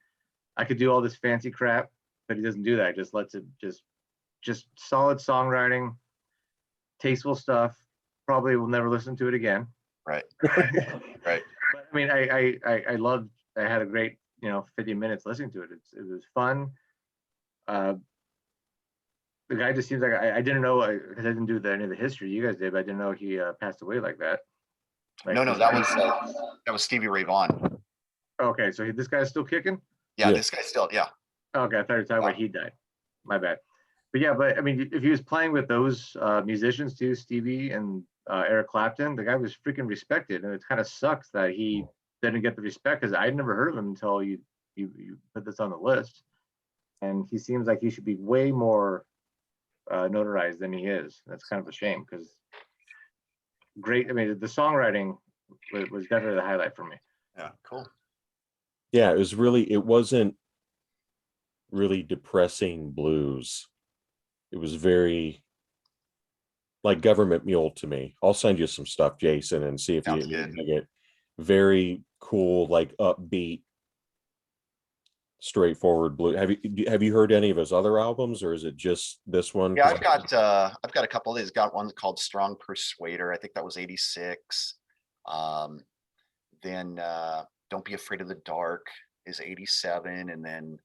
I could do all this fancy crap, but he doesn't do that. He just lets it just solid songwriting, tasteful stuff. Probably will never listen to it again. Right. Right. But I mean, I loved. I had a great 50 minutes listening to it. It was fun. The the guy just seems like I didn't know because I didn't do any of the history you guys did, but I didn't know he passed away like that. Like, No, that was Stevie Ray Vaughan. okay, so this guy's still kicking? Yeah, Yeah. this guy's still, yeah. Okay, I thought you were talking about he died. My bad. But yeah, but I mean, if he was playing with those musicians too, Stevie and Eric Clapton, the guy was freaking respected, and it kind of sucks that he didn't get the respect because I'd never heard of him until you put this on the list. And he seems like he should be way more notarized than he is. That's kind of a shame because great. I mean, the songwriting was definitely the highlight for me. Yeah, cool. Yeah, it wasn't really depressing blues. It was very like Government Mule to me. I'll send you some stuff, Jason, and see if Sounds you good. dig it. Very cool, like upbeat, straightforward blue. Have you heard any of his other albums, or is it just this one? Yeah, I've got a couple of these. Got one called Strong Persuader. I think that was 86. Then Don't Be Afraid of the Dark is 87. And then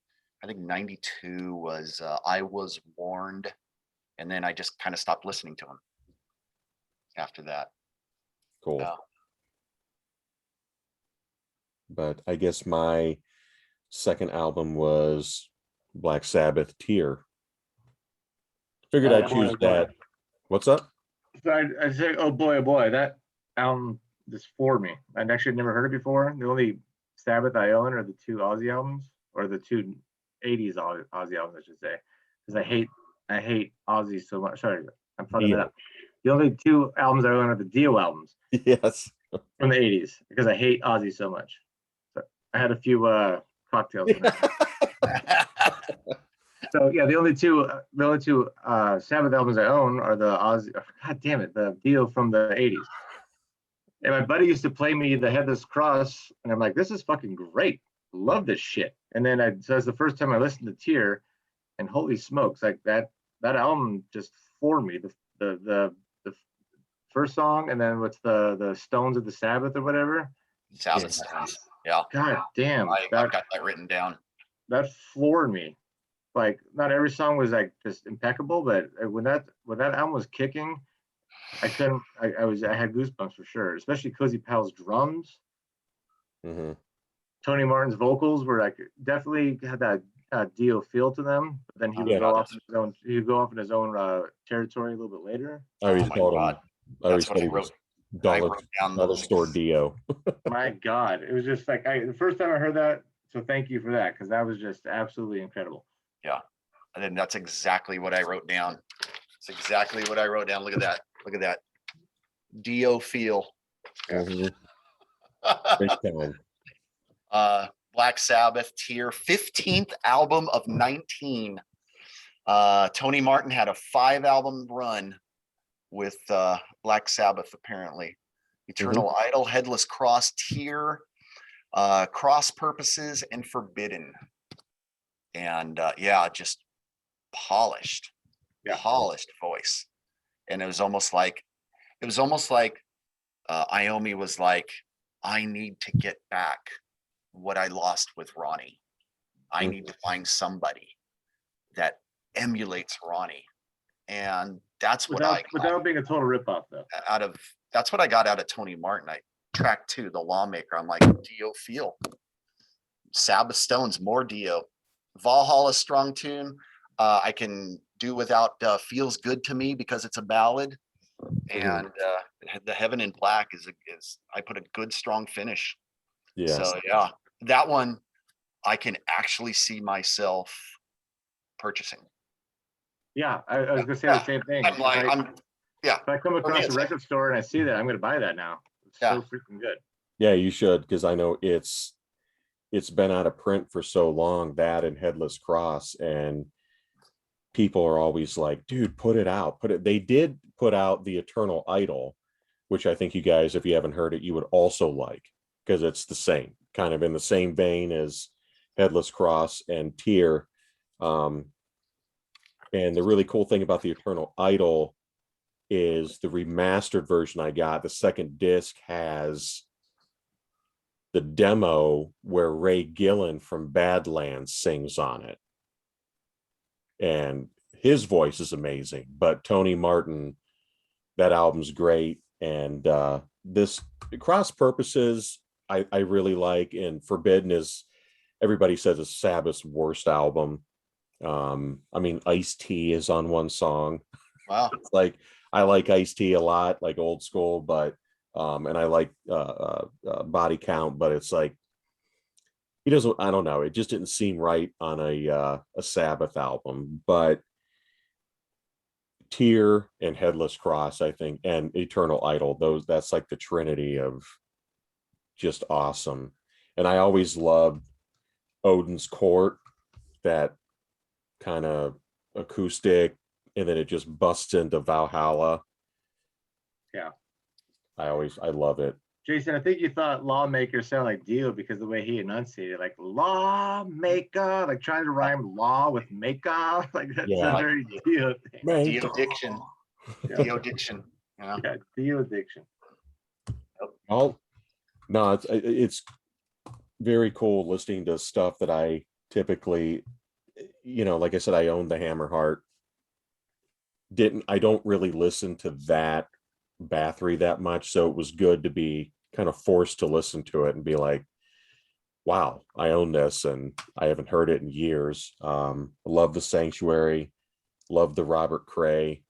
I think 92 was I Was Warned. And then I just kind of stopped listening to him after that. Cool. Yeah. But I guess my second album was Black Sabbath, Tear. Figured I'd choose that. What's up? So I say, oh boy, that album just floored me. I'd actually never heard it before. The only Sabbath I own are the two Ozzy albums, or the two 80s Ozzy albums, I should say, because I hate Ozzy so much. Sorry, I'm fucking it up. The only two albums I own are the Dio albums. Yes. From the 80s, because I hate Ozzy so much. So I had a few cocktails. So yeah, the only two Sabbath albums I own are the Ozzy. God damn it, the Dio from the 80s. And my buddy used to play me the Headless Cross, and I'm like, this is fucking great. Love this shit. And then so that's the first time I listened to Tear, and holy smokes, like that album just floored me. The first song, and then what's the Stones of the Sabbath or whatever. Sabbath Stones. Yeah. God damn. I've got that written down. That floored me. Like, not every song was like just impeccable, but when that album was kicking, I had goosebumps for sure, especially Cozy Powell's drums. Mm-hmm. Tony Martin's vocals were like definitely had that Dio feel to them, but then he would go off in his own territory a little bit later. I always called him. I always thought he was dollar store Dio. My God, it was just like the first time I heard that. So thank you for that, because that was just absolutely incredible. Yeah, and then that's exactly what I wrote down. It's exactly what I wrote down. Look at that. Look at that. Dio feel. Mm-hmm. Black Sabbath, Tear, 15th album of 19. Tony Martin had a 5-album run with Black Sabbath, apparently. Eternal Idol, Headless Cross, Tear, Cross Purposes, and Forbidden. And just polished voice. And it was almost like Iommi was like, I need to get back what I lost with Ronnie. I need to find somebody that emulates Ronnie. And that's what without being a total ripoff though. That's what I got out of Tony Martin. Track 2, The Lawmaker. I'm like, Dio feel. Sabbath Stones, more Dio. Valhalla, strong tune. I can do without Feels Good to Me because it's a ballad. And the Heaven in Black is I put a good strong finish. Yeah. So yeah, that one I can actually see myself purchasing. Yeah, I was gonna say the same thing. I'm like, if I come across a record store and I see that, I'm gonna buy that now. It's so freaking good. Yeah, you should, because I know it's been out of print for so long, that and Headless Cross, and people are always like, dude, put it out. They did put out the Eternal Idol, which I think you guys, if you haven't heard it, you would also like, because it's the same, kind of in the same vein as Headless Cross and Tear. And the really cool thing about the Eternal Idol is the remastered version I got. The second disc has the demo where Ray Gillen from Badlands sings on it. And his voice is amazing, but Tony Martin, that album's great. And this Cross Purposes, I really like, and Forbidden is, everybody says it's Sabbath's worst album. I mean, Ice-T is on one song. Wow. It's like, I like Ice-T a lot, like old school, but and I like Body Count, but it's like he doesn't, I don't know, it just didn't seem right on a Sabbath album. But Tear and Headless Cross, I think, and Eternal Idol, that's like the trinity of just awesome. And I always loved Odin's Court, that kind of acoustic, and then it just busts into Valhalla. Yeah. I love it. Jason, I think you thought lawmaker sound like Dio because the way he enunciated, like lawmaker, like trying to rhyme law with maker, like that's Yeah. a very Dio thing. Dio diction. Dio diction. Yeah. Yeah, Dio addiction. No, it's very cool listening to stuff that I typically, like I said, I own the Hammerheart. I don't really listen to that Bathory that much, so it was good to be kind of forced to listen to it and be like, wow, I own this, and I haven't heard it in years. Love the Sanctuary, love the Robert Cray.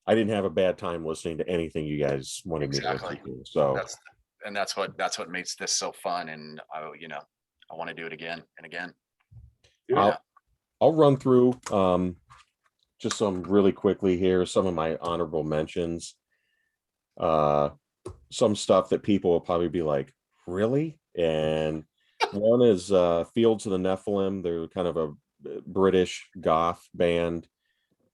I didn't have a bad time listening to anything you guys wanted me to listen to. So that's what makes this so fun. And I want to do it again and again. I'll run through just some really quickly here, some of my honorable mentions. Some stuff that people will probably be like, really? And one is Fields of the Nephilim. They're kind of a British goth band.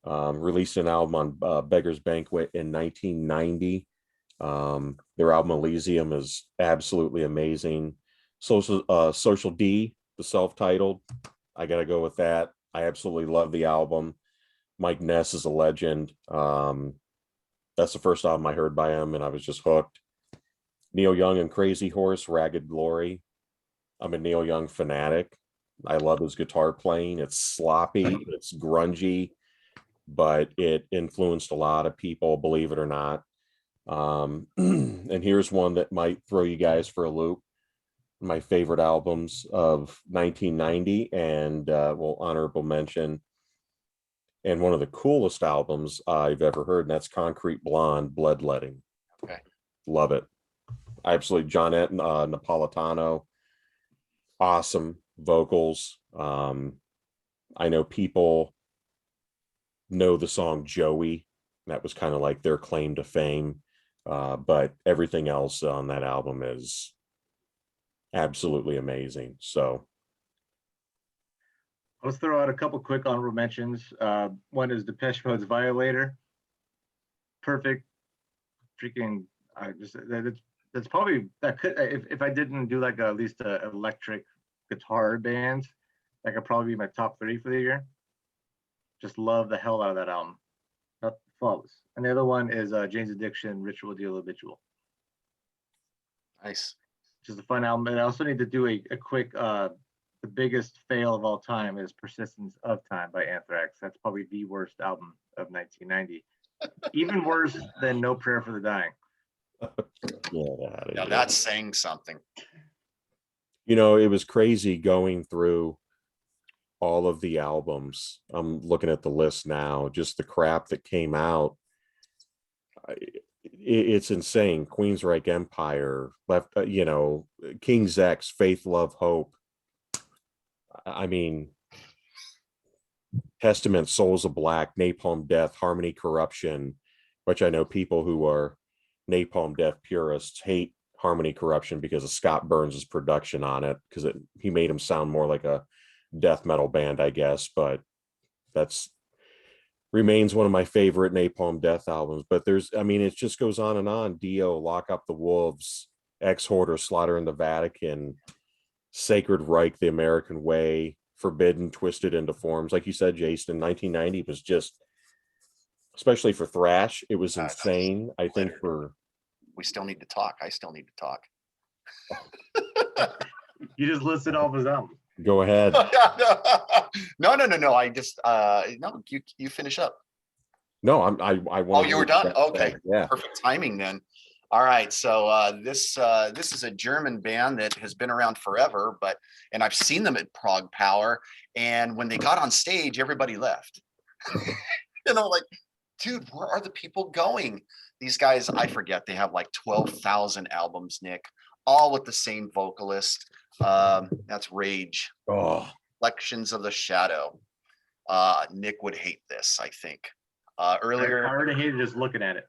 Released an album on Beggar's Banquet in 1990. Their album Elysium is absolutely amazing. Social D, the self-titled, I gotta go with that. I absolutely love the album. Mike Ness is a legend. That's the first album I heard by him, and I was just hooked. Neil Young and Crazy Horse, Ragged Glory. I'm a Neil Young fanatic. I love his guitar playing. It's sloppy, it's grungy, but it influenced a lot of people, believe it or not. And here's one that might throw you guys for a loop. My favorite albums of 1990, and honorable mention, and one of the coolest albums I've ever heard, and that's Concrete Blonde, Bloodletting. Okay. Love it. Absolutely. Johnette Napolitano, awesome vocals. I know people know the song Joey. That was kind of like their claim to fame. But everything else on that album is absolutely amazing. So Let's throw out a couple quick honorable mentions. One is Depeche Mode's Violator. Perfect. Freaking, that's probably, that could, if I didn't do like at least an electric guitar band, that could probably be my top 3 for the year. Just love the hell out of that album. Not flawless. And the other one is Jane's Addiction, Ritual Deal Habitual. Nice. Just a fun album. And I also need to do a quick, the biggest fail of all time is Persistence of Time by Anthrax. That's probably the worst album of 1990. Even worse than No Prayer for the Dying. Now that's saying something. It was crazy going through all of the albums. I'm looking at the list now, just the crap that came out. It's insane. Queensryche Empire, left, King's X, Faith, Love, Hope. I mean, Testament, Souls of Black, Napalm Death, Harmony Corruption, which I know people who are Napalm Death purists hate Harmony Corruption because of Scott Burns' production on it, because he made him sound more like a death metal band, I guess. But that's remains one of my favorite Napalm Death albums. But it just goes on and on. Dio, Lock Up the Wolves, Ex-Hoarder, Slaughter in the Vatican, Sacred Reich, The American Way, Forbidden, Twisted into Forms. Like you said, Jason, 1990 was just, especially for thrash, it was insane. I think We still need to talk. I still need to talk. You just listed all of his albums. Go ahead. No. I just no. You finish up. No, I Oh, want. you were done. Okay, Yeah. perfect timing then. All right, so this is a German band that has been around forever, and I've seen them at Prague Power, and when they got on stage, everybody left. And I'm like, dude, where are the people going? These guys, I forget, they have like 12,000 albums, Nick, all with the same vocalist. That's Rage. Oh, Reflections of the Shadow. Nick would hate this, I think. Earlier, I already hated just looking at it.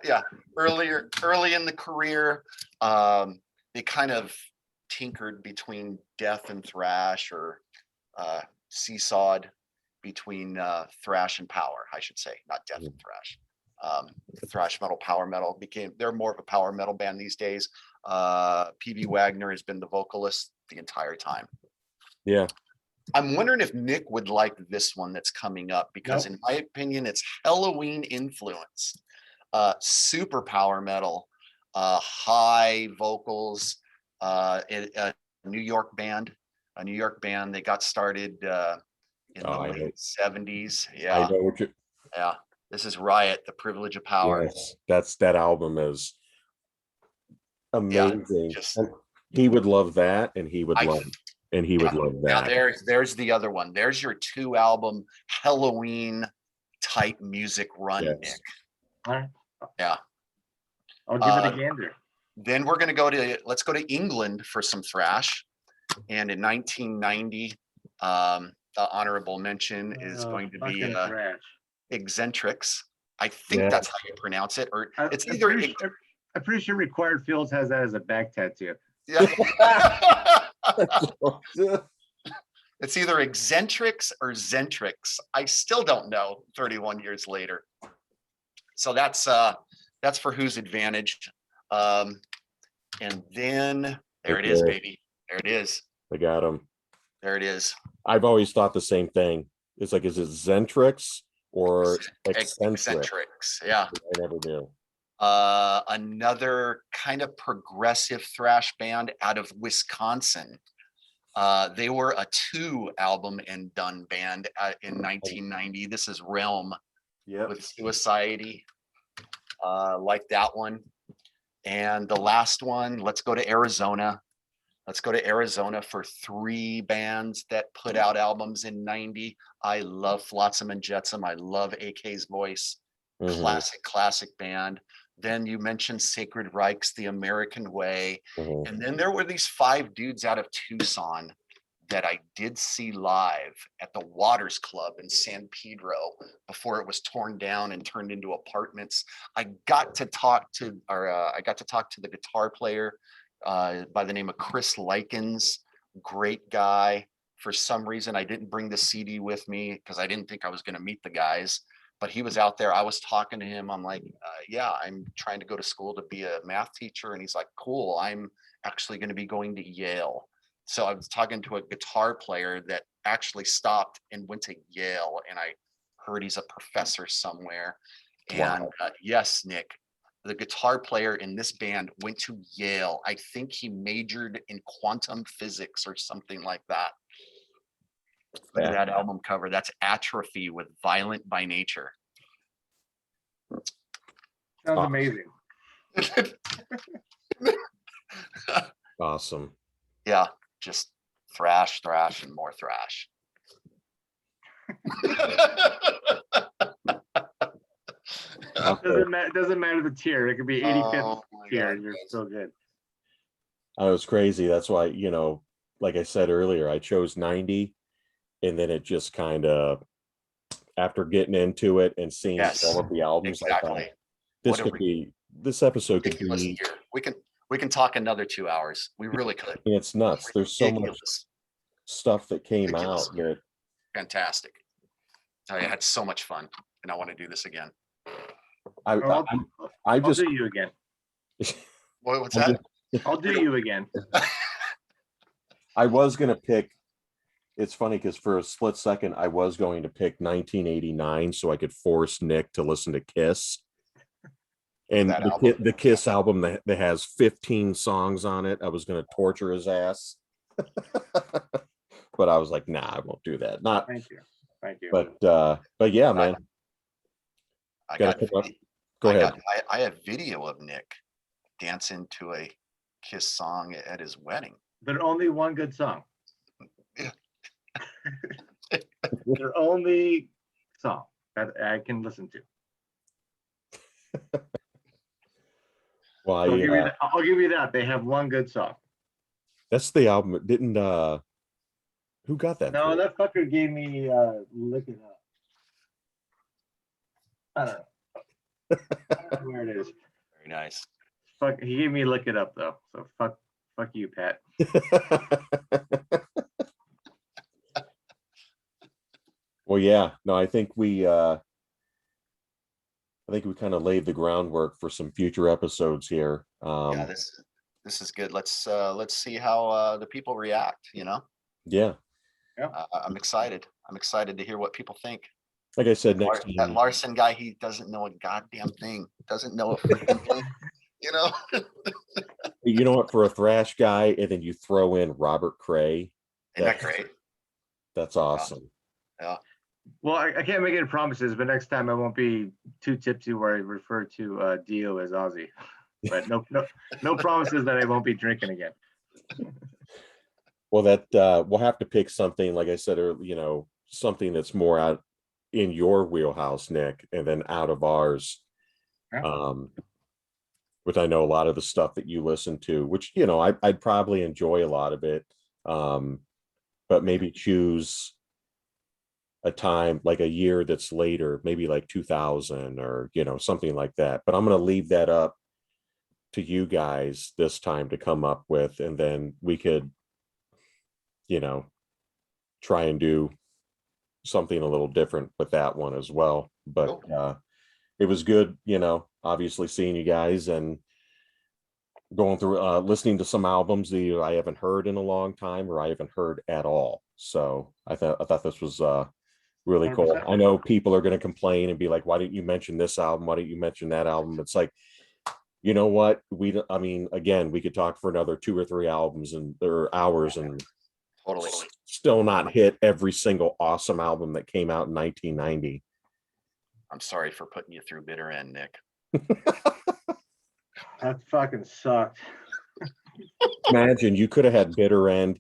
yeah. Early in the career, they kind of tinkered between death and thrash, or seesawed between thrash and power, I should say, not death and thrash. Thrash metal, power metal they're more of a power metal band these days. PB Wagner has been the vocalist the entire time. yeah. I'm wondering if Nick would like this one that's coming up, because in my opinion, it's Halloween influence. Super power metal, high vocals, a New York band. They got started in the late 70s. I know what you. Yeah. This is Riot, The Privilege of Power. Yes, that album is amazing. Just, and he would love that, and he would love now that. there's the other one. There's your 2-album Halloween type music run, Yes. Nick. All right. Yeah. I'll give it a gander. Then let's go to England for some thrash. And in 1990, the honorable mention is going to be Eccentrics. I think that's how you pronounce it, or it's either. I'm pretty sure Required Fields has that as a back tattoo. Yeah. It's either Eccentrics or Zentrix. I still don't know 31 years later. So that's for whose advantage. And then there it is, baby. There it is. I got him. There it is. I've always thought the same thing. It's like, is it Zentrix or Eccentrics? Yeah. I never knew. Another kind of progressive thrash band out of Wisconsin. They were a 2-album and done band in 1990. This is Realm with Suicidity. Like that one. And the last one, let's go to Arizona. Let's go to Arizona for 3 bands that put out albums in 90. I love Flotsam and Jetsam. I love AK's Voice. Classic band. Then you mentioned Sacred Reichs, The American Way. And then there were these 5 dudes out of Tucson that I did see live at the Waters Club in San Pedro before it was torn down and turned into apartments. I got to talk to the guitar player by the name of Chris Likens. Great guy. For some reason, I didn't bring the CD with me because I didn't think I was going to meet the guys, but he was out there. I was talking to him. I'm like, yeah, I'm trying to go to school to be a math teacher. And he's like, cool, I'm actually going to be going to Yale. So I was talking to a guitar player that actually stopped and went to Yale, and I heard he's a professor somewhere. And yes, Nick, the guitar player in this band went to Yale. I think he majored in quantum physics or something like that. Look at that album cover. That's Atrophy with Violent by Nature. Sounds amazing. Awesome. Yeah, just thrash, and more thrash. Doesn't matter the tier. It could be 85th tier. You're still good. Oh, it's crazy. That's why, like I said earlier, I chose 90, and then it just kind of, after getting into it and seeing all of the albums, exactly. I thought this episode could be. We can talk another 2 hours. We really could. It's nuts. There's so much stuff that came out that. Fantastic. I had so much fun, and I want to do this again. I'll do you again. What's that? I'll do you again. I was going to pick. It's funny because for a split second, I was going to pick 1989 so I could force Nick to listen to Kiss. And the Kiss album that has 15 songs on it, I was going to torture his ass. but I was like, nah, I won't do that. Not, Thank you. Thank you. but yeah, man. I Gotta got, come up. Go ahead. I have video of Nick dancing to a Kiss song at his wedding. There's only one good song. Yeah. Their only song that I can listen to. Well, I'll give you that. They have one good song. that's the album. Didn't who got that? No, for? that fucker gave me Lick It Up. I don't know where it is. Very nice. Fuck, he gave me Lick It Up though. So fuck you, Pat. Well, yeah, no, I think we kind of laid the groundwork for some future episodes here. Yeah, this is good. Let's see how the people react, you know? Yeah. I'm excited. I'm excited to hear what people think. Like I said, next That time, Larson guy, he doesn't know a goddamn thing. Doesn't know a freaking thing, you know? you know what, for a thrash guy, and then you throw in Robert Cray. Isn't that great? That's awesome. Yeah. Well, I can't make any promises, but next time I won't be too tipsy where I refer to Dio as Ozzy. But no promises that I won't be drinking again. Well, that we'll have to pick something, like I said, or something that's more out in your wheelhouse, Nick, and then out of ours. Yeah. Which I know a lot of the stuff that you listen to, which I'd probably enjoy a lot of it. But maybe choose a time like a year that's later, maybe like 2000 or something like that. But I'm going to leave that up to you guys this time to come up with, and then we could try and do something a little different with that one as well. But it was good, obviously seeing you guys and going through listening to some albums that either I haven't heard in a long time or I haven't heard at all. So I thought this was really cool. 100%. I know people are going to complain and be like, why didn't you mention this album? Why didn't you mention that album? It's like, you know what? Again, we could talk for another 2 or 3 albums or hours and Totally. still not hit every single awesome album that came out in 1990. I'm sorry for putting you through bitter end, Nick. That fucking sucked. Imagine you could have had Bitter End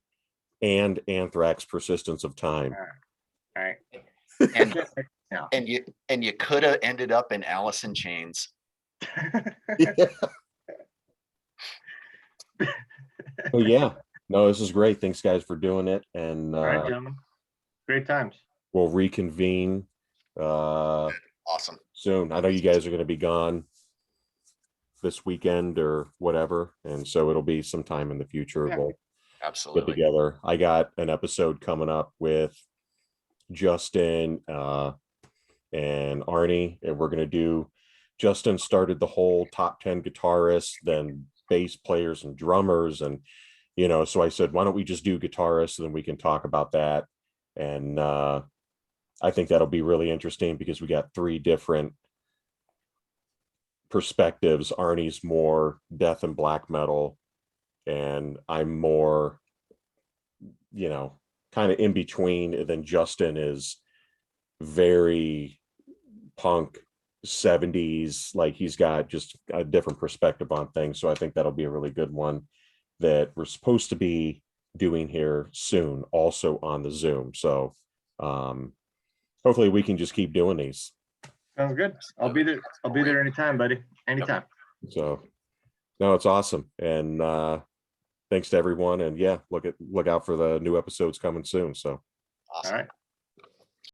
and Anthrax Persistence of Time. All right. And Yeah. and you could have ended up in Alice in Chains. Oh yeah. No, this is great. Thanks guys for doing it. And All right, gentlemen. Great times. we'll reconvene Awesome. soon. I know you guys are going to be gone this weekend or whatever, and so it'll be sometime in the future. Yeah. We'll get Absolutely. together. I got an episode coming up with Justin and Arnie, and we're going to do, Justin started the whole top 10 guitarists, then bass players and drummers, and so I said, why don't we just do guitarists, and then we can talk about that. And I think that'll be really interesting because we got 3 different perspectives. Arnie's more death and black metal, and I'm more kind of in between. And then Justin is very punk 70s, like he's got just a different perspective on things. So I think that'll be a really good one that we're supposed to be doing here soon, also on the Zoom. So hopefully we can just keep doing these. Sounds good. I'll be there. I'll be there anytime, buddy. Anytime. So no, it's awesome. And thanks to everyone. And yeah, look out for the new episodes coming soon. So Awesome. All right.